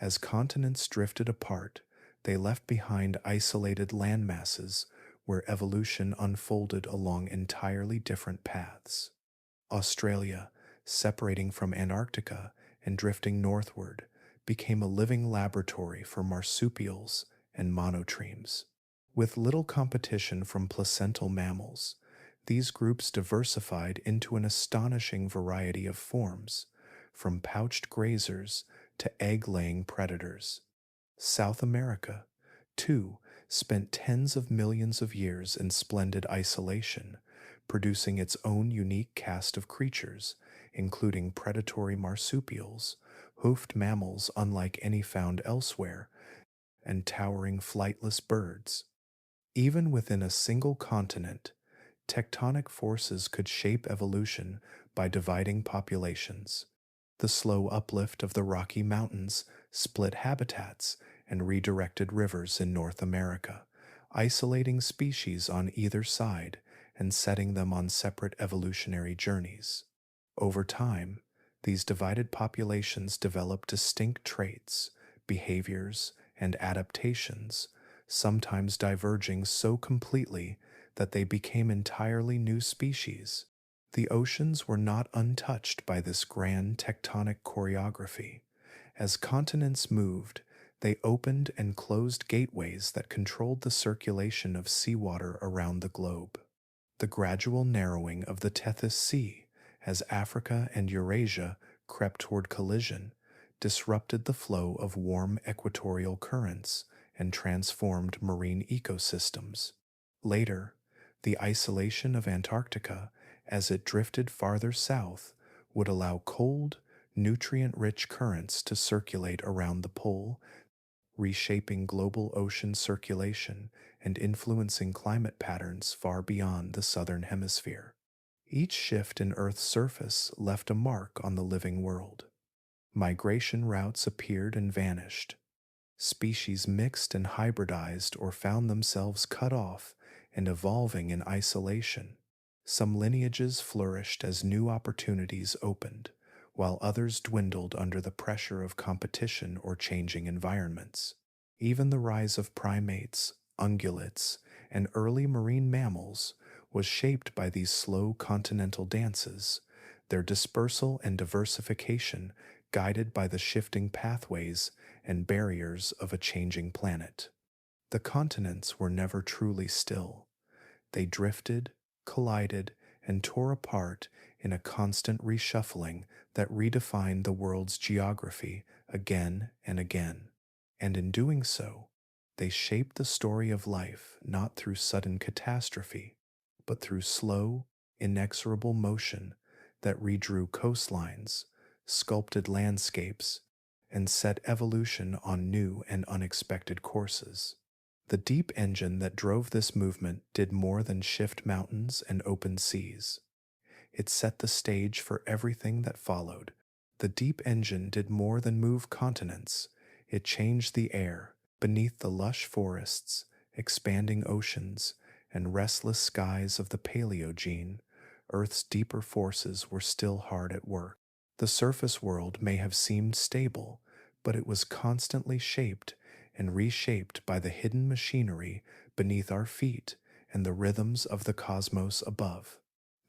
As continents drifted apart, they left behind isolated landmasses where evolution unfolded along entirely different paths. Australia, separating from Antarctica and drifting northward, became a living laboratory for marsupials and monotremes. With little competition from placental mammals, these groups diversified into an astonishing variety of forms, from pouched grazers to egg-laying predators. South America, too, spent tens of millions of years in splendid isolation, producing its own unique cast of creatures, including predatory marsupials, hoofed mammals unlike any found elsewhere, and towering flightless birds. Even within a single continent, tectonic forces could shape evolution by dividing populations. The slow uplift of the Rocky Mountains split habitats and redirected rivers in North America, isolating species on either side and setting them on separate evolutionary journeys. Over time, these divided populations developed distinct traits, behaviors, and adaptations, sometimes diverging so completely that they became entirely new species. The oceans were not untouched by this grand tectonic choreography. As continents moved, they opened and closed gateways that controlled the circulation of seawater around the globe. The gradual narrowing of the Tethys Sea as Africa and Eurasia crept toward collision disrupted the flow of warm equatorial currents and transformed marine ecosystems. Later, the isolation of Antarctica as it drifted farther south would allow cold, nutrient-rich currents to circulate around the pole, reshaping global ocean circulation and influencing climate patterns far beyond the southern hemisphere. Each shift in Earth's surface left a mark on the living world. Migration routes appeared and vanished. Species mixed and hybridized or found themselves cut off and evolving in isolation. Some lineages flourished as new opportunities opened, while others dwindled under the pressure of competition or changing environments. Even the rise of primates, ungulates, and early marine mammals was shaped by these slow continental dances, their dispersal and diversification guided by the shifting pathways and barriers of a changing planet. The continents were never truly still. They drifted, collided, and tore apart in a constant reshuffling that redefined the world's geography again and again. And in doing so, they shaped the story of life not through sudden catastrophe, but through slow, inexorable motion that redrew coastlines, sculpted landscapes, and set evolution on new and unexpected courses. The deep engine that drove this movement did more than shift mountains and open seas. It set the stage for everything that followed. The deep engine did more than move continents. It changed the air beneath the lush forests, expanding oceans, and restless skies of the Paleogene. Earth's deeper forces were still hard at work. The surface world may have seemed stable, but it was constantly shaped and reshaped by the hidden machinery beneath our feet and the rhythms of the cosmos above.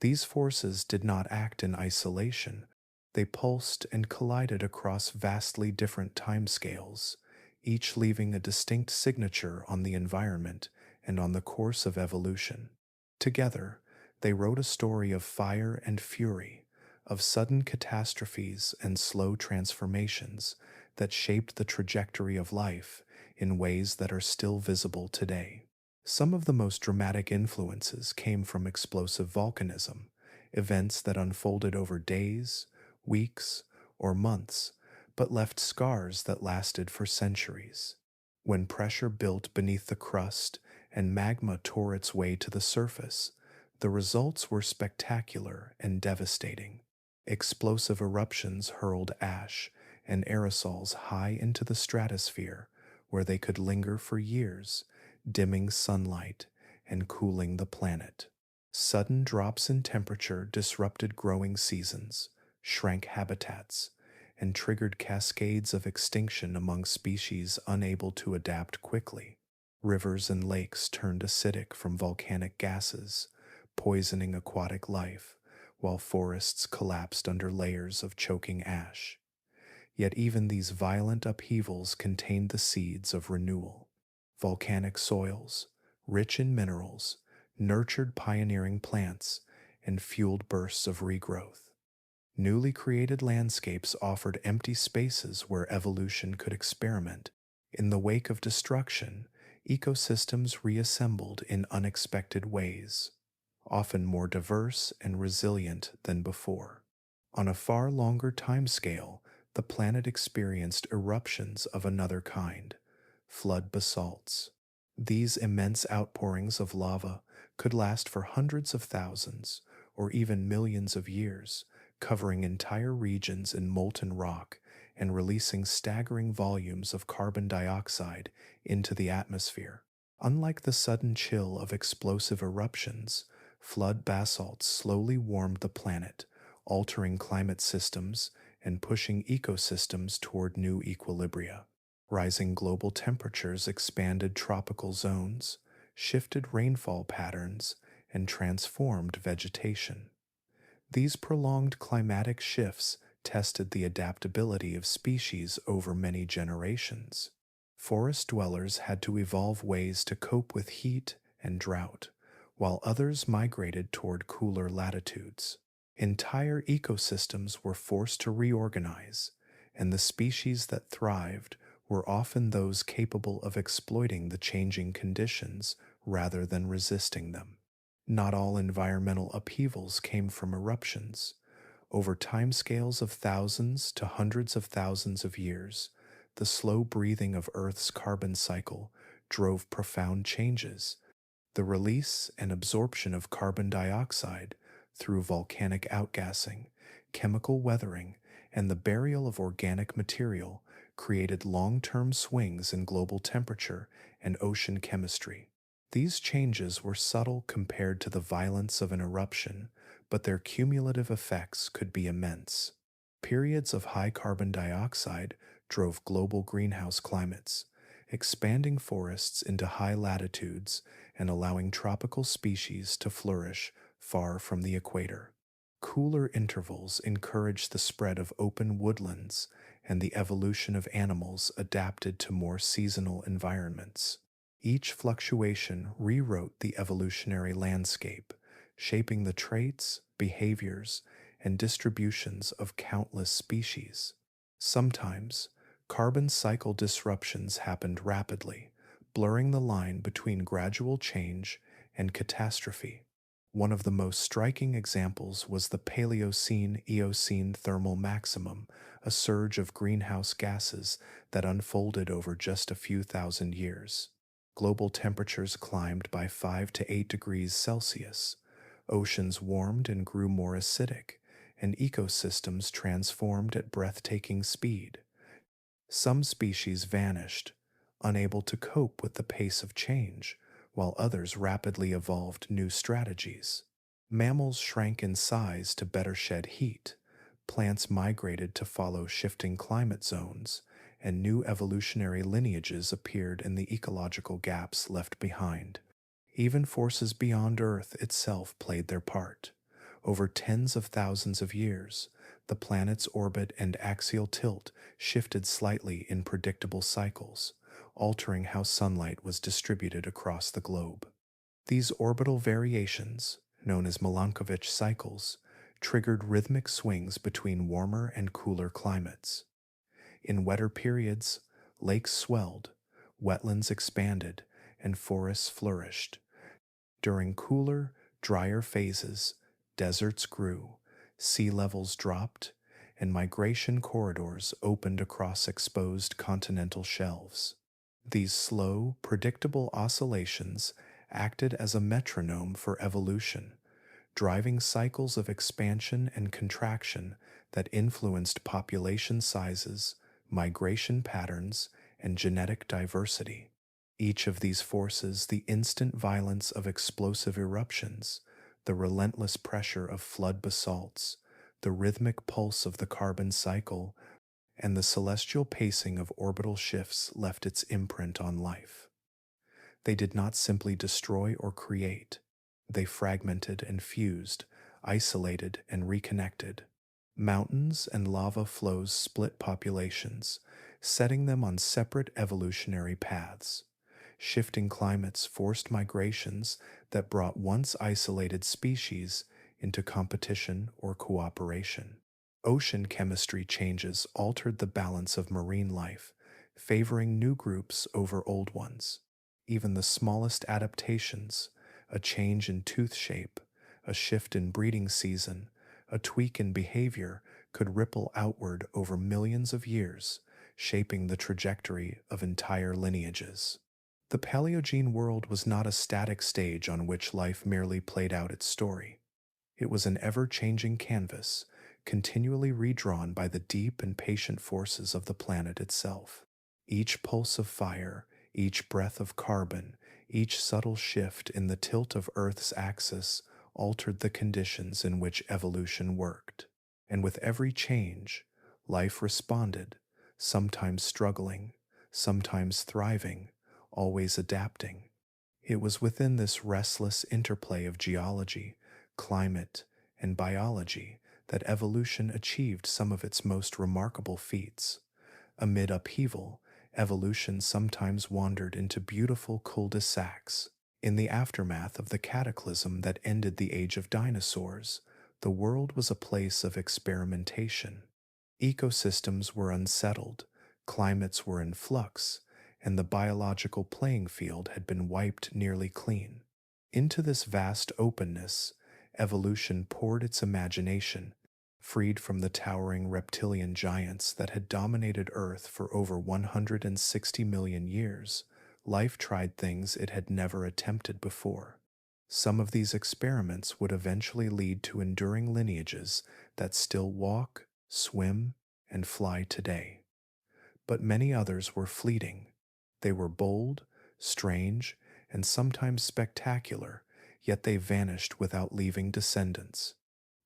These forces did not act in isolation. They pulsed and collided across vastly different timescales, each leaving a distinct signature on the environment and on the course of evolution. Together, they wrote a story of fire and fury, of sudden catastrophes and slow transformations that shaped the trajectory of life in ways that are still visible today. Some of the most dramatic influences came from explosive volcanism, events that unfolded over days, weeks, or months, but left scars that lasted for centuries. When pressure built beneath the crust and magma tore its way to the surface. The results were spectacular and devastating. Explosive eruptions hurled ash and aerosols high into the stratosphere, where they could linger for years, dimming sunlight and cooling the planet. Sudden drops in temperature disrupted growing seasons, shrank habitats, and triggered cascades of extinction among species unable to adapt quickly. Rivers and lakes turned acidic from volcanic gases, poisoning aquatic life, while forests collapsed under layers of choking ash. Yet even these violent upheavals contained the seeds of renewal. Volcanic soils, rich in minerals, nurtured pioneering plants and fueled bursts of regrowth. Newly created landscapes offered empty spaces where evolution could experiment. In the wake of destruction, ecosystems reassembled in unexpected ways, often more diverse and resilient than before. On a far longer timescale, the planet experienced eruptions of another kind, flood basalts. These immense outpourings of lava could last for hundreds of thousands or even millions of years, covering entire regions in molten rock and releasing staggering volumes of carbon dioxide into the atmosphere. Unlike the sudden chill of explosive eruptions, flood basalts slowly warmed the planet, altering climate systems and pushing ecosystems toward new equilibria. Rising global temperatures expanded tropical zones, shifted rainfall patterns, and transformed vegetation. These prolonged climatic shifts tested the adaptability of species over many generations. Forest dwellers had to evolve ways to cope with heat and drought, while others migrated toward cooler latitudes. Entire ecosystems were forced to reorganize, and the species that thrived were often those capable of exploiting the changing conditions rather than resisting them. Not all environmental upheavals came from eruptions. Over timescales of thousands to hundreds of thousands of years, the slow breathing of Earth's carbon cycle drove profound changes. The release and absorption of carbon dioxide through volcanic outgassing, chemical weathering, and the burial of organic material created long-term swings in global temperature and ocean chemistry. These changes were subtle compared to the violence of an eruption, but their cumulative effects could be immense. Periods of high carbon dioxide drove global greenhouse climates, expanding forests into high latitudes and allowing tropical species to flourish far from the equator. Cooler intervals encouraged the spread of open woodlands and the evolution of animals adapted to more seasonal environments. Each fluctuation rewrote the evolutionary landscape, shaping the traits, behaviors, and distributions of countless species. Sometimes, carbon cycle disruptions happened rapidly, blurring the line between gradual change and catastrophe. One of the most striking examples was the Paleocene-Eocene thermal maximum, a surge of greenhouse gases that unfolded over just a few thousand years. Global temperatures climbed by 5 to 8 degrees Celsius. Oceans warmed and grew more acidic, and ecosystems transformed at breathtaking speed. Some species vanished, unable to cope with the pace of change, while others rapidly evolved new strategies. Mammals shrank in size to better shed heat, plants migrated to follow shifting climate zones, and new evolutionary lineages appeared in the ecological gaps left behind. Even forces beyond Earth itself played their part. Over tens of thousands of years, the planet's orbit and axial tilt shifted slightly in predictable cycles, altering how sunlight was distributed across the globe. These orbital variations, known as Milankovitch cycles, triggered rhythmic swings between warmer and cooler climates. In wetter periods, lakes swelled, wetlands expanded, and forests flourished. During cooler, drier phases, deserts grew, sea levels dropped, and migration corridors opened across exposed continental shelves. These slow, predictable oscillations acted as a metronome for evolution, driving cycles of expansion and contraction that influenced population sizes, migration patterns, and genetic diversity. Each of these forces, the instant violence of explosive eruptions, the relentless pressure of flood basalts, the rhythmic pulse of the carbon cycle, and the celestial pacing of orbital shifts left its imprint on life. They did not simply destroy or create, they fragmented and fused, isolated and reconnected. Mountains and lava flows split populations, setting them on separate evolutionary paths. Shifting climates forced migrations that brought once isolated species into competition or cooperation. Ocean chemistry changes altered the balance of marine life, favoring new groups over old ones. Even the smallest adaptations, a change in tooth shape, a shift in breeding season, a tweak in behavior, could ripple outward over millions of years, shaping the trajectory of entire lineages. The Paleogene world was not a static stage on which life merely played out its story. It was an ever-changing canvas, continually redrawn by the deep and patient forces of the planet itself. Each pulse of fire, each breath of carbon, each subtle shift in the tilt of Earth's axis altered the conditions in which evolution worked. And with every change, life responded, sometimes struggling, sometimes thriving, always adapting. It was within this restless interplay of geology, climate, and biology that evolution achieved some of its most remarkable feats. Amid upheaval, evolution sometimes wandered into beautiful cul-de-sacs. In the aftermath of the cataclysm that ended the age of dinosaurs, the world was a place of experimentation. Ecosystems were unsettled, climates were in flux, and the biological playing field had been wiped nearly clean. Into this vast openness, evolution poured its imagination, freed from the towering reptilian giants that had dominated Earth for over 160 million years. Life tried things it had never attempted before. Some of these experiments would eventually lead to enduring lineages that still walk, swim, and fly today. But many others were fleeting. They were bold, strange, and sometimes spectacular, yet they vanished without leaving descendants.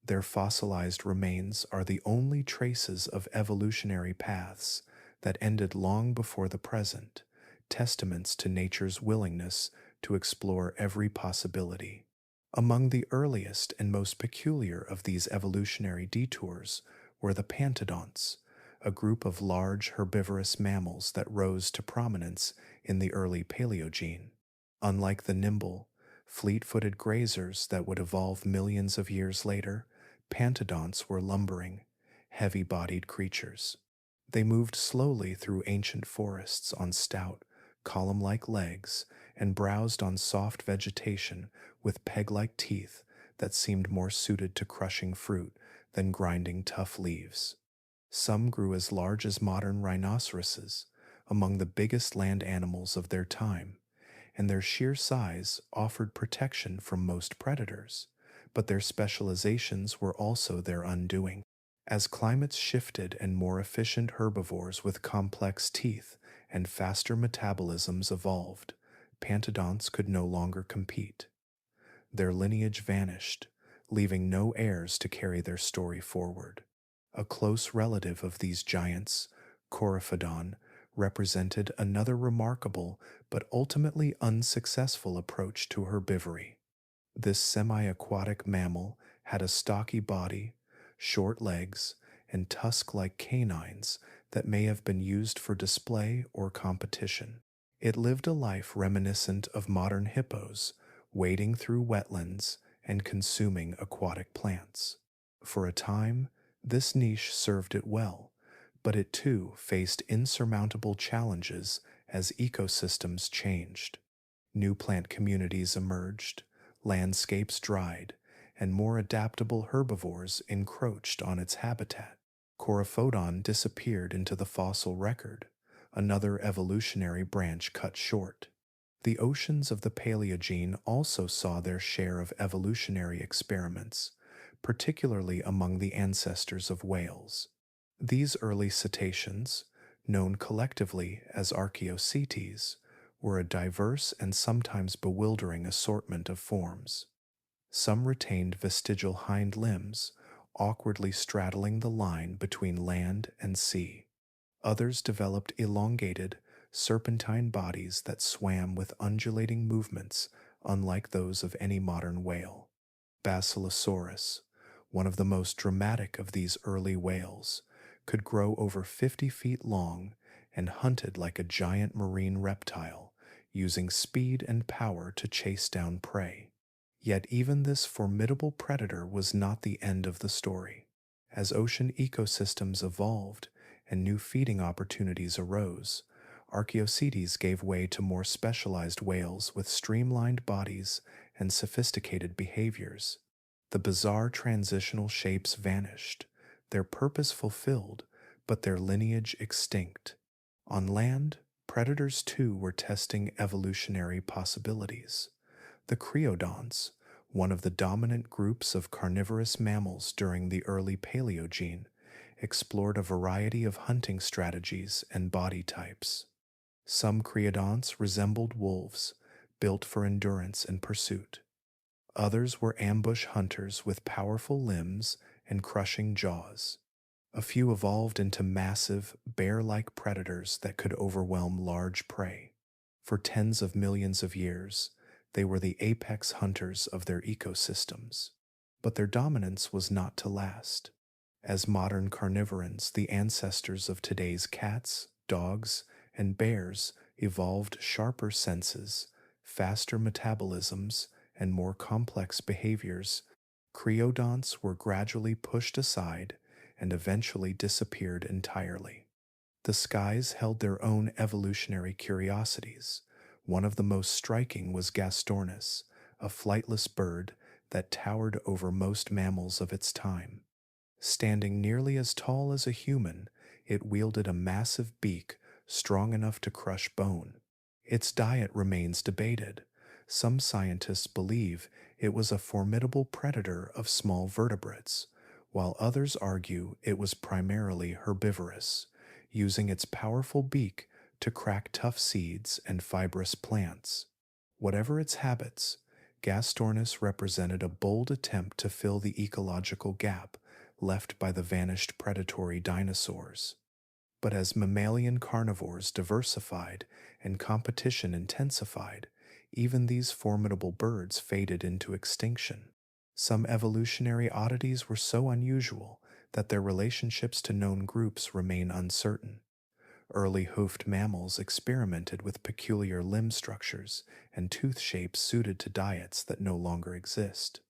Their fossilized remains are the only traces of evolutionary paths that ended long before the present, testaments to nature's willingness to explore every possibility. Among the earliest and most peculiar of these evolutionary detours were the pantodonts, a group of large herbivorous mammals that rose to prominence in the early Paleogene. Unlike the nimble, fleet-footed grazers that would evolve millions of years later, pantodonts were lumbering, heavy-bodied creatures. They moved slowly through ancient forests on stout, column-like legs and browsed on soft vegetation with peg-like teeth that seemed more suited to crushing fruit than grinding tough leaves. Some grew as large as modern rhinoceroses, among the biggest land animals of their time, and their sheer size offered protection from most predators, but their specializations were also their undoing. As climates shifted and more efficient herbivores with complex teeth and faster metabolisms evolved, pantodonts could no longer compete. Their lineage vanished, leaving no heirs to carry their story forward. A close relative of these giants, Coryphodon, represented another remarkable but ultimately unsuccessful approach to herbivory. This semi-aquatic mammal had a stocky body, short legs, and tusk-like canines that may have been used for display or competition. It lived a life reminiscent of modern hippos, wading through wetlands and consuming aquatic plants. For a time, this niche served it well, but it too faced insurmountable challenges as ecosystems changed. New plant communities emerged, landscapes dried, and more adaptable herbivores encroached on its habitat. Coryphodon disappeared into the fossil record, another evolutionary branch cut short. The oceans of the Paleogene also saw their share of evolutionary experiments, particularly among the ancestors of whales. These early cetaceans, known collectively as archaeocetes, were a diverse and sometimes bewildering assortment of forms. Some retained vestigial hind limbs, awkwardly straddling the line between land and sea. Others developed elongated, serpentine bodies that swam with undulating movements unlike those of any modern whale. Basilosaurus, one of the most dramatic of these early whales, could grow over 50 feet long and hunted like a giant marine reptile, using speed and power to chase down prey. Yet even this formidable predator was not the end of the story. As ocean ecosystems evolved and new feeding opportunities arose, Archaeocetes gave way to more specialized whales with streamlined bodies and sophisticated behaviors. The bizarre transitional shapes vanished, their purpose fulfilled, but their lineage extinct. On land, predators too were testing evolutionary possibilities. The creodonts, one of the dominant groups of carnivorous mammals during the early Paleogene, explored a variety of hunting strategies and body types. Some creodonts resembled wolves, built for endurance and pursuit. Others were ambush hunters with powerful limbs and crushing jaws. A few evolved into massive, bear-like predators that could overwhelm large prey. For tens of millions of years, they were the apex hunters of their ecosystems. But their dominance was not to last. As modern carnivorans, the ancestors of today's cats, dogs, and bears evolved sharper senses, faster metabolisms, and more complex behaviors, creodonts were gradually pushed aside and eventually disappeared entirely. The skies held their own evolutionary curiosities. One of the most striking was Gastornis, a flightless bird that towered over most mammals of its time. Standing nearly as tall as a human, it wielded a massive beak strong enough to crush bone. Its diet remains debated. Some scientists believe it was a formidable predator of small vertebrates, while others argue it was primarily herbivorous, using its powerful beak to crack tough seeds and fibrous plants. Whatever its habits, Gastornis represented a bold attempt to fill the ecological gap left by the vanished predatory dinosaurs. But as mammalian carnivores diversified and competition intensified, even these formidable birds faded into extinction. Some evolutionary oddities were so unusual that their relationships to known groups remain uncertain. Early hoofed mammals experimented with peculiar limb structures and tooth shapes suited to diets that no longer exist.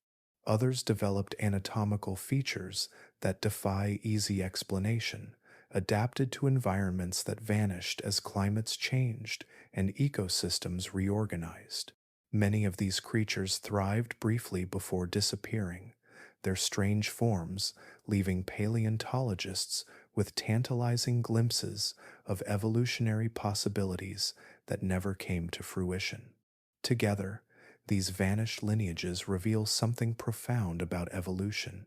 Others developed anatomical features that defy easy explanation, adapted to environments that vanished as climates changed and ecosystems reorganized. Many of these creatures thrived briefly before disappearing, their strange forms leaving paleontologists with tantalizing glimpses of evolutionary possibilities that never came to fruition. Together, these vanished lineages reveal something profound about evolution.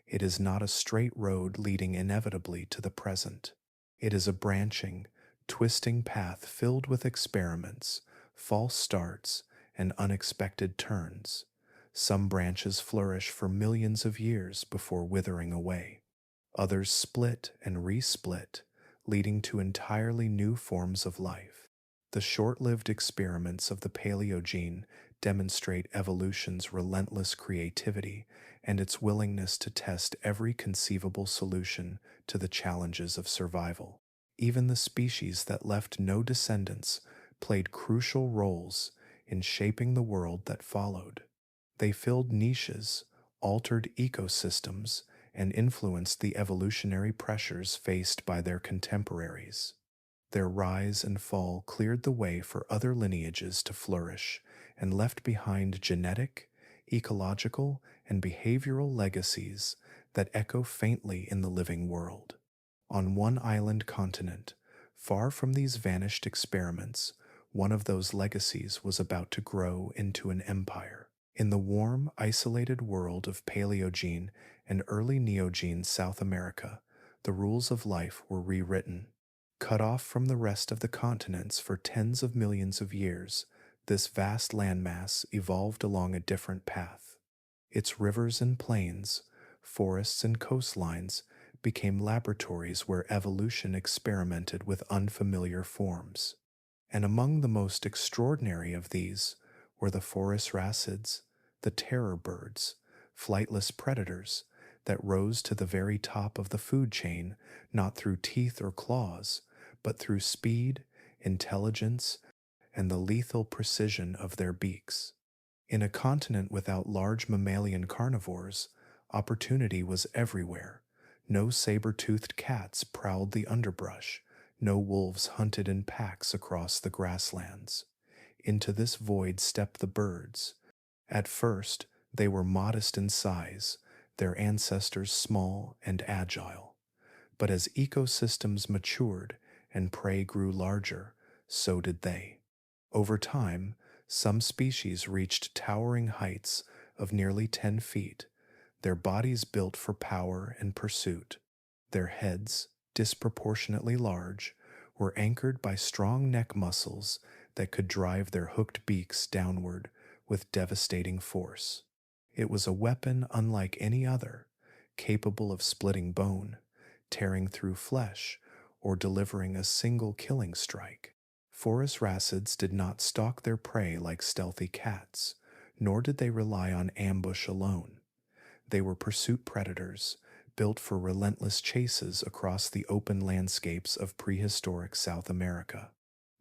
It is not a straight road leading inevitably to the present. It is a branching, twisting path filled with experiments, false starts, and unexpected turns. Some branches flourish for millions of years before withering away. Others split and resplit, leading to entirely new forms of life. The short-lived experiments of the Paleogene demonstrate evolution's relentless creativity and its willingness to test every conceivable solution to the challenges of survival. Even the species that left no descendants played crucial roles in shaping the world that followed. They filled niches, altered ecosystems, and influenced the evolutionary pressures faced by their contemporaries. Their rise and fall cleared the way for other lineages to flourish and left behind genetic, ecological, and behavioral legacies that echo faintly in the living world. On one island continent, Far from these vanished experiments, one of those legacies was about to grow into an empire. In the warm, isolated world of Paleogene and early Neogene South America, the rules of life were rewritten. Cut off from the rest of the continents for tens of millions of years, this vast landmass evolved along a different path. Its rivers and plains, forests and coastlines became laboratories where evolution experimented with unfamiliar forms. And among the most extraordinary of these were the forest racids, the terror birds, flightless predators that rose to the very top of the food chain not through teeth or claws, but through speed, intelligence, and the lethal precision of their beaks. In a continent without large mammalian carnivores, opportunity was everywhere. No saber-toothed cats prowled the underbrush, no wolves hunted in packs across the grasslands. Into this void stepped the birds. At first, they were modest in size, their ancestors small and agile. But as ecosystems matured and prey grew larger, so did they. Over time, some species reached towering heights of nearly 10 feet, their bodies built for power and pursuit. Their heads, disproportionately large, were anchored by strong neck muscles that could drive their hooked beaks downward with devastating force. It was a weapon unlike any other, capable of splitting bone, tearing through flesh, or delivering a single killing strike. Forest racids did not stalk their prey like stealthy cats, nor did they rely on ambush alone. They were pursuit predators, built for relentless chases across the open landscapes of prehistoric South America.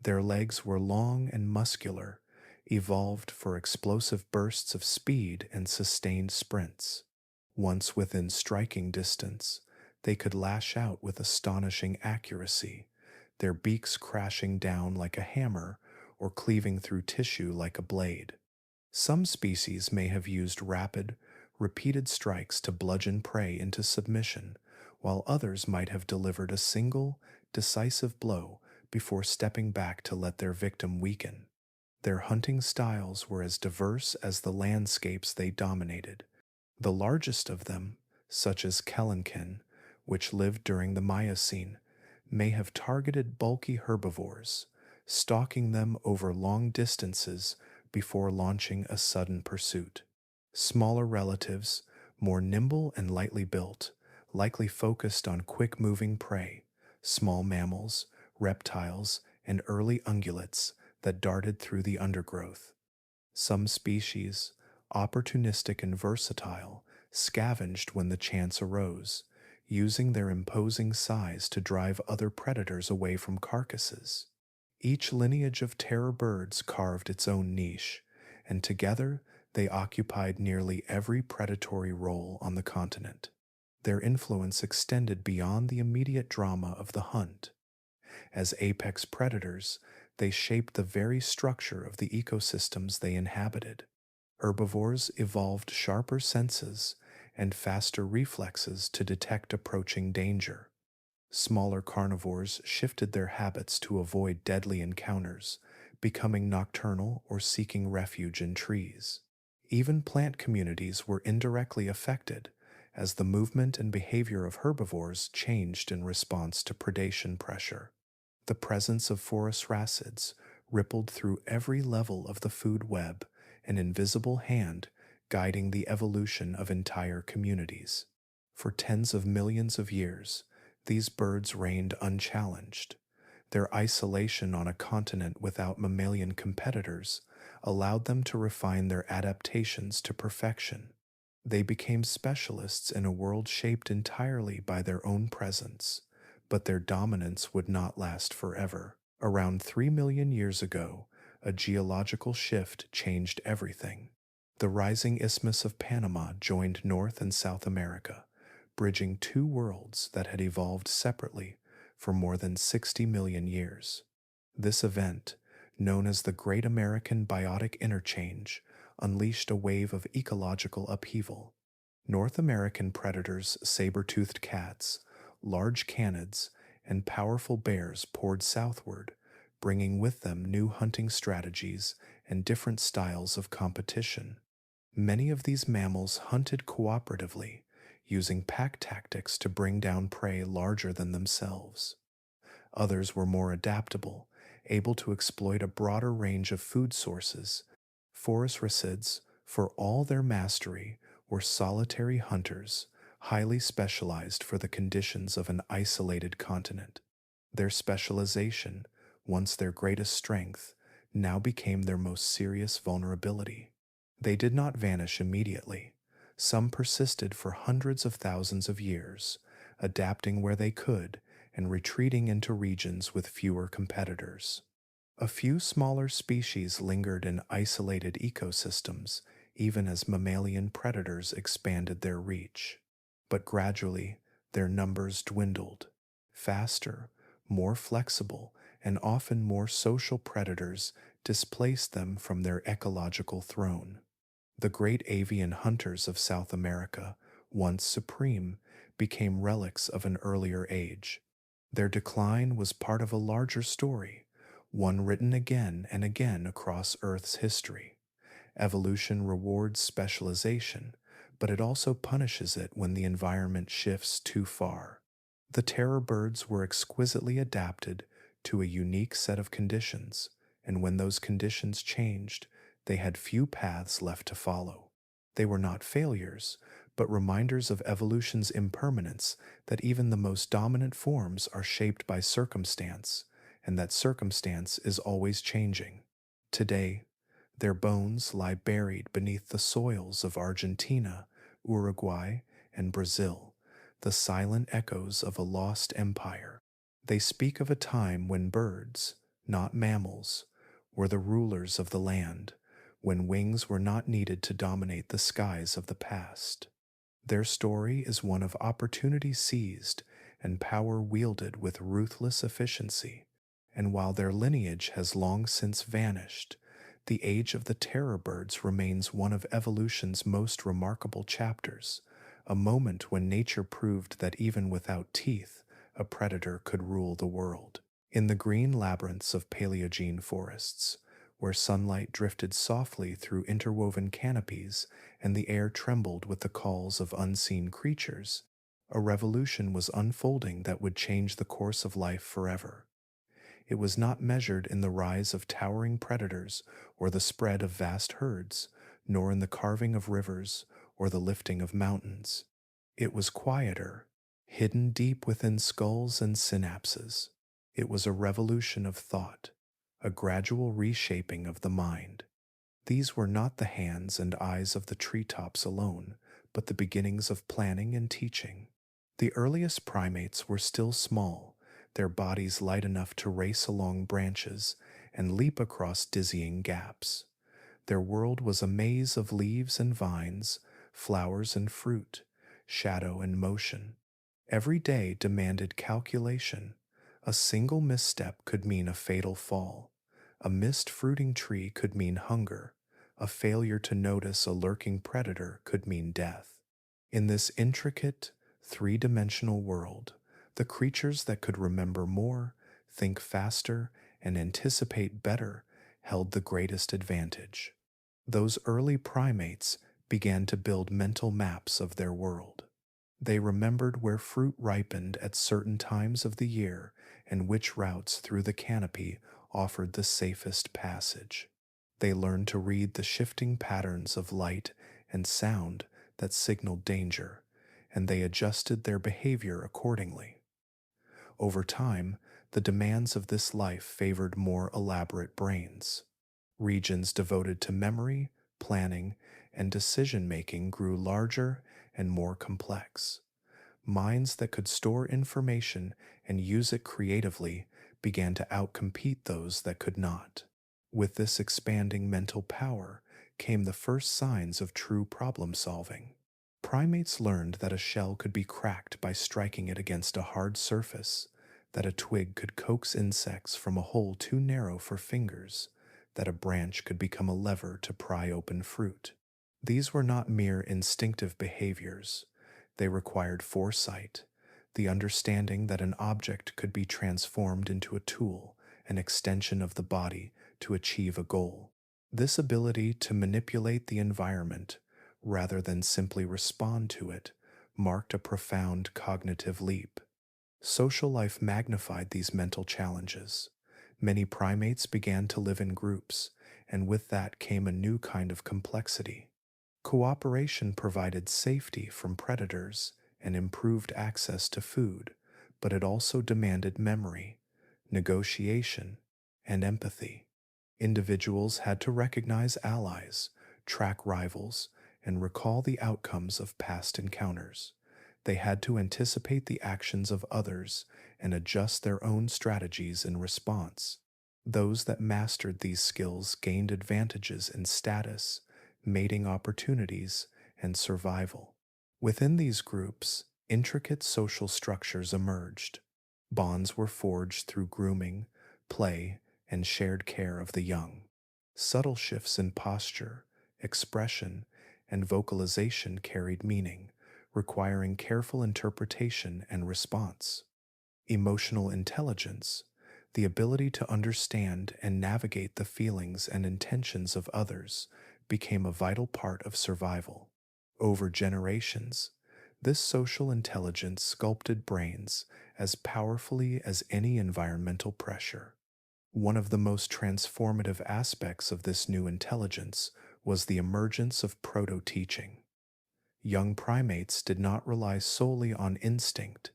Their legs were long and muscular, evolved for explosive bursts of speed and sustained sprints. Once within striking distance, they could lash out with astonishing accuracy, their beaks crashing down like a hammer or cleaving through tissue like a blade. Some species may have used rapid, repeated strikes to bludgeon prey into submission, while others might have delivered a single, decisive blow before stepping back to let their victim weaken. Their hunting styles were as diverse as the landscapes they dominated. The largest of them, such as Kelenkin, which lived during the Miocene, may have targeted bulky herbivores, stalking them over long distances before launching a sudden pursuit. Smaller relatives, more nimble and lightly built, likely focused on quick-moving prey, small mammals, reptiles, and early ungulates that darted through the undergrowth. Some species, opportunistic and versatile, scavenged when the chance arose, using their imposing size to drive other predators away from carcasses. Each lineage of terror birds carved its own niche, and together they occupied nearly every predatory role on the continent. Their influence extended beyond the immediate drama of the hunt. As apex predators, they shaped the very structure of the ecosystems they inhabited. Herbivores evolved sharper senses and faster reflexes to detect approaching danger. Smaller carnivores shifted their habits to avoid deadly encounters, becoming nocturnal or seeking refuge in trees. Even plant communities were indirectly affected, as the movement and behavior of herbivores changed in response to predation pressure. The presence of forest racids rippled through every level of the food web, an invisible hand guiding the evolution of entire communities. For tens of millions of years, these birds reigned unchallenged. Their isolation on a continent without mammalian competitors allowed them to refine their adaptations to perfection. They became specialists in a world shaped entirely by their own presence, but their dominance would not last forever. Around 3 million years ago, a geological shift changed everything. The rising Isthmus of Panama joined North and South America, bridging two worlds that had evolved separately for more than 60 million years. This event, known as the Great American Biotic Interchange, unleashed a wave of ecological upheaval. North American predators, saber-toothed cats, large canids, and powerful bears poured southward, bringing with them new hunting strategies and different styles of competition. Many of these mammals hunted cooperatively, using pack tactics to bring down prey larger than themselves. Others were more adaptable, able to exploit a broader range of food sources. Forest for all their mastery, were solitary hunters, highly specialized for the conditions of an isolated continent. Their specialization, once their greatest strength, now became their most serious vulnerability. They did not vanish immediately. Some persisted for hundreds of thousands of years, adapting where they could and retreating into regions with fewer competitors. A few smaller species lingered in isolated ecosystems, even as mammalian predators expanded their reach. But gradually, their numbers dwindled. Faster, more flexible, and often more social predators displaced them from their ecological throne. The great avian hunters of South America, once supreme, became relics of an earlier age. Their decline was part of a larger story, one written again and again across Earth's history. Evolution rewards specialization, but it also punishes it when the environment shifts too far. The terror birds were exquisitely adapted to a unique set of conditions, and when those conditions changed, they had few paths left to follow. They were not failures, but reminders of evolution's impermanence, that even the most dominant forms are shaped by circumstance, and that circumstance is always changing. Today, their bones lie buried beneath the soils of Argentina, Uruguay, and Brazil, the silent echoes of a lost empire. They speak of a time when birds, not mammals, were the rulers of the land, when wings were not needed to dominate the skies of the past. Their story is one of opportunity seized and power wielded with ruthless efficiency, and while their lineage has long since vanished, the age of the terror birds remains one of evolution's most remarkable chapters, a moment when nature proved that even without teeth, a predator could rule the world. In the green labyrinths of Paleogene forests, where sunlight drifted softly through interwoven canopies and the air trembled with the calls of unseen creatures, a revolution was unfolding that would change the course of life forever. It was not measured in the rise of towering predators or the spread of vast herds, nor in the carving of rivers or the lifting of mountains. It was quieter, hidden deep within skulls and synapses. It was a revolution of thought, a gradual reshaping of the mind. These were not the hands and eyes of the treetops alone, but the beginnings of planning and teaching. The earliest primates were still small, their bodies light enough to race along branches and leap across dizzying gaps. Their world was a maze of leaves and vines, flowers and fruit, shadow and motion. Every day demanded calculation. A single misstep could mean a fatal fall. A missed fruiting tree could mean hunger. A failure to notice a lurking predator could mean death. In this intricate, three-dimensional world, the creatures that could remember more, think faster, and anticipate better held the greatest advantage. Those early primates began to build mental maps of their world. They remembered where fruit ripened at certain times of the year and which routes through the canopy offered the safest passage. They learned to read the shifting patterns of light and sound that signaled danger, and they adjusted their behavior accordingly. Over time, the demands of this life favored more elaborate brains. Regions devoted to memory, planning, and decision-making grew larger and more complex. Minds that could store information and use it creatively began to outcompete those that could not. With this expanding mental power came the first signs of true problem-solving. Primates learned that a shell could be cracked by striking it against a hard surface, that a twig could coax insects from a hole too narrow for fingers, that a branch could become a lever to pry open fruit. These were not mere instinctive behaviors. They required foresight. the understanding that an object could be transformed into a tool, an extension of the body to achieve a goal. This ability to manipulate the environment, rather than simply respond to it, marked a profound cognitive leap. Social life magnified these mental challenges. Many primates began to live in groups, and with that came a new kind of complexity. Cooperation provided safety from predators and improved access to food, but it also demanded memory, negotiation, and empathy. Individuals had to recognize allies, track rivals, and recall the outcomes of past encounters. They had to anticipate the actions of others and adjust their own strategies in response. Those that mastered these skills gained advantages in status, mating opportunities, and survival. Within these groups, intricate social structures emerged. Bonds were forged through grooming, play, and shared care of the young. Subtle shifts in posture, expression, and vocalization carried meaning, requiring careful interpretation and response. Emotional intelligence, the ability to understand and navigate the feelings and intentions of others, became a vital part of survival. Over generations, this social intelligence sculpted brains as powerfully as any environmental pressure. One of the most transformative aspects of this new intelligence was the emergence of proto-teaching. Young primates did not rely solely on instinct.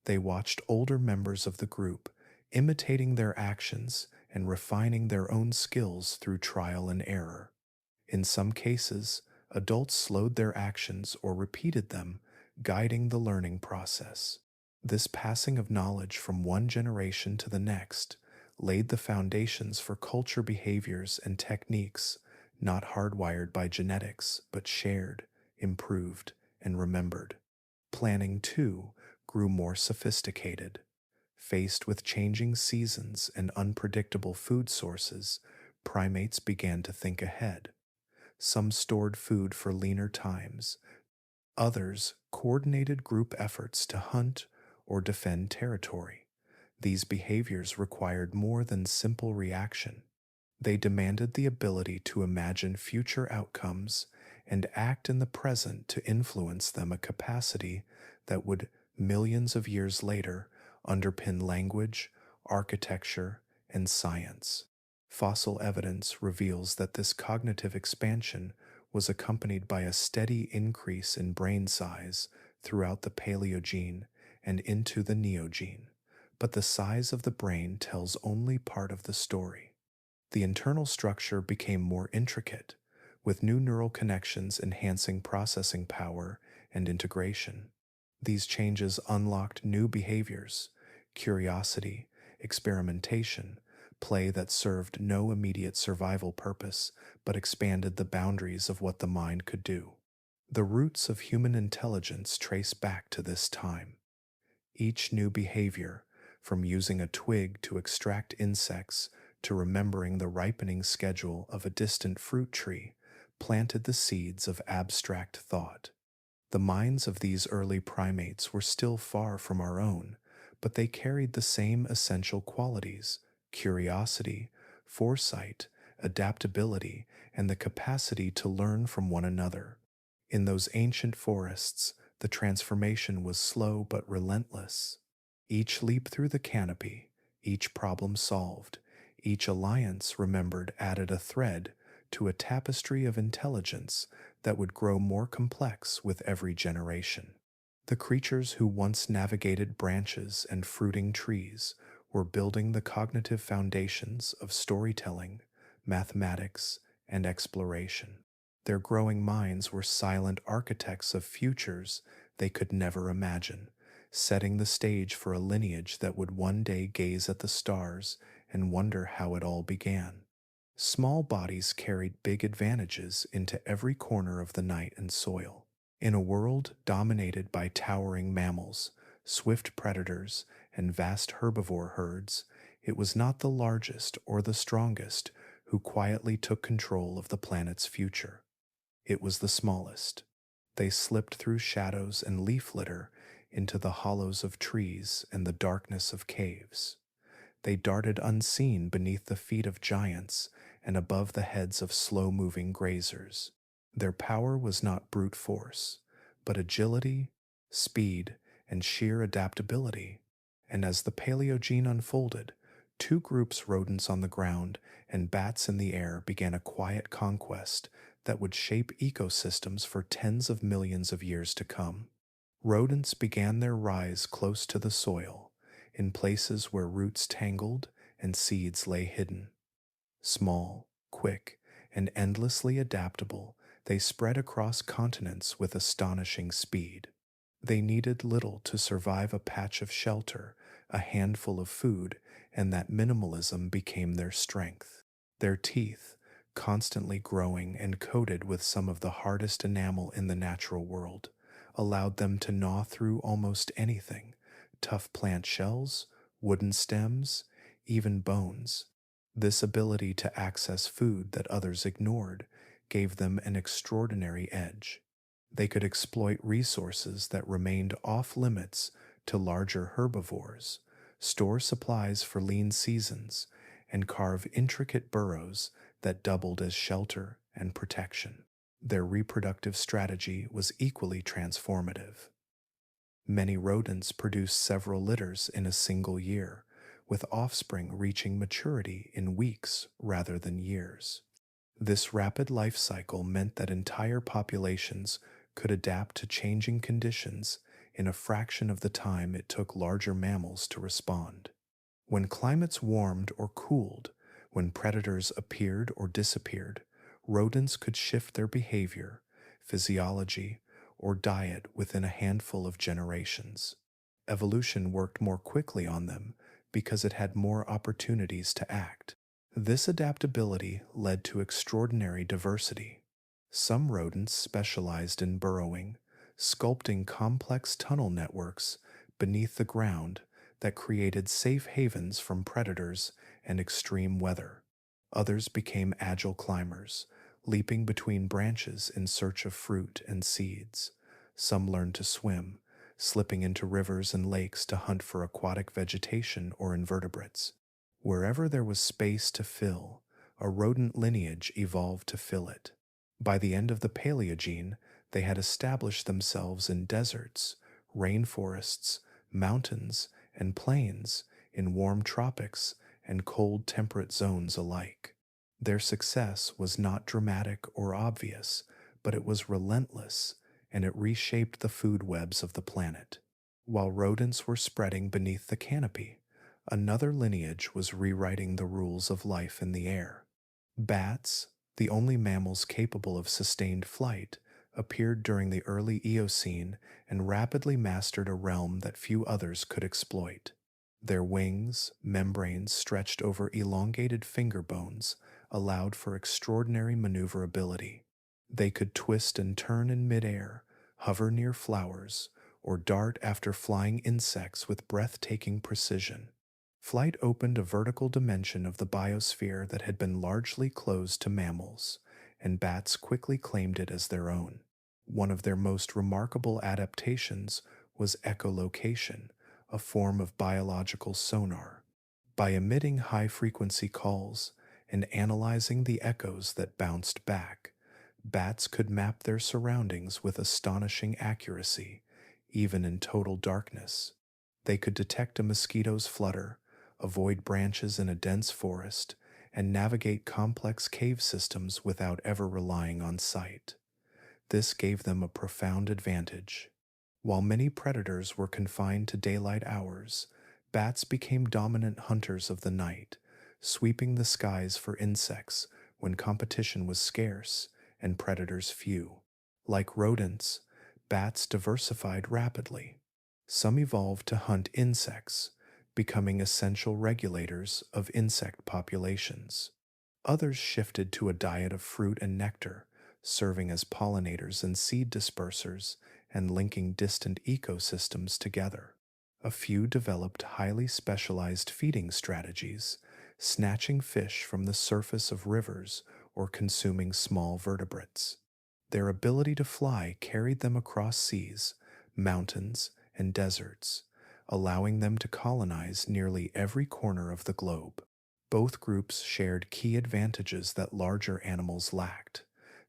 They watched older members of the group, imitating their actions and refining their own skills through trial and error. In some cases, adults slowed their actions or repeated them, guiding the learning process. This passing of knowledge from one generation to the next laid the foundations for culture behaviors and techniques not hardwired by genetics, but shared, improved, and remembered. Planning, too, grew more sophisticated. Faced with changing seasons and unpredictable food sources, primates began to think ahead. Some stored food for leaner times. Others coordinated group efforts to hunt or defend territory. These behaviors required more than simple reaction. They demanded the ability to imagine future outcomes and act in the present to influence them, a capacity that would, millions of years later, underpin language, architecture, and science. Fossil evidence reveals that this cognitive expansion was accompanied by a steady increase in brain size throughout the Paleogene and into the Neogene. But the size of the brain tells only part of the story. The internal structure became more intricate, with new neural connections enhancing processing power and integration. These changes unlocked new behaviors, curiosity, experimentation, play that served no immediate survival purpose but expanded the boundaries of what the mind could do. The roots of human intelligence trace back to this time. Each new behavior, from using a twig to extract insects to remembering the ripening schedule of a distant fruit tree, planted the seeds of abstract thought. The minds of these early primates were still far from our own, but they carried the same essential qualities: curiosity, foresight, adaptability, and the capacity to learn from one another. In those ancient forests, the transformation was slow but relentless. Each leap through the canopy, each problem solved, each alliance remembered added a thread to a tapestry of intelligence that would grow more complex with every generation. The creatures who once navigated branches and fruiting trees were building the cognitive foundations of storytelling, mathematics, and exploration. Their growing minds were silent architects of futures they could never imagine, setting the stage for a lineage that would one day gaze at the stars and wonder how it all began. Small bodies carried big advantages into every corner of the night and soil. In a world dominated by towering mammals, swift predators, and vast herbivore herds, it was not the largest or the strongest who quietly took control of the planet's future. It was the smallest. They slipped through shadows and leaf litter into the hollows of trees and the darkness of caves. They darted unseen beneath the feet of giants and above the heads of slow-moving grazers. Their power was not brute force, but agility, speed, and sheer adaptability. And as the Paleogene unfolded, two groups, rodents on the ground and bats in the air, began a quiet conquest that would shape ecosystems for tens of millions of years to come. Rodents began their rise close to the soil, in places where roots tangled and seeds lay hidden. Small, quick, and endlessly adaptable, they spread across continents with astonishing speed. They needed little to survive: a patch of shelter, a handful of food, and that minimalism became their strength. Their teeth, constantly growing and coated with some of the hardest enamel in the natural world, allowed them to gnaw through almost anything: tough plant shells, wooden stems, even bones. This ability to access food that others ignored gave them an extraordinary edge. They could exploit resources that remained off limits to larger herbivores, store supplies for lean seasons, and carve intricate burrows that doubled as shelter and protection. Their reproductive strategy was equally transformative. Many rodents produced several litters in a single year, with offspring reaching maturity in weeks rather than years. This rapid life cycle meant that entire populations could adapt to changing conditions in a fraction of the time it took larger mammals to respond. When climates warmed or cooled, when predators appeared or disappeared, rodents could shift their behavior, physiology, or diet within a handful of generations. Evolution worked more quickly on them because it had more opportunities to act. This adaptability led to extraordinary diversity. Some rodents specialized in burrowing, sculpting complex tunnel networks beneath the ground that created safe havens from predators and extreme weather. Others became agile climbers, leaping between branches in search of fruit and seeds. Some learned to swim, slipping into rivers and lakes to hunt for aquatic vegetation or invertebrates. Wherever there was space to fill, a rodent lineage evolved to fill it. By the end of the Paleogene, they had established themselves in deserts, rainforests, mountains, and plains, in warm tropics and cold temperate zones alike. Their success was not dramatic or obvious, but it was relentless, and it reshaped the food webs of the planet. While rodents were spreading beneath the canopy, another lineage was rewriting the rules of life in the air. Bats, the only mammals capable of sustained flight, appeared during the early Eocene and rapidly mastered a realm that few others could exploit. Their wings, membranes stretched over elongated finger bones, allowed for extraordinary maneuverability. They could twist and turn in midair, hover near flowers, or dart after flying insects with breathtaking precision. Flight opened a vertical dimension of the biosphere that had been largely closed to mammals, and bats quickly claimed it as their own. One of their most remarkable adaptations was echolocation, a form of biological sonar. By emitting high-frequency calls and analyzing the echoes that bounced back, bats could map their surroundings with astonishing accuracy, even in total darkness. They could detect a mosquito's flutter, avoid branches in a dense forest, and navigate complex cave systems without ever relying on sight. This gave them a profound advantage. While many predators were confined to daylight hours, bats became dominant hunters of the night, sweeping the skies for insects when competition was scarce and predators few. Like rodents, bats diversified rapidly. Some evolved to hunt insects, becoming essential regulators of insect populations. Others shifted to a diet of fruit and nectar, serving as pollinators and seed dispersers and linking distant ecosystems together. A few developed highly specialized feeding strategies, snatching fish from the surface of rivers or consuming small vertebrates. Their ability to fly carried them across seas, mountains, and deserts, allowing them to colonize nearly every corner of the globe. Both groups shared key advantages that larger animals lacked.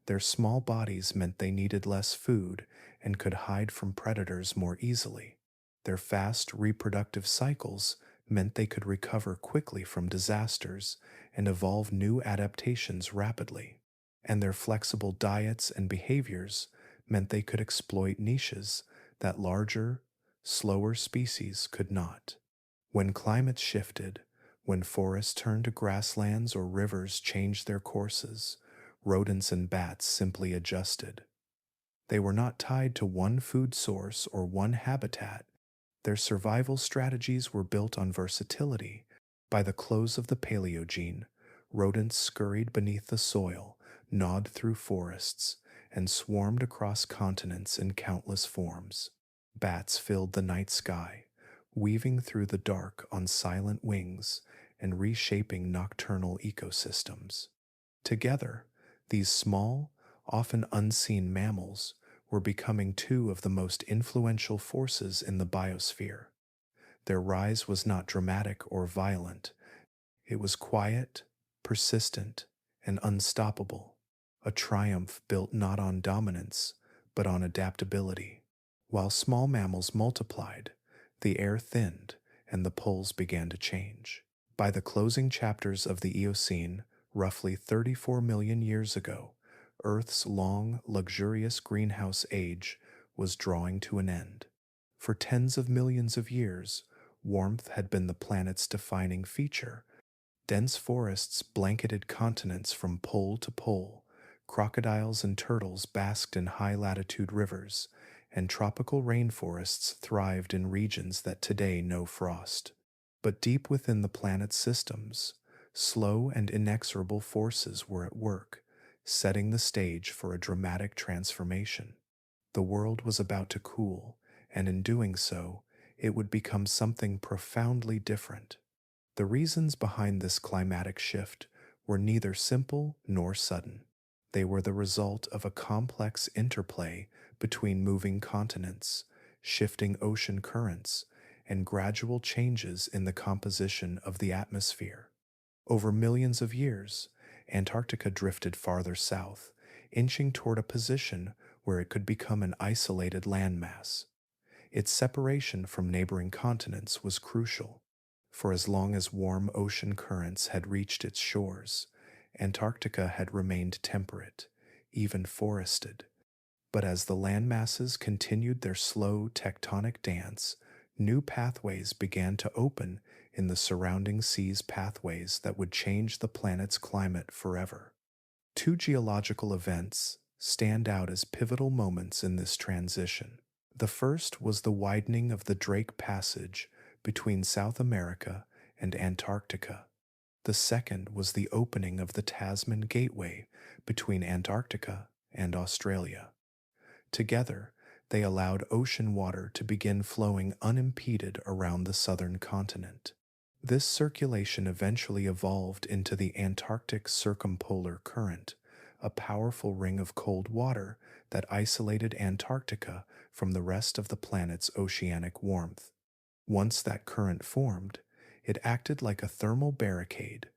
Their small bodies meant they needed less food and could hide from predators more easily. Their fast reproductive cycles meant they could recover quickly from disasters and evolve new adaptations rapidly. And their flexible diets and behaviors meant they could exploit niches that larger, slower species could not. When climates shifted, when forests turned to grasslands or rivers changed their courses, rodents and bats simply adjusted. They were not tied to one food source or one habitat. Their survival strategies were built on versatility. By the close of the Paleogene, rodents scurried beneath the soil, gnawed through forests, and swarmed across continents in countless forms. Bats filled the night sky, weaving through the dark on silent wings and reshaping nocturnal ecosystems. Together, these small, often unseen mammals were becoming two of the most influential forces in the biosphere. Their rise was not dramatic or violent. It was quiet, persistent, and unstoppable, a triumph built not on dominance, but on adaptability. While small mammals multiplied, the air thinned and the poles began to change. By the closing chapters of the Eocene, roughly 34 million years ago, Earth's long, luxurious greenhouse age was drawing to an end. For tens of millions of years, warmth had been the planet's defining feature. Dense forests blanketed continents from pole to pole. Crocodiles and turtles basked in high-latitude rivers, and tropical rainforests thrived in regions that today know frost. But deep within the planet's systems, slow and inexorable forces were at work, setting the stage for a dramatic transformation. The world was about to cool, and in doing so, it would become something profoundly different. The reasons behind this climatic shift were neither simple nor sudden. They were the result of a complex interplay between moving continents, shifting ocean currents, and gradual changes in the composition of the atmosphere. Over millions of years, Antarctica drifted farther south, inching toward a position where it could become an isolated landmass. Its separation from neighboring continents was crucial. For as long as warm ocean currents had reached its shores, Antarctica had remained temperate, even forested. But as the landmasses continued their slow tectonic dance, new pathways began to open in the surrounding seas, pathways that would change the planet's climate forever. Two geological events stand out as pivotal moments in this transition. The first was the widening of the Drake Passage between South America and Antarctica. The second was the opening of the Tasman Gateway between Antarctica and Australia. Together, they allowed ocean water to begin flowing unimpeded around the southern continent. This circulation eventually evolved into the Antarctic Circumpolar Current, a powerful ring of cold water that isolated Antarctica from the rest of the planet's oceanic warmth. Once that current formed, it acted like a thermal barricade,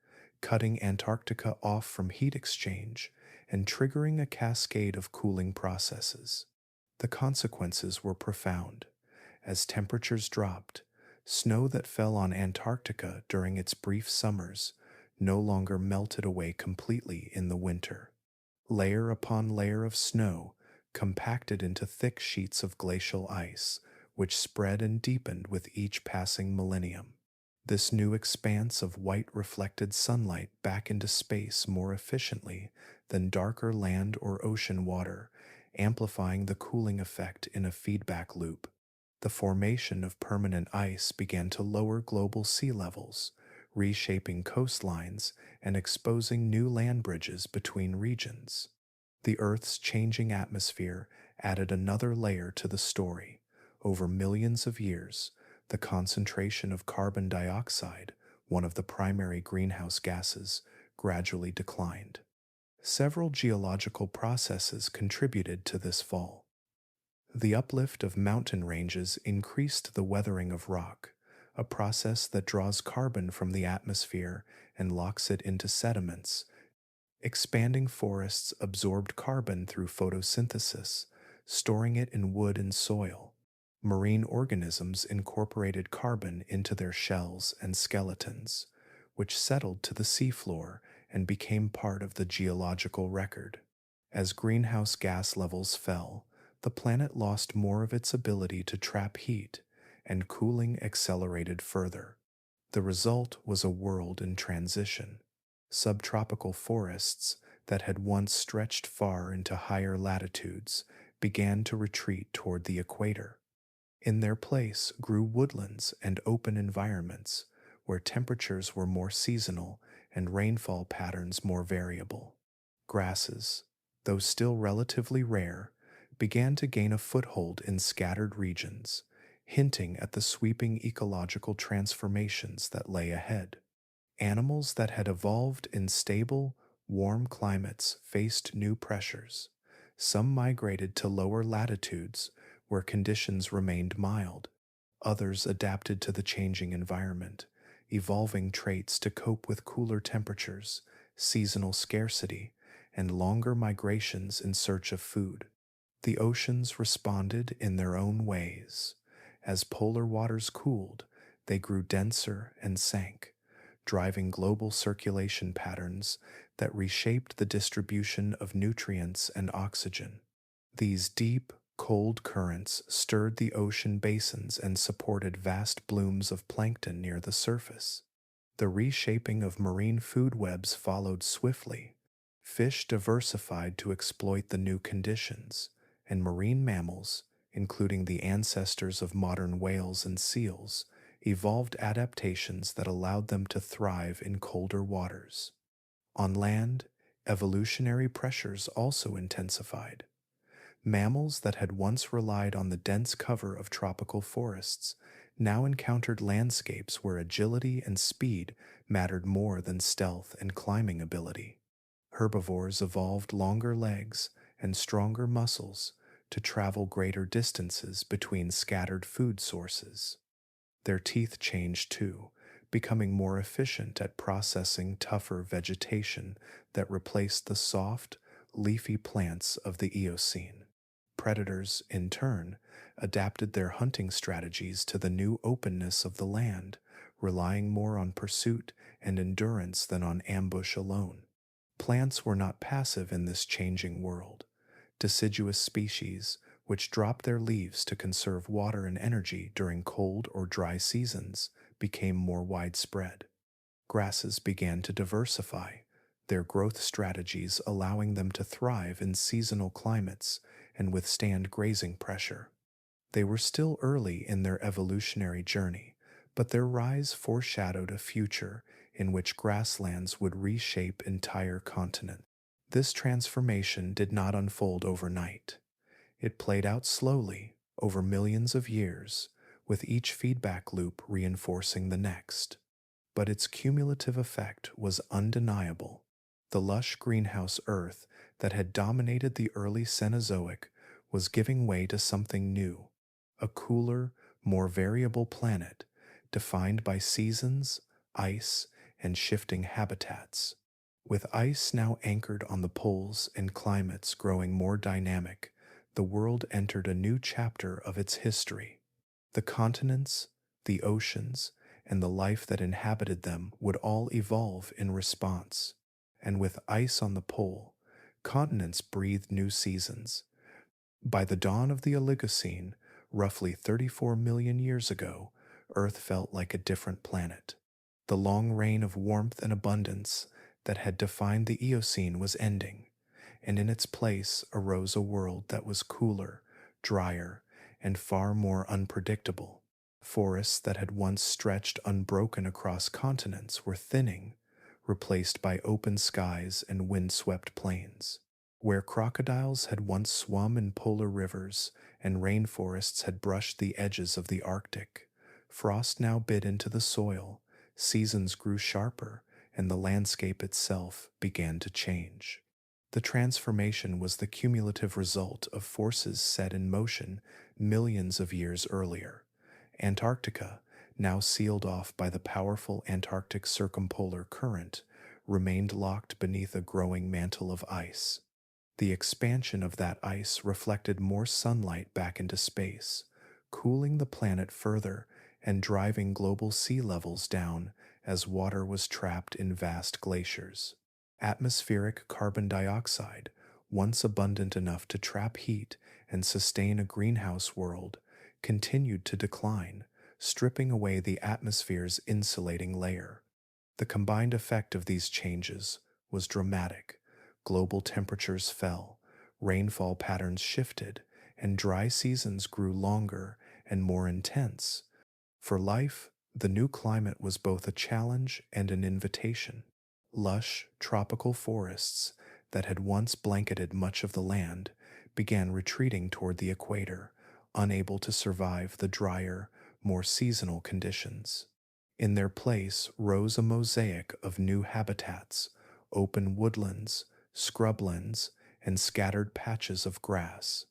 cutting Antarctica off from heat exchange and triggering a cascade of cooling processes. The consequences were profound. As temperatures dropped, snow that fell on Antarctica during its brief summers no longer melted away completely in the winter. Layer upon layer of snow compacted into thick sheets of glacial ice, which spread and deepened with each passing millennium. This new expanse of white reflected sunlight back into space more efficiently than darker land or ocean water, amplifying the cooling effect in a feedback loop. The formation of permanent ice began to lower global sea levels, reshaping coastlines and exposing new land bridges between regions. The Earth's changing atmosphere added another layer to the story. Over millions of years, the concentration of carbon dioxide, one of the primary greenhouse gases, gradually declined. Several geological processes contributed to this fall. The uplift of mountain ranges increased the weathering of rock, a process that draws carbon from the atmosphere and locks it into sediments. Expanding forests absorbed carbon through photosynthesis, storing it in wood and soil. Marine organisms incorporated carbon into their shells and skeletons, which settled to the seafloor and became part of the geological record. As greenhouse gas levels fell, the planet lost more of its ability to trap heat, and cooling accelerated further. The result was a world in transition. Subtropical forests that had once stretched far into higher latitudes began to retreat toward the equator. In their place grew woodlands and open environments where temperatures were more seasonal and rainfall patterns more variable. Grasses, though still relatively rare, began to gain a foothold in scattered regions, hinting at the sweeping ecological transformations that lay ahead. Animals that had evolved in stable, warm climates faced new pressures. Some migrated to lower latitudes where conditions remained mild. Others adapted to the changing environment, evolving traits to cope with cooler temperatures, seasonal scarcity, and longer migrations in search of food. The oceans responded in their own ways. As polar waters cooled, they grew denser and sank, driving global circulation patterns that reshaped the distribution of nutrients and oxygen. These deep, cold currents stirred the ocean basins and supported vast blooms of plankton near the surface. The reshaping of marine food webs followed swiftly. Fish diversified to exploit the new conditions, and marine mammals, including the ancestors of modern whales and seals, evolved adaptations that allowed them to thrive in colder waters. On land, evolutionary pressures also intensified. Mammals that had once relied on the dense cover of tropical forests now encountered landscapes where agility and speed mattered more than stealth and climbing ability. Herbivores evolved longer legs and stronger muscles to travel greater distances between scattered food sources. Their teeth changed too, becoming more efficient at processing tougher vegetation that replaced the soft, leafy plants of the Eocene. Predators, in turn, adapted their hunting strategies to the new openness of the land, relying more on pursuit and endurance than on ambush alone. Plants were not passive in this changing world. Deciduous species, which dropped their leaves to conserve water and energy during cold or dry seasons, became more widespread. Grasses began to diversify, their growth strategies allowing them to thrive in seasonal climates and withstand grazing pressure. They were still early in their evolutionary journey, but their rise foreshadowed a future in which grasslands would reshape entire continents. This transformation did not unfold overnight. It played out slowly over millions of years, with each feedback loop reinforcing the next. But its cumulative effect was undeniable. The lush greenhouse earth that had dominated the early Cenozoic was giving way to something new, a cooler, more variable planet defined by seasons, ice, and shifting habitats. With ice now anchored on the poles and climates growing more dynamic, the world entered a new chapter of its history. The continents, the oceans, and the life that inhabited them would all evolve in response. And with ice on the pole, continents breathed new seasons. By the dawn of the Oligocene, roughly 34 million years ago, Earth felt like a different planet. The long reign of warmth and abundance that had defined the Eocene was ending, and in its place arose a world that was cooler, drier, and far more unpredictable. Forests that had once stretched unbroken across continents were thinning, replaced by open skies and windswept plains. Where crocodiles had once swum in polar rivers and rainforests had brushed the edges of the Arctic, frost now bit into the soil, seasons grew sharper, and the landscape itself began to change. The transformation was the cumulative result of forces set in motion millions of years earlier. Antarctica, now sealed off by the powerful Antarctic Circumpolar Current, remained locked beneath a growing mantle of ice. The expansion of that ice reflected more sunlight back into space, cooling the planet further and driving global sea levels down as water was trapped in vast glaciers. Atmospheric carbon dioxide, once abundant enough to trap heat and sustain a greenhouse world, continued to decline, stripping away the atmosphere's insulating layer. The combined effect of these changes was dramatic. Global temperatures fell, rainfall patterns shifted, and dry seasons grew longer and more intense. For life, the new climate was both a challenge and an invitation. Lush, tropical forests that had once blanketed much of the land began retreating toward the equator, unable to survive the drier, more seasonal conditions. In their place rose a mosaic of new habitats, open woodlands, scrublands, and scattered patches of grass.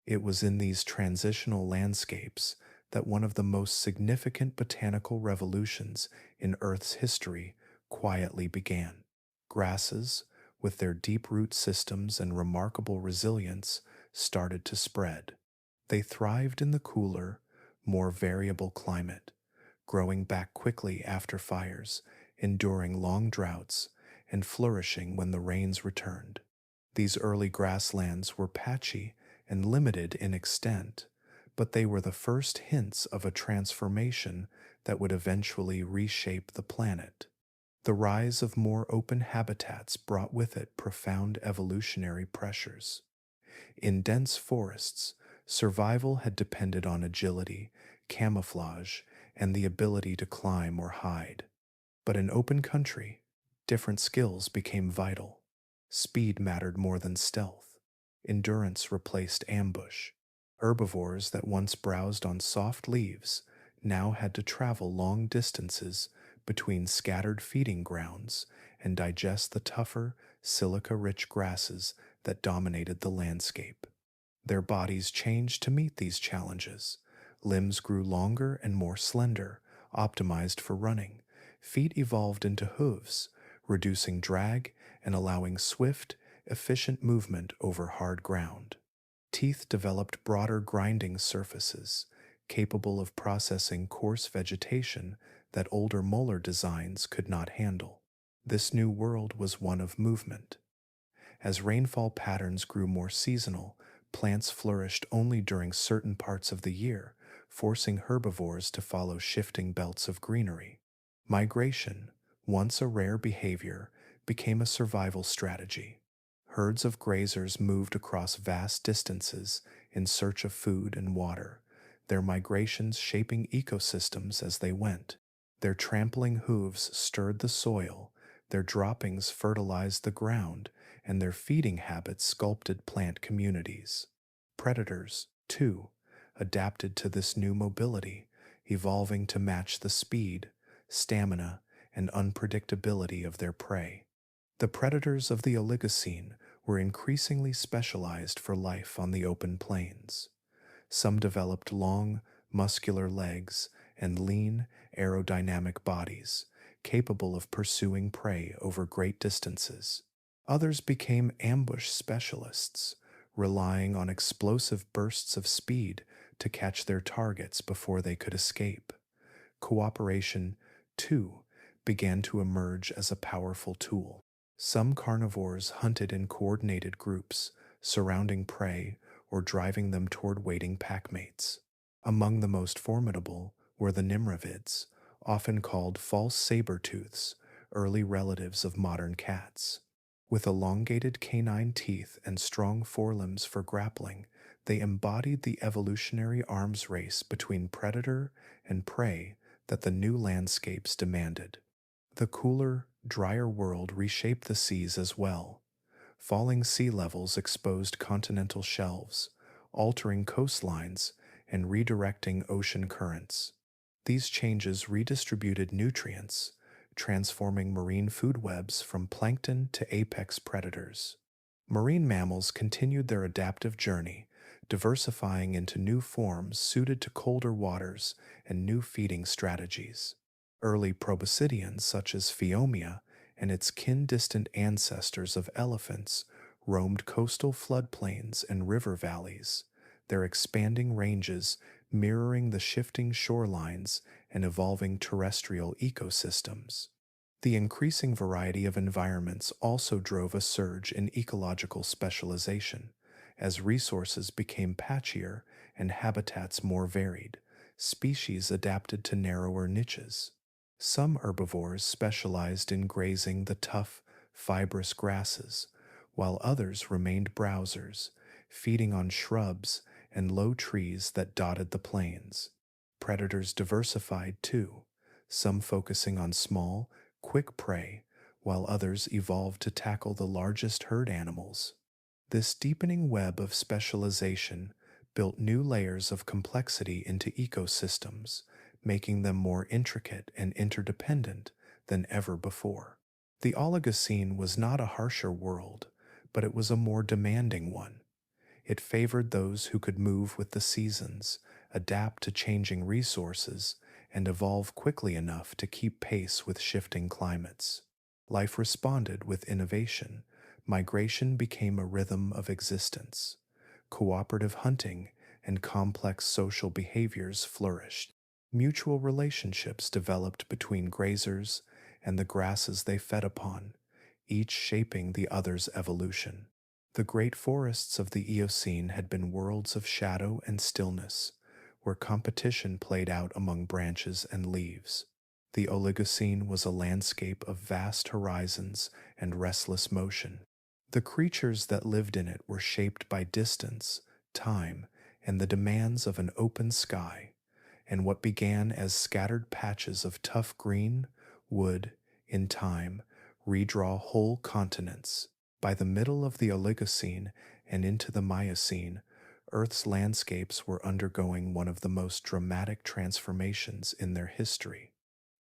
It was in these transitional landscapes that one of the most significant botanical revolutions in Earth's history quietly began. Grasses, with their deep root systems and remarkable resilience, started to spread. They thrived in the cooler, more variable climate, growing back quickly after fires, enduring long droughts, and flourishing when the rains returned. These early grasslands were patchy and limited in extent, but they were the first hints of a transformation that would eventually reshape the planet. The rise of more open habitats brought with it profound evolutionary pressures. In dense forests, survival had depended on agility, camouflage, and the ability to climb or hide. But in open country, different skills became vital. Speed mattered more than stealth. Endurance replaced ambush. Herbivores that once browsed on soft leaves now had to travel long distances between scattered feeding grounds and digest the tougher, silica-rich grasses that dominated the landscape. Their bodies changed to meet these challenges. Limbs grew longer and more slender, optimized for running. Feet evolved into hooves, reducing drag and allowing swift, efficient movement over hard ground. Teeth developed broader grinding surfaces, capable of processing coarse vegetation that older molar designs could not handle. This new world was one of movement. As rainfall patterns grew more seasonal, plants flourished only during certain parts of the year, forcing herbivores to follow shifting belts of greenery. Migration, once a rare behavior, became a survival strategy. Herds of grazers moved across vast distances in search of food and water, their migrations shaping ecosystems as they went. Their trampling hooves stirred the soil, their droppings fertilized the ground, and their feeding habits sculpted plant communities. Predators, too, adapted to this new mobility, evolving to match the speed, stamina, and unpredictability of their prey. The predators of the Oligocene were increasingly specialized for life on the open plains. Some developed long, muscular legs and lean, aerodynamic bodies, capable of pursuing prey over great distances. Others became ambush specialists, relying on explosive bursts of speed to catch their targets before they could escape. Cooperation, too, began to emerge as a powerful tool. Some carnivores hunted in coordinated groups, surrounding prey or driving them toward waiting packmates. Among the most formidable were the nimravids, often called false saber-tooths, early relatives of modern cats. With elongated canine teeth and strong forelimbs for grappling, they embodied the evolutionary arms race between predator and prey that the new landscapes demanded. The cooler, drier world reshaped the seas as well. Falling sea levels exposed continental shelves, altering coastlines and redirecting ocean currents. These changes redistributed nutrients, transforming marine food webs from plankton to apex predators. Marine mammals continued their adaptive journey, diversifying into new forms suited to colder waters and new feeding strategies. Early proboscideans such as Pheomia and its kin-distant ancestors of elephants roamed coastal floodplains and river valleys, their expanding ranges mirroring the shifting shorelines and evolving terrestrial ecosystems. The increasing variety of environments also drove a surge in ecological specialization. As resources became patchier and habitats more varied, species adapted to narrower niches. Some herbivores specialized in grazing the tough, fibrous grasses, while others remained browsers, feeding on shrubs and low trees that dotted the plains. Predators diversified too, some focusing on small, quick prey, while others evolved to tackle the largest herd animals. This deepening web of specialization built new layers of complexity into ecosystems, making them more intricate and interdependent than ever before. The Oligocene was not a harsher world, but it was a more demanding one. It favored those who could move with the seasons, adapt to changing resources, and evolve quickly enough to keep pace with shifting climates. Life responded with innovation. Migration became a rhythm of existence. Cooperative hunting and complex social behaviors flourished. Mutual relationships developed between grazers and the grasses they fed upon, each shaping the other's evolution. The great forests of the Eocene had been worlds of shadow and stillness, where competition played out among branches and leaves. The Oligocene was a landscape of vast horizons and restless motion. The creatures that lived in it were shaped by distance, time, and the demands of an open sky, and what began as scattered patches of tough green would, in time, redraw whole continents. By the middle of the Oligocene and into the Miocene, Earth's landscapes were undergoing one of the most dramatic transformations in their history.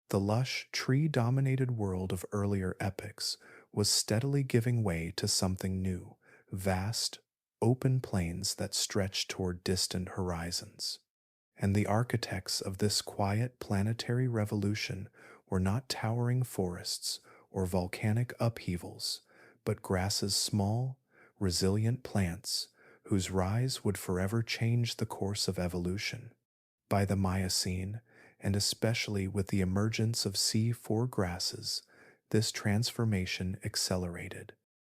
The lush, tree-dominated world of earlier epochs was steadily giving way to something new, vast, open plains that stretched toward distant horizons. And the architects of this quiet planetary revolution were not towering forests or volcanic upheavals, but grasses small, resilient plants whose rise would forever change the course of evolution. By the Miocene, and especially with the emergence of C4 grasses, this transformation accelerated.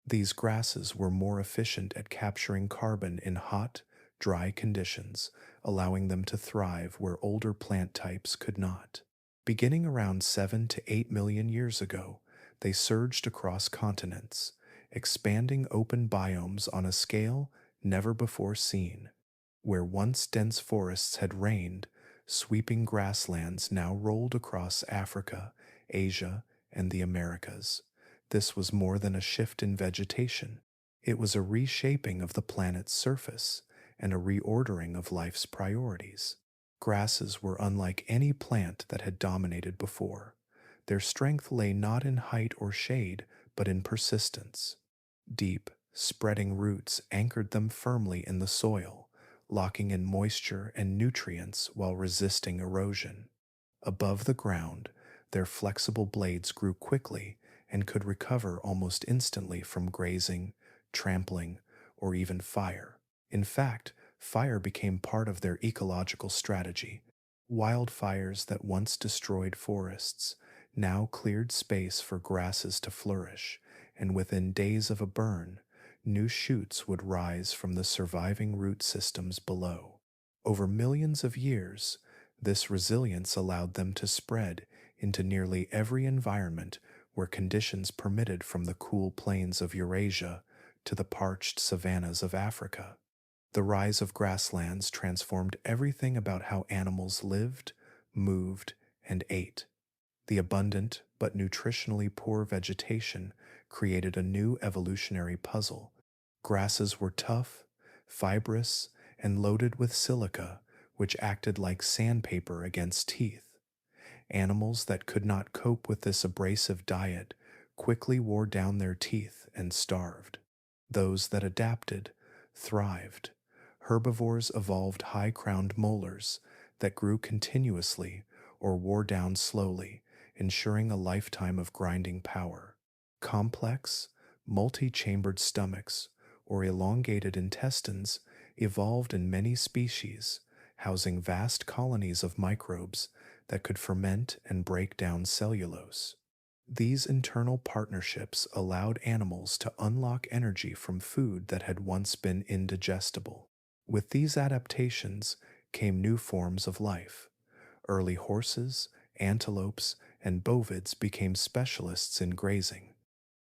These grasses were more efficient at capturing carbon in hot, dry conditions, allowing them to thrive where older plant types could not. Beginning around 7 to 8 million years ago, they surged across continents, expanding open biomes on a scale never before seen. Where once dense forests had reigned, sweeping grasslands now rolled across Africa, Asia, and the Americas. This was more than a shift in vegetation. It was a reshaping of the planet's surface and a reordering of life's priorities. Grasses were unlike any plant that had dominated before. Their strength lay not in height or shade, but in persistence. Deep, spreading roots anchored them firmly in the soil, locking in moisture and nutrients while resisting erosion. Above the ground, their flexible blades grew quickly and could recover almost instantly from grazing, trampling, or even fire. In fact, fire became part of their ecological strategy. Wildfires that once destroyed forests now cleared space for grasses to flourish, and within days of a burn, new shoots would rise from the surviving root systems below. Over millions of years, this resilience allowed them to spread into nearly every environment where conditions permitted, from the cool plains of Eurasia to the parched savannas of Africa. The rise of grasslands transformed everything about how animals lived, moved, and ate. The abundant but nutritionally poor vegetation created a new evolutionary puzzle. Grasses were tough, fibrous, and loaded with silica, which acted like sandpaper against teeth. Animals that could not cope with this abrasive diet quickly wore down their teeth and starved. Those that adapted thrived. Herbivores evolved high-crowned molars that grew continuously or wore down slowly, ensuring a lifetime of grinding power. Complex, multi-chambered stomachs or elongated intestines evolved in many species, housing vast colonies of microbes that could ferment and break down cellulose. These internal partnerships allowed animals to unlock energy from food that had once been indigestible. With these adaptations came new forms of life. Early horses, antelopes, and bovids became specialists in grazing.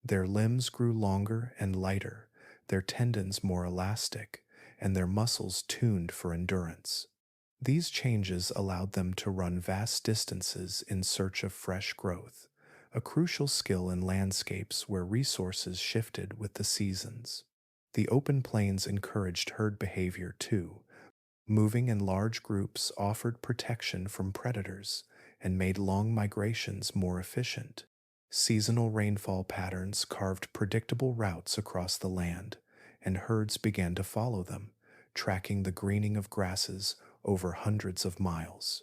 Their limbs grew longer and lighter, their tendons more elastic, and their muscles tuned for endurance. These changes allowed them to run vast distances in search of fresh growth, a crucial skill in landscapes where resources shifted with the seasons. The open plains encouraged herd behavior too. Moving in large groups offered protection from predators and made long migrations more efficient. Seasonal rainfall patterns carved predictable routes across the land, and herds began to follow them, tracking the greening of grasses over hundreds of miles.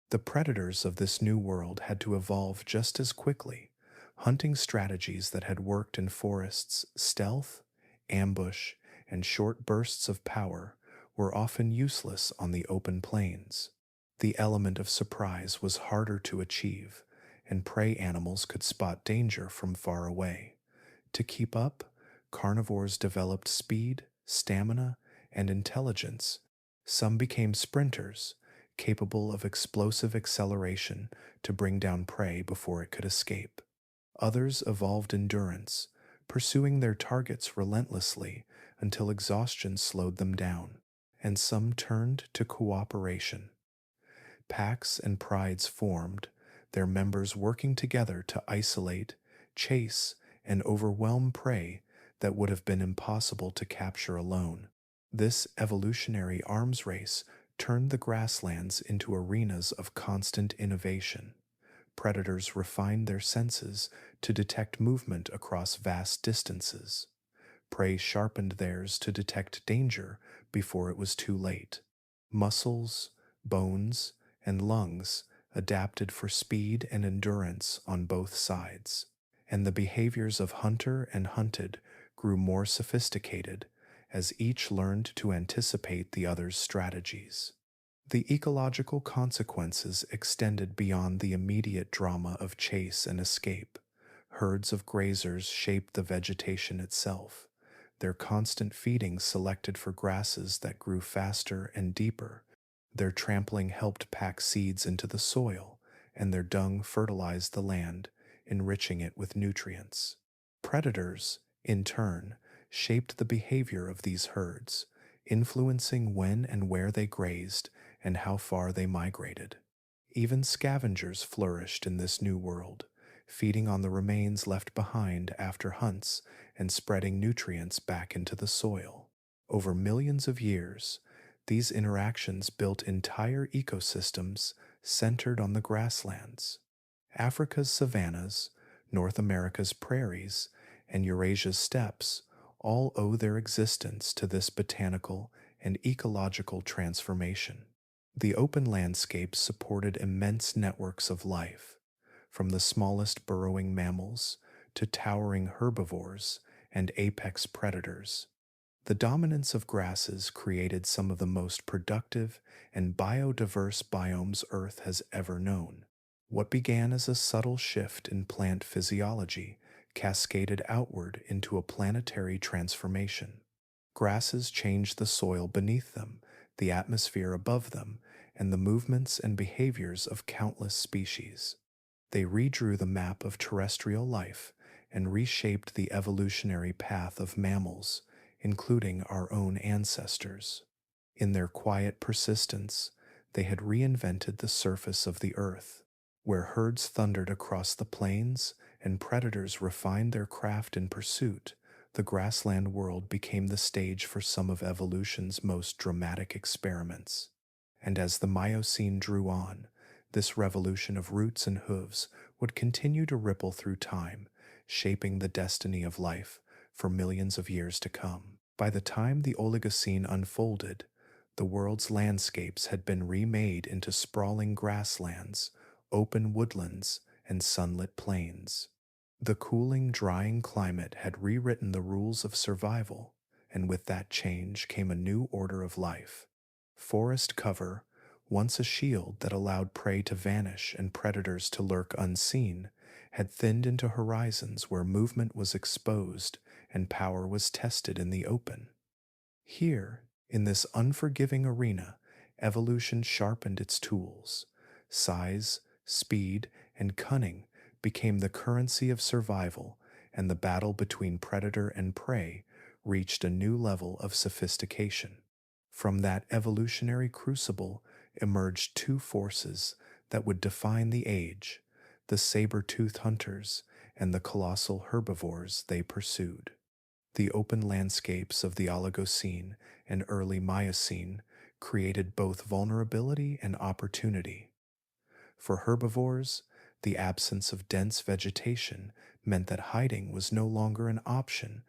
The predators of this new world had to evolve just as quickly. Hunting strategies that had worked in forests, stealth, ambush, and short bursts of power, were often useless on the open plains. The element of surprise was harder to achieve, and prey animals could spot danger from far away. To keep up, carnivores developed speed, stamina, and intelligence. Some became sprinters, capable of explosive acceleration to bring down prey before it could escape. Others evolved endurance, pursuing their targets relentlessly until exhaustion slowed them down, and some turned to cooperation. Packs and prides formed, their members working together to isolate, chase, and overwhelm prey that would have been impossible to capture alone. This evolutionary arms race turned the grasslands into arenas of constant innovation. Predators refined their senses to detect movement across vast distances. Prey sharpened theirs to detect danger before it was too late. Muscles, bones, and lungs adapted for speed and endurance on both sides, and the behaviors of hunter and hunted grew more sophisticated as each learned to anticipate the other's strategies. The ecological consequences extended beyond the immediate drama of chase and escape. Herds of grazers shaped the vegetation itself, their constant feeding selected for grasses that grew faster and deeper. Their trampling helped pack seeds into the soil, and their dung fertilized the land, enriching it with nutrients. Predators, in turn, shaped the behavior of these herds, influencing when and where they grazed and how far they migrated. Even scavengers flourished in this new world, feeding on the remains left behind after hunts and spreading nutrients back into the soil. Over millions of years, these interactions built entire ecosystems centered on the grasslands. Africa's savannas, North America's prairies, and Eurasia's steppes all owe their existence to this botanical and ecological transformation. The open landscapes supported immense networks of life, from the smallest burrowing mammals to towering herbivores and apex predators. The dominance of grasses created some of the most productive and biodiverse biomes Earth has ever known. What began as a subtle shift in plant physiology cascaded outward into a planetary transformation. Grasses changed the soil beneath them, the atmosphere above them, and the movements and behaviors of countless species. They redrew the map of terrestrial life and reshaped the evolutionary path of mammals, including our own ancestors. In their quiet persistence, they had reinvented the surface of the earth. Where herds thundered across the plains and predators refined their craft in pursuit, the grassland world became the stage for some of evolution's most dramatic experiments. And as the Miocene drew on, this revolution of roots and hooves would continue to ripple through time, shaping the destiny of life for millions of years to come. By the time the Oligocene unfolded, the world's landscapes had been remade into sprawling grasslands, open woodlands, and sunlit plains. The cooling, drying climate had rewritten the rules of survival, and with that change came a new order of life. Forest cover, once a shield that allowed prey to vanish and predators to lurk unseen, had thinned into horizons where movement was exposed and power was tested in the open. Here, in this unforgiving arena, evolution sharpened its tools. Size, speed, and cunning became the currency of survival, and the battle between predator and prey reached a new level of sophistication. From that evolutionary crucible emerged two forces that would define the age: the saber-toothed hunters and the colossal herbivores they pursued. The open landscapes of the Oligocene and early Miocene created both vulnerability and opportunity. For herbivores, the absence of dense vegetation meant that hiding was no longer an option.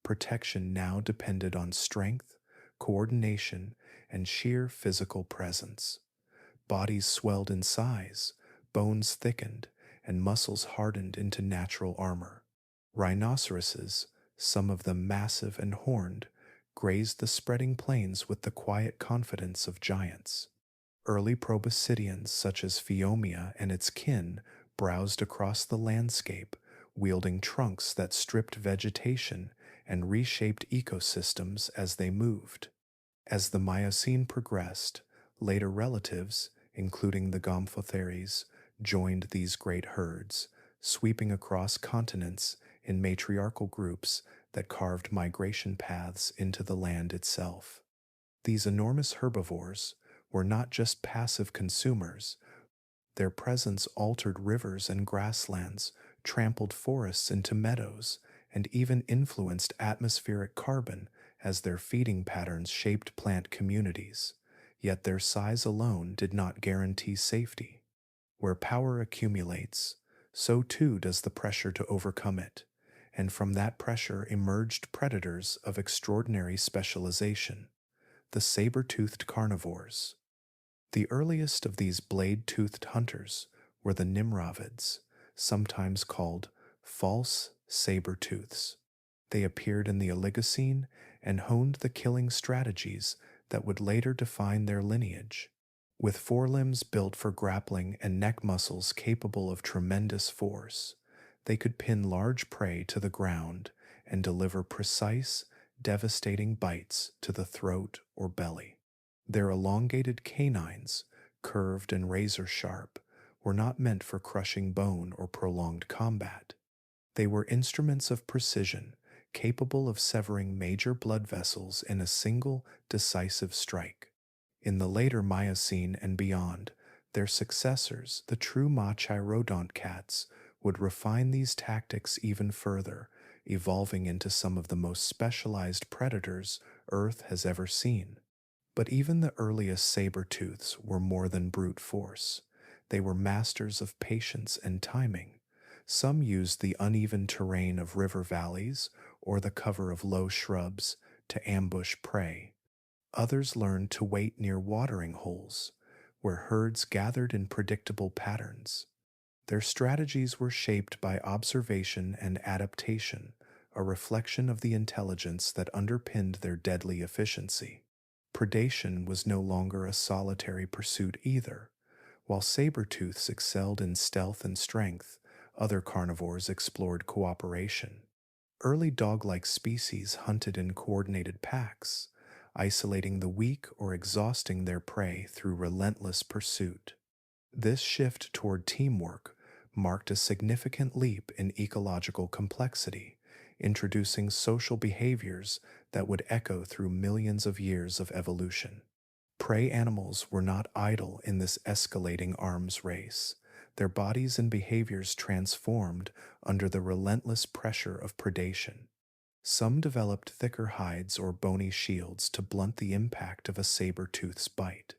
Protection now depended on strength, coordination, and sheer physical presence. Bodies swelled in size, bones thickened, and muscles hardened into natural armor. Rhinoceroses, some of them massive and horned, grazed the spreading plains with the quiet confidence of giants. Early proboscideans such as Phiomia and its kin browsed across the landscape, wielding trunks that stripped vegetation and reshaped ecosystems as they moved. As the Miocene progressed, later relatives, including the Gomphotheres, joined these great herds, sweeping across continents in matriarchal groups that carved migration paths into the land itself. These enormous herbivores were not just passive consumers. Their presence altered rivers and grasslands, trampled forests into meadows, and even influenced atmospheric carbon as their feeding patterns shaped plant communities. Yet their size alone did not guarantee safety. Where power accumulates, so too does the pressure to overcome it, and from that pressure emerged predators of extraordinary specialization: the saber-toothed carnivores. The earliest of these blade-toothed hunters were the nimravids, sometimes called false saber-tooths. They appeared in the Oligocene and honed the killing strategies that would later define their lineage. With forelimbs built for grappling and neck muscles capable of tremendous force, they could pin large prey to the ground and deliver precise, devastating bites to the throat or belly. Their elongated canines, curved and razor-sharp, were not meant for crushing bone or prolonged combat. They were instruments of precision, capable of severing major blood vessels in a single, decisive strike. In the later Miocene and beyond, their successors, the true machirodont cats, would refine these tactics even further, evolving into some of the most specialized predators Earth has ever seen. But even the earliest saber-tooths were more than brute force. They were masters of patience and timing. Some used the uneven terrain of river valleys or the cover of low shrubs to ambush prey. Others learned to wait near watering holes, where herds gathered in predictable patterns. Their strategies were shaped by observation and adaptation, a reflection of the intelligence that underpinned their deadly efficiency. Predation was no longer a solitary pursuit either. While saber-tooths excelled in stealth and strength, other carnivores explored cooperation. Early dog-like species hunted in coordinated packs, isolating the weak or exhausting their prey through relentless pursuit. This shift toward teamwork marked a significant leap in ecological complexity, introducing social behaviors that would echo through millions of years of evolution. Prey animals were not idle in this escalating arms race. Their bodies and behaviors transformed under the relentless pressure of predation. Some developed thicker hides or bony shields to blunt the impact of a saber-tooth's bite.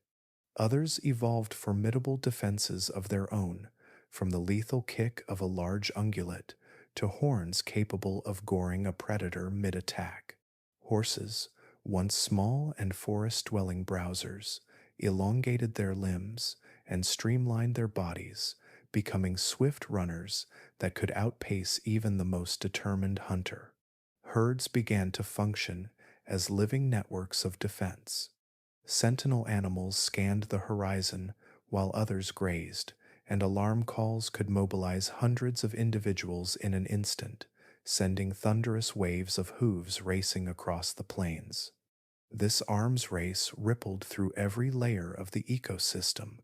Others evolved formidable defenses of their own, from the lethal kick of a large ungulate to horns capable of goring a predator mid-attack. Horses, once small and forest-dwelling browsers, elongated their limbs and streamlined their bodies, becoming swift runners that could outpace even the most determined hunter. Herds began to function as living networks of defense. Sentinel animals scanned the horizon while others grazed, and alarm calls could mobilize hundreds of individuals in an instant, sending thunderous waves of hooves racing across the plains. This arms race rippled through every layer of the ecosystem.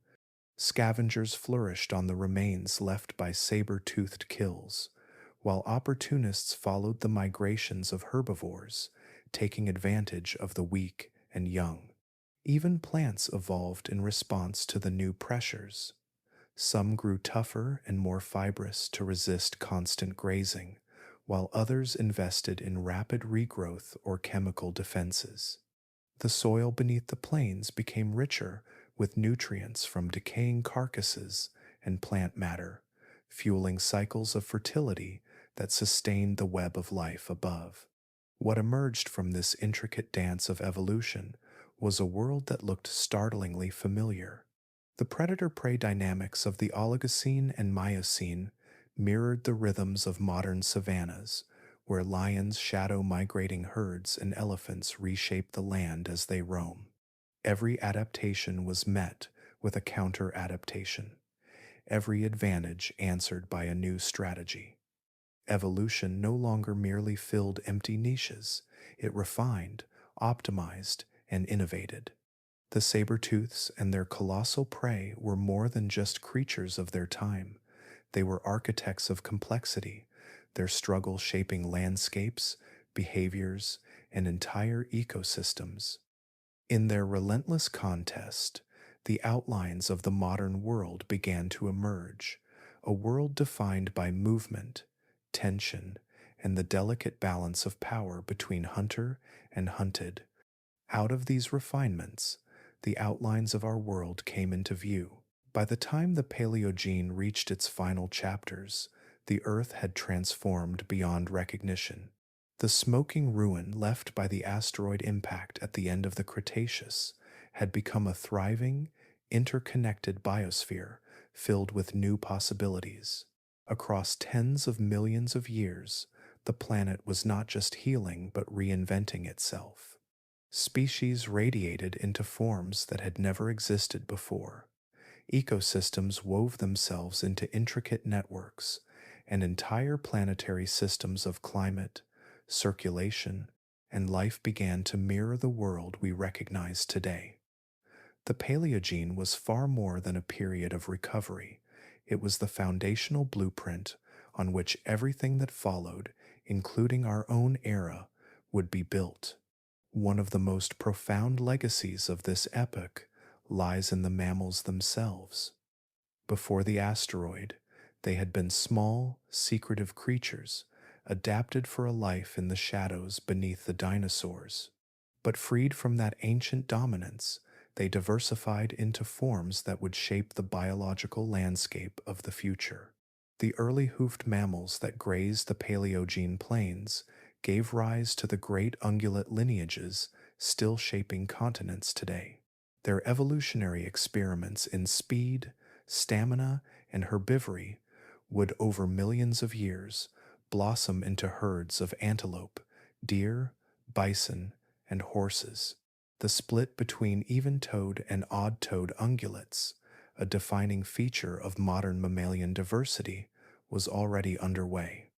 Scavengers flourished on the remains left by saber-toothed kills, while opportunists followed the migrations of herbivores, taking advantage of the weak and young. Even plants evolved in response to the new pressures. Some grew tougher and more fibrous to resist constant grazing, while others invested in rapid regrowth or chemical defenses. The soil beneath the plains became richer with nutrients from decaying carcasses and plant matter, fueling cycles of fertility that sustained the web of life above. What emerged from this intricate dance of evolution was a world that looked startlingly familiar. The predator-prey dynamics of the Oligocene and Miocene mirrored the rhythms of modern savannas, where lions shadow migrating herds and elephants reshape the land as they roam. Every adaptation was met with a counter-adaptation, every advantage answered by a new strategy. Evolution no longer merely filled empty niches, it refined, optimized, and innovated. The saber-tooths and their colossal prey were more than just creatures of their time. They were architects of complexity, their struggle shaping landscapes, behaviors, and entire ecosystems. In their relentless contest, the outlines of the modern world began to emerge, a world defined by movement, tension, and the delicate balance of power between hunter and hunted. Out of these refinements, the outlines of our world came into view. By the time the Paleogene reached its final chapters, the Earth had transformed beyond recognition. The smoking ruin left by the asteroid impact at the end of the Cretaceous had become a thriving, interconnected biosphere filled with new possibilities. Across tens of millions of years, the planet was not just healing but reinventing itself. Species radiated into forms that had never existed before. Ecosystems wove themselves into intricate networks, and entire planetary systems of climate, circulation, and life began to mirror the world we recognize today. The Paleogene was far more than a period of recovery. It was the foundational blueprint on which everything that followed, including our own era, would be built. One of the most profound legacies of this epoch lies in the mammals themselves. Before the asteroid, they had been small, secretive creatures, adapted for a life in the shadows beneath the dinosaurs. But freed from that ancient dominance, they diversified into forms that would shape the biological landscape of the future. The early hoofed mammals that grazed the Paleogene plains gave rise to the great ungulate lineages still shaping continents today. Their evolutionary experiments in speed, stamina, and herbivory would, over millions of years, blossom into herds of antelope, deer, bison, and horses. The split between even-toed and odd-toed ungulates, a defining feature of modern mammalian diversity, was already underway.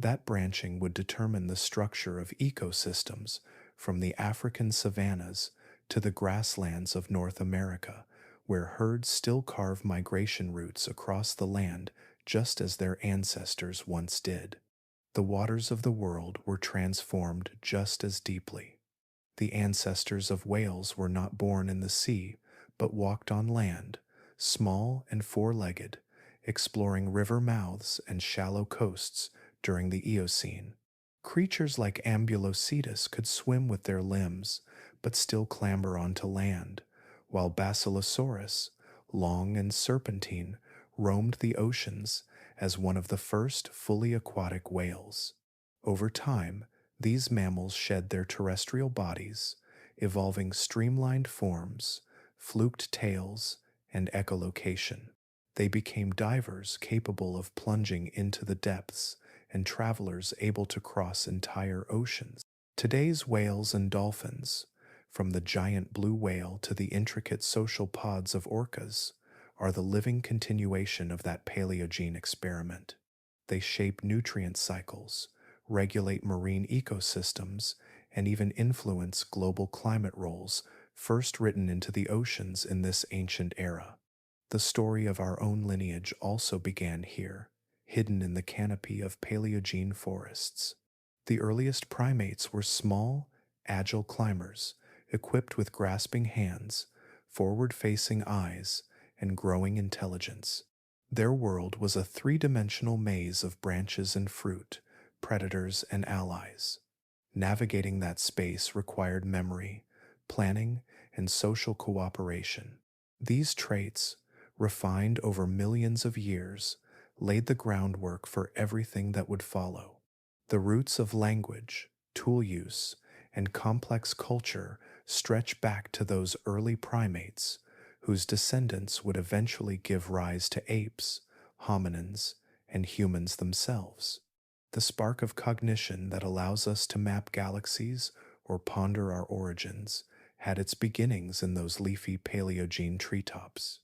That branching would determine the structure of ecosystems from the African savannas to the grasslands of North America, where herds still carve migration routes across the land just as their ancestors once did. The waters of the world were transformed just as deeply. The ancestors of whales were not born in the sea, but walked on land, small and four-legged, exploring river mouths and shallow coasts during the Eocene. Creatures like Ambulocetus could swim with their limbs, but still clamber onto land, while Basilosaurus, long and serpentine, roamed the oceans as one of the first fully aquatic whales. Over time, these mammals shed their terrestrial bodies, evolving streamlined forms, fluked tails, and echolocation. They became divers capable of plunging into the depths and travelers able to cross entire oceans. Today's whales and dolphins, from the giant blue whale to the intricate social pods of orcas, are the living continuation of that Paleogene experiment. They shape nutrient cycles, regulate marine ecosystems, and even influence global climate roles first written into the oceans in this ancient era. The story of our own lineage also began here, hidden in the canopy of Paleogene forests. The earliest primates were small, agile climbers, equipped with grasping hands, forward-facing eyes, and growing intelligence. Their world was a three-dimensional maze of branches and fruit, predators and allies. Navigating that space required memory, planning, and social cooperation. These traits, refined over millions of years, laid the groundwork for everything that would follow. The roots of language, tool use, and complex culture stretch back to those early primates, whose descendants would eventually give rise to apes, hominins, and humans themselves. The spark of cognition that allows us to map galaxies or ponder our origins had its beginnings in those leafy Paleogene treetops.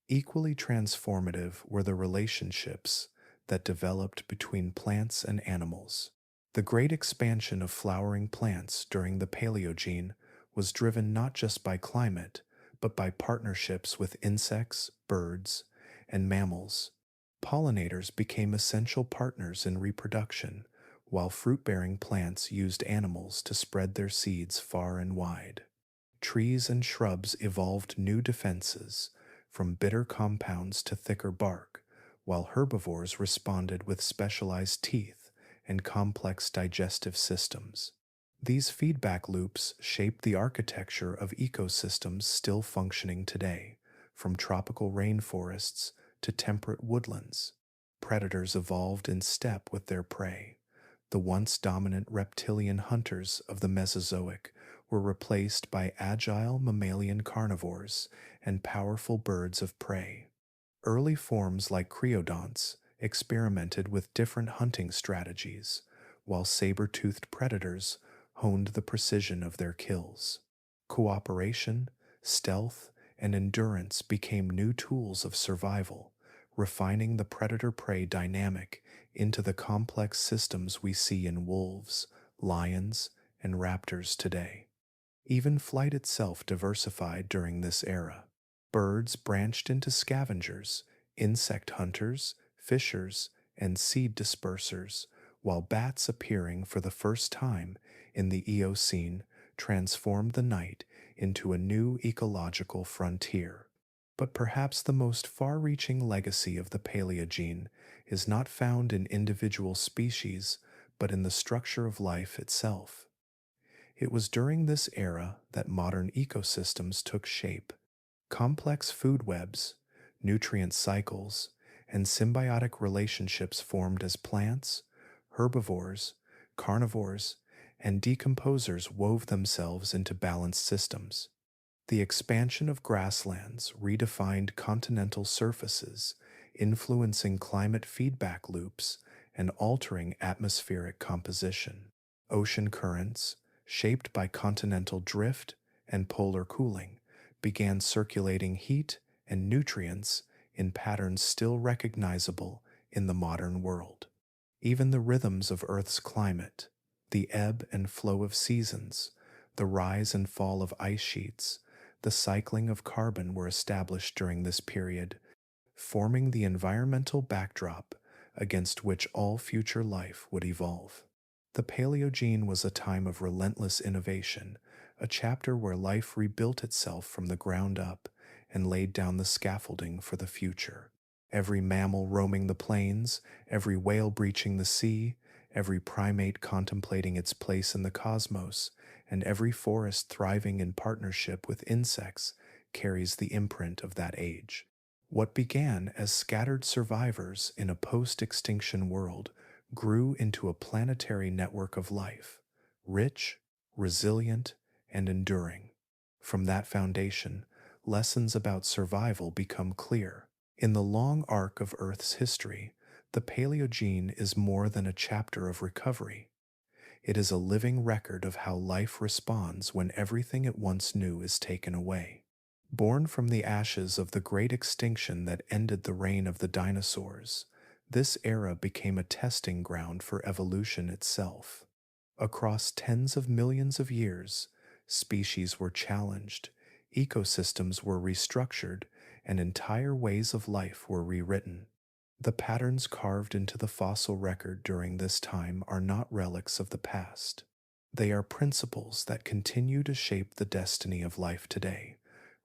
Equally transformative were the relationships that developed between plants and animals. The great expansion of flowering plants during the Paleogene was driven not just by climate, but by partnerships with insects, birds, and mammals. Pollinators became essential partners in reproduction, while fruit-bearing plants used animals to spread their seeds far and wide. Trees and shrubs evolved new defenses, from bitter compounds to thicker bark, while herbivores responded with specialized teeth and complex digestive systems. These feedback loops shaped the architecture of ecosystems still functioning today, from tropical rainforests to temperate woodlands. Predators evolved in step with their prey. The once dominant reptilian hunters of the Mesozoic were replaced by agile mammalian carnivores and powerful birds of prey. Early forms like creodonts experimented with different hunting strategies, while saber-toothed predators honed the precision of their kills. Cooperation, stealth, and endurance became new tools of survival, refining the predator-prey dynamic into the complex systems we see in wolves, lions, and raptors today. Even flight itself diversified during this era. Birds branched into scavengers, insect hunters, fishers, and seed dispersers, while bats appearing for the first time in the Eocene transformed the night into a new ecological frontier. But perhaps the most far-reaching legacy of the Paleogene is not found in individual species, but in the structure of life itself. It was during this era that modern ecosystems took shape. Complex food webs, nutrient cycles, and symbiotic relationships formed as plants, herbivores, carnivores, and decomposers wove themselves into balanced systems. The expansion of grasslands redefined continental surfaces, influencing climate feedback loops and altering atmospheric composition. Ocean currents, shaped by continental drift and polar cooling, began circulating heat and nutrients in patterns still recognizable in the modern world. Even the rhythms of Earth's climate, the ebb and flow of seasons, the rise and fall of ice sheets, the cycling of carbon were established during this period, forming the environmental backdrop against which all future life would evolve. The Paleogene was a time of relentless innovation, a chapter where life rebuilt itself from the ground up and laid down the scaffolding for the future. Every mammal roaming the plains, every whale breaching the sea, every primate contemplating its place in the cosmos, and every forest thriving in partnership with insects carries the imprint of that age. What began as scattered survivors in a post extinction world grew into a planetary network of life, rich, resilient, and enduring. From that foundation, lessons about survival become clear. In the long arc of Earth's history, the Paleogene is more than a chapter of recovery. It is a living record of how life responds when everything it once knew is taken away. Born from the ashes of the great extinction that ended the reign of the dinosaurs, this era became a testing ground for evolution itself. Across tens of millions of years, species were challenged, ecosystems were restructured, and entire ways of life were rewritten. The patterns carved into the fossil record during this time are not relics of the past. They are principles that continue to shape the destiny of life today,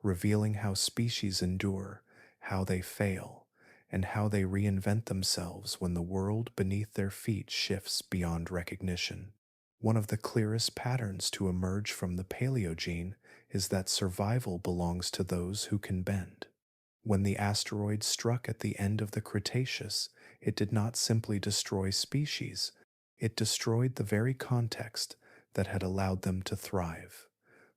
revealing how species endure, how they fail, and how they reinvent themselves when the world beneath their feet shifts beyond recognition. One of the clearest patterns to emerge from the Paleogene is that survival belongs to those who can bend. When the asteroid struck at the end of the Cretaceous, it did not simply destroy species, it destroyed the very context that had allowed them to thrive.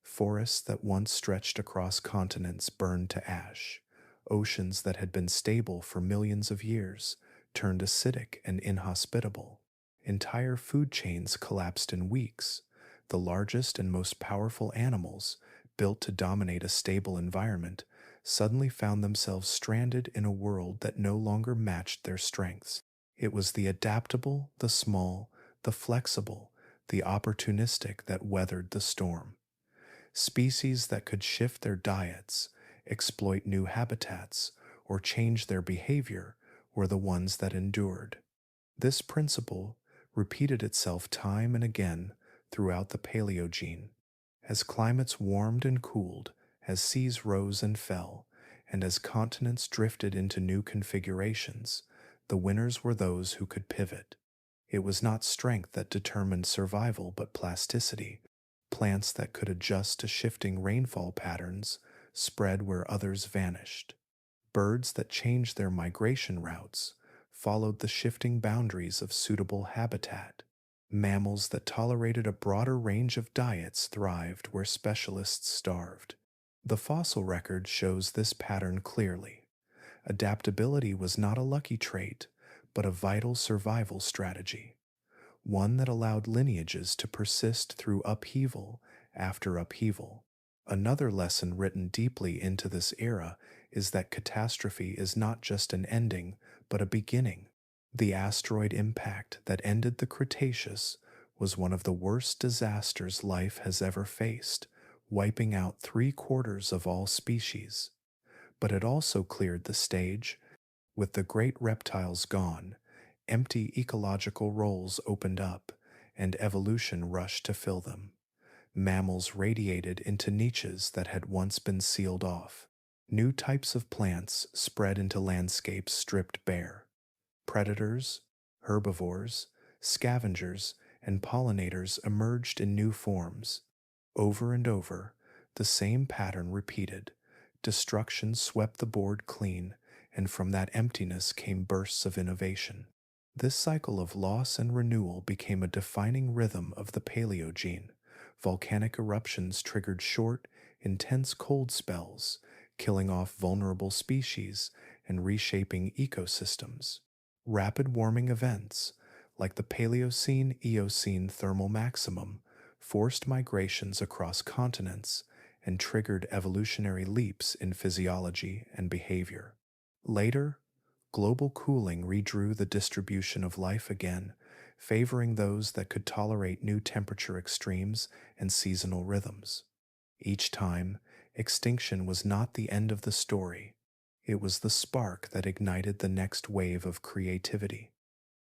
Forests that once stretched across continents burned to ash. Oceans that had been stable for millions of years turned acidic and inhospitable. Entire food chains collapsed in weeks. The largest and most powerful animals, built to dominate a stable environment, suddenly found themselves stranded in a world that no longer matched their strengths. It was the adaptable, the small, the flexible, the opportunistic that weathered the storm. Species that could shift their diets, exploit new habitats, or change their behavior were the ones that endured. This principle repeated itself time and again throughout the Paleogene. As climates warmed and cooled, as seas rose and fell, and as continents drifted into new configurations, the winners were those who could pivot. It was not strength that determined survival, but plasticity. Plants that could adjust to shifting rainfall patterns spread where others vanished. Birds that changed their migration routes followed the shifting boundaries of suitable habitat. Mammals that tolerated a broader range of diets thrived where specialists starved. The fossil record shows this pattern clearly. Adaptability was not a lucky trait, but a vital survival strategy, one that allowed lineages to persist through upheaval after upheaval. Another lesson written deeply into this era is that catastrophe is not just an ending, but a beginning. The asteroid impact that ended the Cretaceous was one of the worst disasters life has ever faced, wiping out 3/4 of all species. But it also cleared the stage. With the great reptiles gone, empty ecological roles opened up, and evolution rushed to fill them. Mammals radiated into niches that had once been sealed off. New types of plants spread into landscapes stripped bare. Predators, herbivores, scavengers, and pollinators emerged in new forms. Over and over, the same pattern repeated. Destruction swept the board clean, and from that emptiness came bursts of innovation. This cycle of loss and renewal became a defining rhythm of the Paleogene. Volcanic eruptions triggered short, intense cold spells, killing off vulnerable species and reshaping ecosystems. Rapid warming events, like the Paleocene-Eocene thermal maximum, forced migrations across continents and triggered evolutionary leaps in physiology and behavior. Later, global cooling redrew the distribution of life again, favoring those that could tolerate new temperature extremes and seasonal rhythms. Each time, extinction was not the end of the story. It was the spark that ignited the next wave of creativity.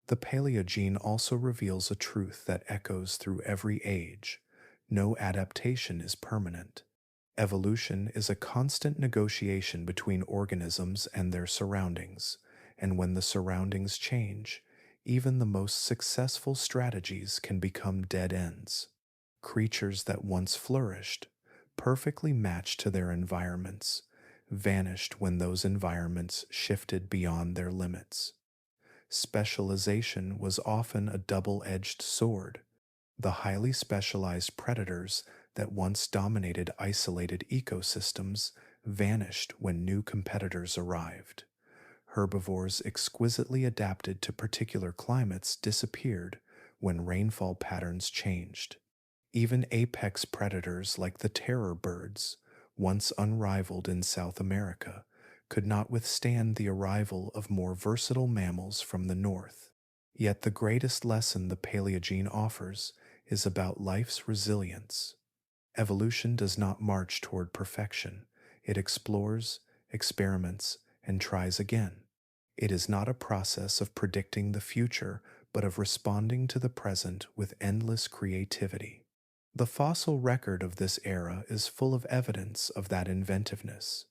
The Paleogene also reveals a truth that echoes through every age. No adaptation is permanent. Evolution is a constant negotiation between organisms and their surroundings, and when the surroundings change, even the most successful strategies can become dead ends. Creatures that once flourished, perfectly matched to their environments, vanished when those environments shifted beyond their limits. Specialization was often a double-edged sword. The highly specialized predators that once dominated isolated ecosystems vanished when new competitors arrived. Herbivores exquisitely adapted to particular climates disappeared when rainfall patterns changed. Even apex predators like the terror birds, once unrivaled in South America, could not withstand the arrival of more versatile mammals from the north. Yet the greatest lesson the Paleogene offers is about life's resilience. Evolution does not march toward perfection. It explores, experiments, and tries again. It is not a process of predicting the future, but of responding to the present with endless creativity. The fossil record of this era is full of evidence of that inventiveness.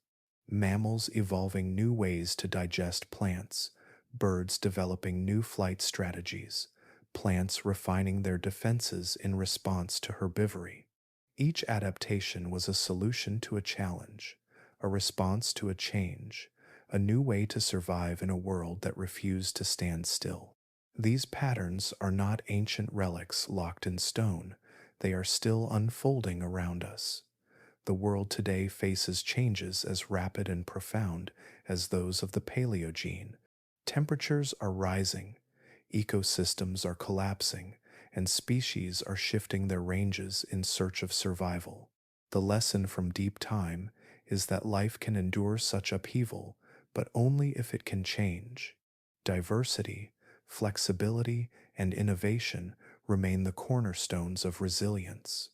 Mammals evolving new ways to digest plants, birds developing new flight strategies, plants refining their defenses in response to herbivory. Each adaptation was a solution to a challenge, a response to a change, a new way to survive in a world that refused to stand still. These patterns are not ancient relics locked in stone, they are still unfolding around us. The world today faces changes as rapid and profound as those of the Paleogene. Temperatures are rising, ecosystems are collapsing, and species are shifting their ranges in search of survival. The lesson from deep time is that life can endure such upheaval, but only if it can change. Diversity, flexibility, and innovation remain the cornerstones of resilience.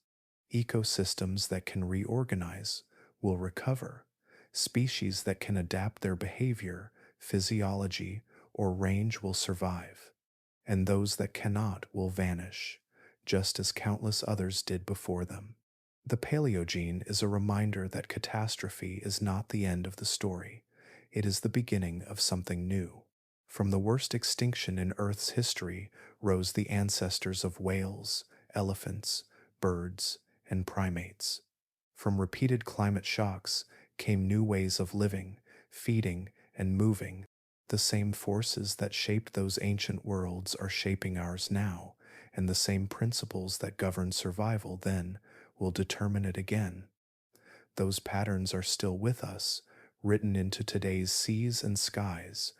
Ecosystems that can reorganize will recover. Species that can adapt their behavior, physiology, or range will survive. And those that cannot will vanish, just as countless others did before them. The Paleogene is a reminder that catastrophe is not the end of the story. It is the beginning of something new. From the worst extinction in Earth's history rose the ancestors of whales, elephants, birds, and primates. From repeated climate shocks came new ways of living, feeding, and moving. The same forces that shaped those ancient worlds are shaping ours now, and the same principles that governed survival then will determine it again. Those patterns are still with us, written into today's seas and skies.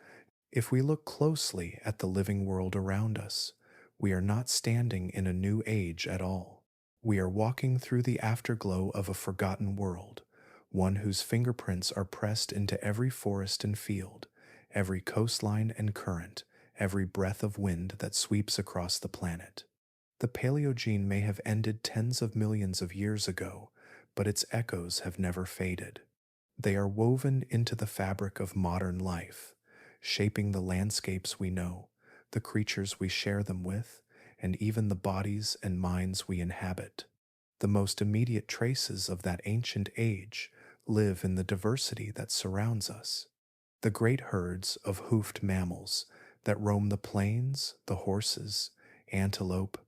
If we look closely at the living world around us, we are not standing in a new age at all. We are walking through the afterglow of a forgotten world, one whose fingerprints are pressed into every forest and field, every coastline and current, every breath of wind that sweeps across the planet. The Paleogene may have ended tens of millions of years ago, but its echoes have never faded. They are woven into the fabric of modern life, shaping the landscapes we know, the creatures we share them with, and even the bodies and minds we inhabit. The most immediate traces of that ancient age live in the diversity that surrounds us. The great herds of hoofed mammals that roam the plains, the horses, antelope,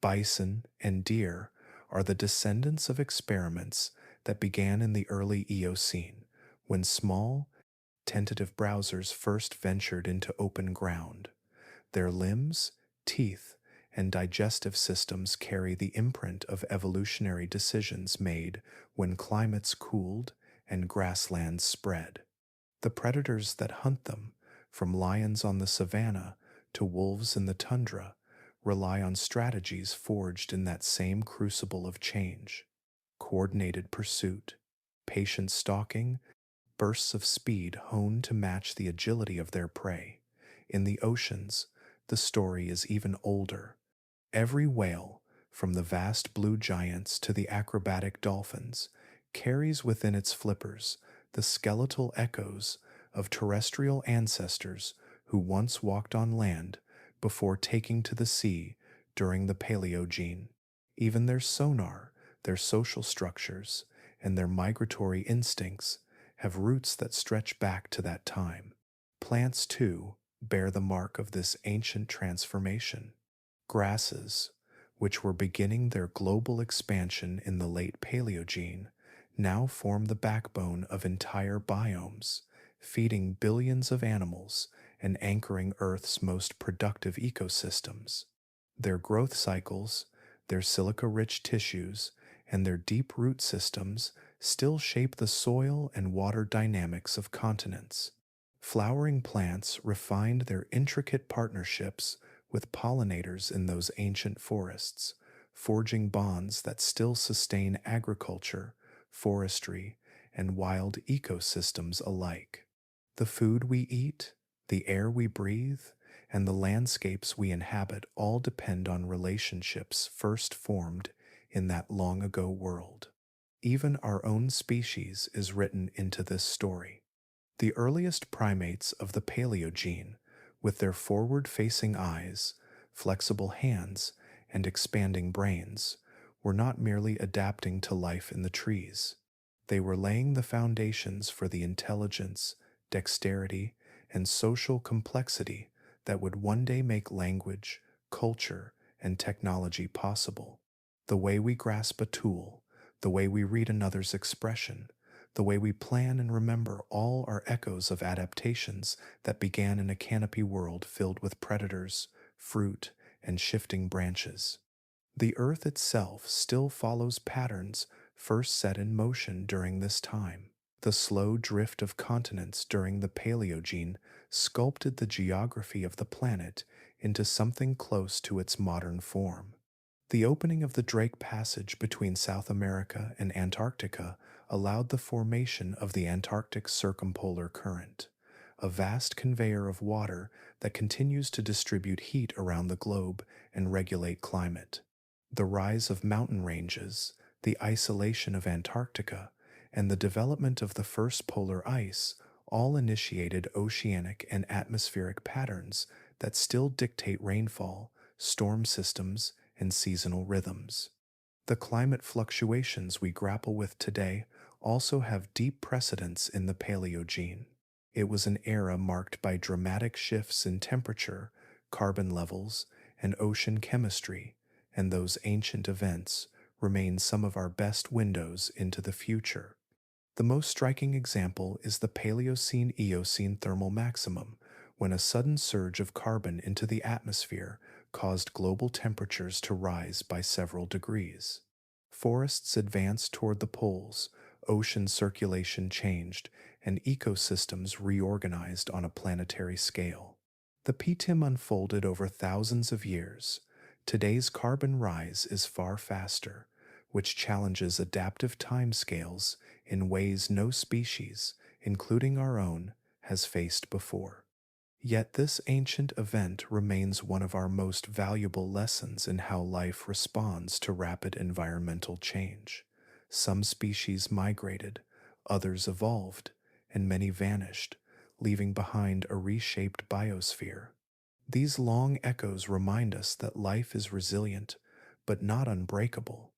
bison, and deer are the descendants of experiments that began in the early Eocene, when small, tentative browsers first ventured into open ground. Their limbs, teeth, and digestive systems carry the imprint of evolutionary decisions made when climates cooled and grasslands spread. The predators that hunt them, from lions on the savanna to wolves in the tundra, rely on strategies forged in that same crucible of change. Coordinated pursuit, patient stalking, bursts of speed honed to match the agility of their prey. In the oceans, the story is even older. Every whale, from the vast blue giants to the acrobatic dolphins, carries within its flippers the skeletal echoes of terrestrial ancestors who once walked on land before taking to the sea during the Paleogene. Even their sonar, their social structures, and their migratory instincts have roots that stretch back to that time. Plants, too, bear the mark of this ancient transformation. Grasses, which were beginning their global expansion in the late Paleogene, now form the backbone of entire biomes, feeding billions of animals and anchoring Earth's most productive ecosystems. Their growth cycles, their silica rich tissues, and their deep root systems still shape the soil and water dynamics of continents. Flowering plants refined their intricate partnerships with pollinators in those ancient forests, forging bonds that still sustain agriculture, forestry, and wild ecosystems alike. The food we eat, the air we breathe, and the landscapes we inhabit all depend on relationships first formed in that long ago world. Even our own species is written into this story. The earliest primates of the Paleogene, with their forward facing eyes, flexible hands, and expanding brains, were not merely adapting to life in the trees. They were laying the foundations for the intelligence, dexterity, and social complexity that would one day make language, culture, and technology possible. The way we grasp a tool, the way we read another's expression, the way we plan and remember all are echoes of adaptations that began in a canopy world filled with predators, fruit, and shifting branches. The Earth itself still follows patterns first set in motion during this time. The slow drift of continents during the Paleogene sculpted the geography of the planet into something close to its modern form. The opening of the Drake Passage between South America and Antarctica allowed the formation of the Antarctic Circumpolar Current, a vast conveyor of water that continues to distribute heat around the globe and regulate climate. The rise of mountain ranges, the isolation of Antarctica, and the development of the first polar ice all initiated oceanic and atmospheric patterns that still dictate rainfall, storm systems, and seasonal rhythms. The climate fluctuations we grapple with today also have deep precedents in the Paleogene. It was an era marked by dramatic shifts in temperature, carbon levels, and ocean chemistry, and those ancient events remain some of our best windows into the future. The most striking example is the Paleocene-Eocene thermal maximum, when a sudden surge of carbon into the atmosphere caused global temperatures to rise by several degrees. Forests advanced toward the poles, ocean circulation changed, and ecosystems reorganized on a planetary scale. The PETM unfolded over thousands of years. Today's carbon rise is far faster, which challenges adaptive timescales in ways no species, including our own, has faced before. Yet this ancient event remains one of our most valuable lessons in how life responds to rapid environmental change. Some species migrated, others evolved, and many vanished, leaving behind a reshaped biosphere. These long echoes remind us that life is resilient, but not unbreakable.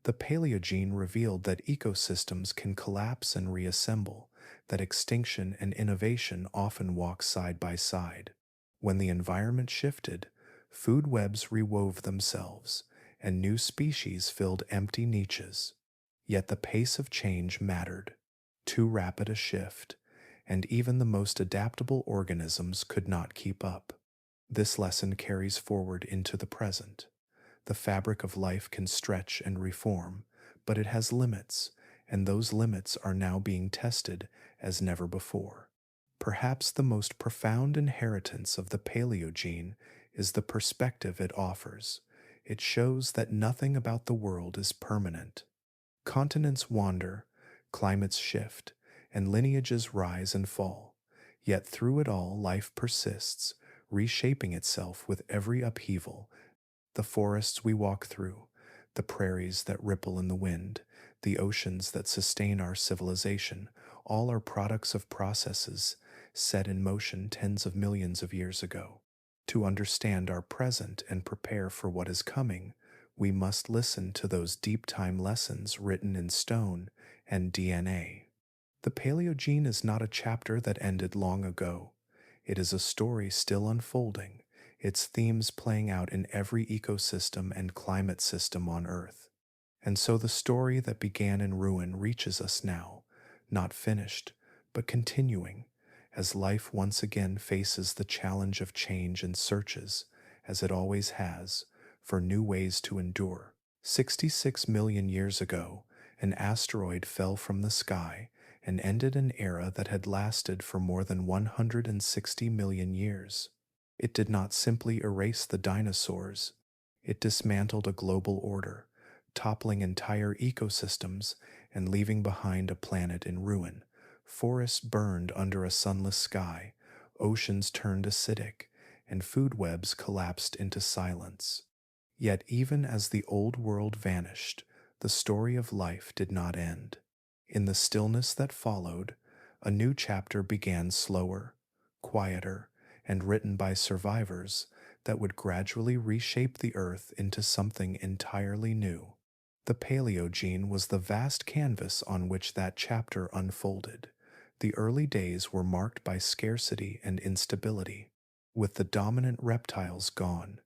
The Paleogene revealed that ecosystems can collapse and reassemble, that extinction and innovation often walk side by side. When the environment shifted, food webs rewove themselves, and new species filled empty niches. Yet the pace of change mattered. Too rapid a shift, and even the most adaptable organisms could not keep up. This lesson carries forward into the present. The fabric of life can stretch and reform, but it has limits, and those limits are now being tested as never before. Perhaps the most profound inheritance of the Paleogene is the perspective it offers. It shows that nothing about the world is permanent. Continents wander, climates shift, and lineages rise and fall. Yet through it all, life persists, reshaping itself with every upheaval. The forests we walk through, the prairies that ripple in the wind, the oceans that sustain our civilization, all are products of processes set in motion tens of millions of years ago. To understand our present and prepare for what is coming, we must listen to those deep time lessons written in stone and DNA. The Paleogene is not a chapter that ended long ago. It is a story still unfolding, its themes playing out in every ecosystem and climate system on Earth. And so the story that began in ruin reaches us now, not finished, but continuing, as life once again faces the challenge of change and searches, as it always has, for new ways to endure. 66 million years ago, an asteroid fell from the sky and ended an era that had lasted for more than 160 million years. It did not simply erase the dinosaurs, it dismantled a global order, toppling entire ecosystems and leaving behind a planet in ruin. Forests burned under a sunless sky, oceans turned acidic, and food webs collapsed into silence. Yet, even as the old world vanished, the story of life did not end. In the stillness that followed, a new chapter began, slower, quieter, and written by survivors that would gradually reshape the Earth into something entirely new. The Paleogene was the vast canvas on which that chapter unfolded. The early days were marked by scarcity and instability. With the dominant reptiles gone,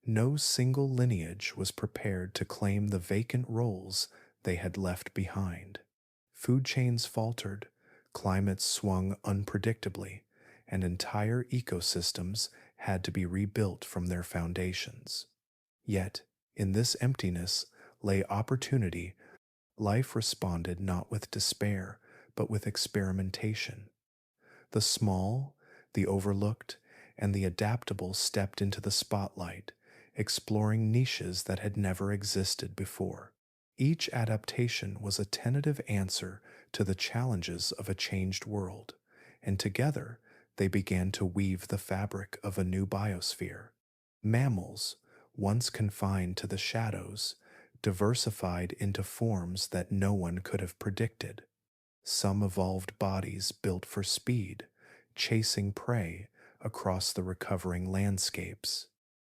no single lineage was prepared to claim the vacant roles they had left behind. Food chains faltered, climates swung unpredictably, and entire ecosystems had to be rebuilt from their foundations. Yet, in this emptiness lay opportunity. Life responded not with despair, but with experimentation. The small, the overlooked, and the adaptable stepped into the spotlight, exploring niches that had never existed before. Each adaptation was a tentative answer to the challenges of a changed world, and together they began to weave the fabric of a new biosphere. Mammals, once confined to the shadows, diversified into forms that no one could have predicted. Some evolved bodies built for speed, chasing prey across the recovering landscapes.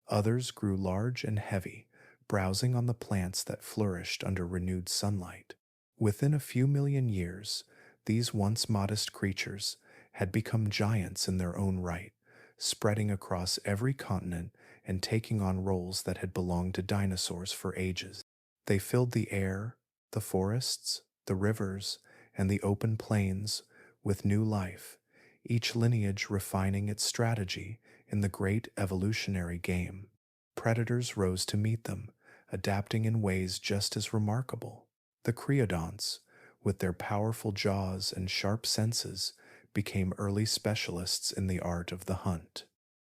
Others grew large and heavy, browsing on the plants that flourished under renewed sunlight. Within a few million years, these once modest creatures had become giants in their own right, spreading across every continent and taking on roles that had belonged to dinosaurs for ages. They filled the air, the forests, the rivers, and the open plains with new life, each lineage refining its strategy in the great evolutionary game. Predators rose to meet them, adapting in ways just as remarkable. The creodonts, with their powerful jaws and sharp senses, became early specialists in the art of the hunt.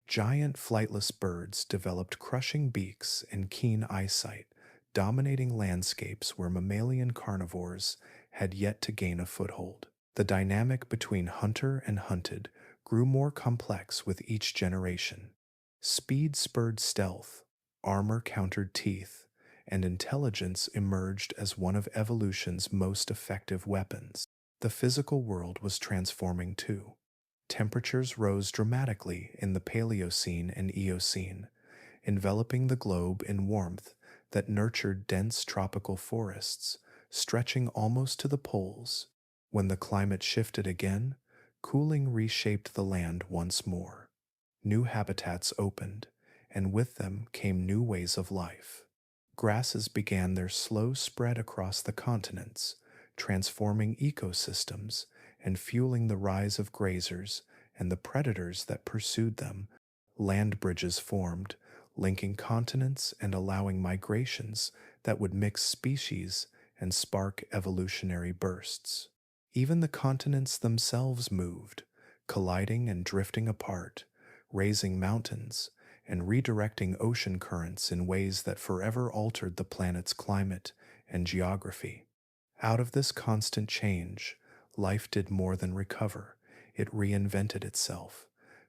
Giant flightless birds developed crushing beaks and keen eyesight, dominating landscapes where mammalian carnivores had yet to gain a foothold. The dynamic between hunter and hunted grew more complex with each generation. Speed spurred stealth, armor countered teeth, and intelligence emerged as one of evolution's most effective weapons. The physical world was transforming too. Temperatures rose dramatically in the Paleocene and Eocene, enveloping the globe in warmth that nurtured dense tropical forests, stretching almost to the poles. When the climate shifted again, cooling reshaped the land once more. New habitats opened, and with them came new ways of life. Grasses began their slow spread across the continents, transforming ecosystems and fueling the rise of grazers and the predators that pursued them. Land bridges formed, linking continents and allowing migrations that would mix species and spark evolutionary bursts. Even the continents themselves moved, colliding and drifting apart, raising mountains and redirecting ocean currents in ways that forever altered the planet's climate and geography. Out of this constant change, life did more than recover. It reinvented itself.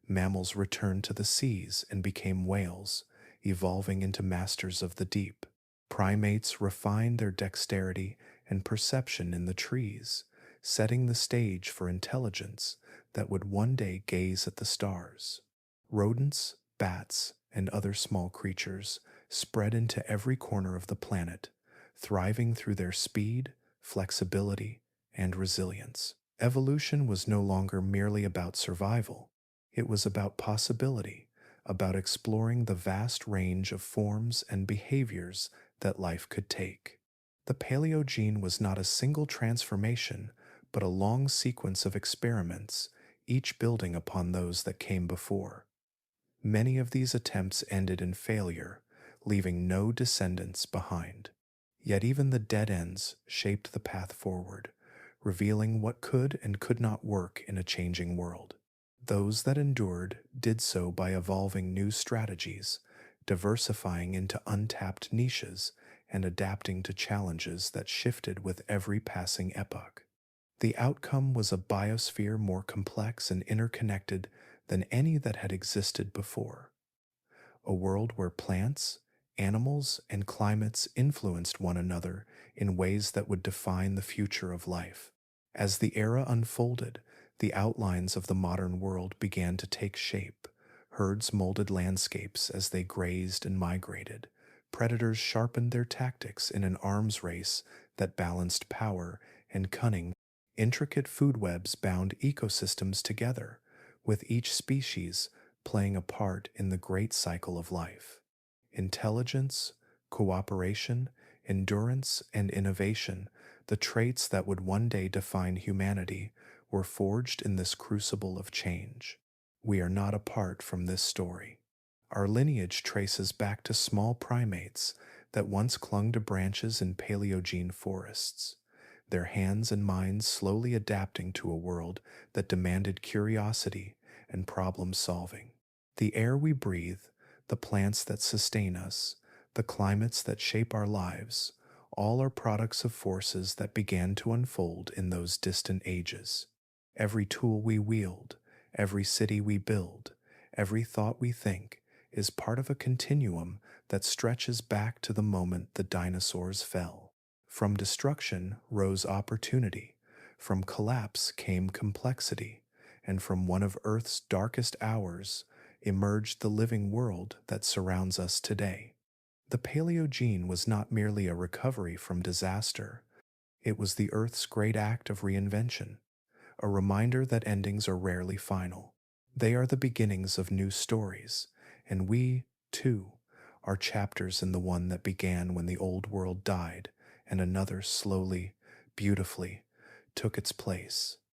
Mammals returned to the seas and became whales, evolving into masters of the deep. Primates refined their dexterity and perception in the trees, setting the stage for intelligence that would one day gaze at the stars. Rodents, bats, and other small creatures spread into every corner of the planet, thriving through their speed, flexibility, and resilience. Evolution was no longer merely about survival. It was about possibility, about exploring the vast range of forms and behaviors that life could take. The Paleogene was not a single transformation, but a long sequence of experiments, each building upon those that came before. Many of these attempts ended in failure, leaving no descendants behind. Yet even the dead ends shaped the path forward, revealing what could and could not work in a changing world. Those that endured did so by evolving new strategies, diversifying into untapped niches, and adapting to challenges that shifted with every passing epoch. The outcome was a biosphere more complex and interconnected than any that had existed before. A world where plants, animals, and climates influenced one another in ways that would define the future of life. As the era unfolded, the outlines of the modern world began to take shape. Herds molded landscapes as they grazed and migrated. Predators sharpened their tactics in an arms race that balanced power and cunning. Intricate food webs bound ecosystems together, with each species playing a part in the great cycle of life. Intelligence, cooperation, endurance, and innovation, the traits that would one day define humanity, were forged in this crucible of change. We are not apart from this story. Our lineage traces back to small primates that once clung to branches in Paleogene forests, their hands and minds slowly adapting to a world that demanded curiosity and problem solving. The air we breathe, the plants that sustain us, the climates that shape our lives, all are products of forces that began to unfold in those distant ages. Every tool we wield, every city we build, every thought we think is part of a continuum that stretches back to the moment the dinosaurs fell. From destruction rose opportunity, from collapse came complexity, and from one of Earth's darkest hours emerged the living world that surrounds us today. The Paleogene was not merely a recovery from disaster, it was the Earth's great act of reinvention, a reminder that endings are rarely final. They are the beginnings of new stories, and we, too, are chapters in the one that began when the old world died and another slowly, beautifully, took its place.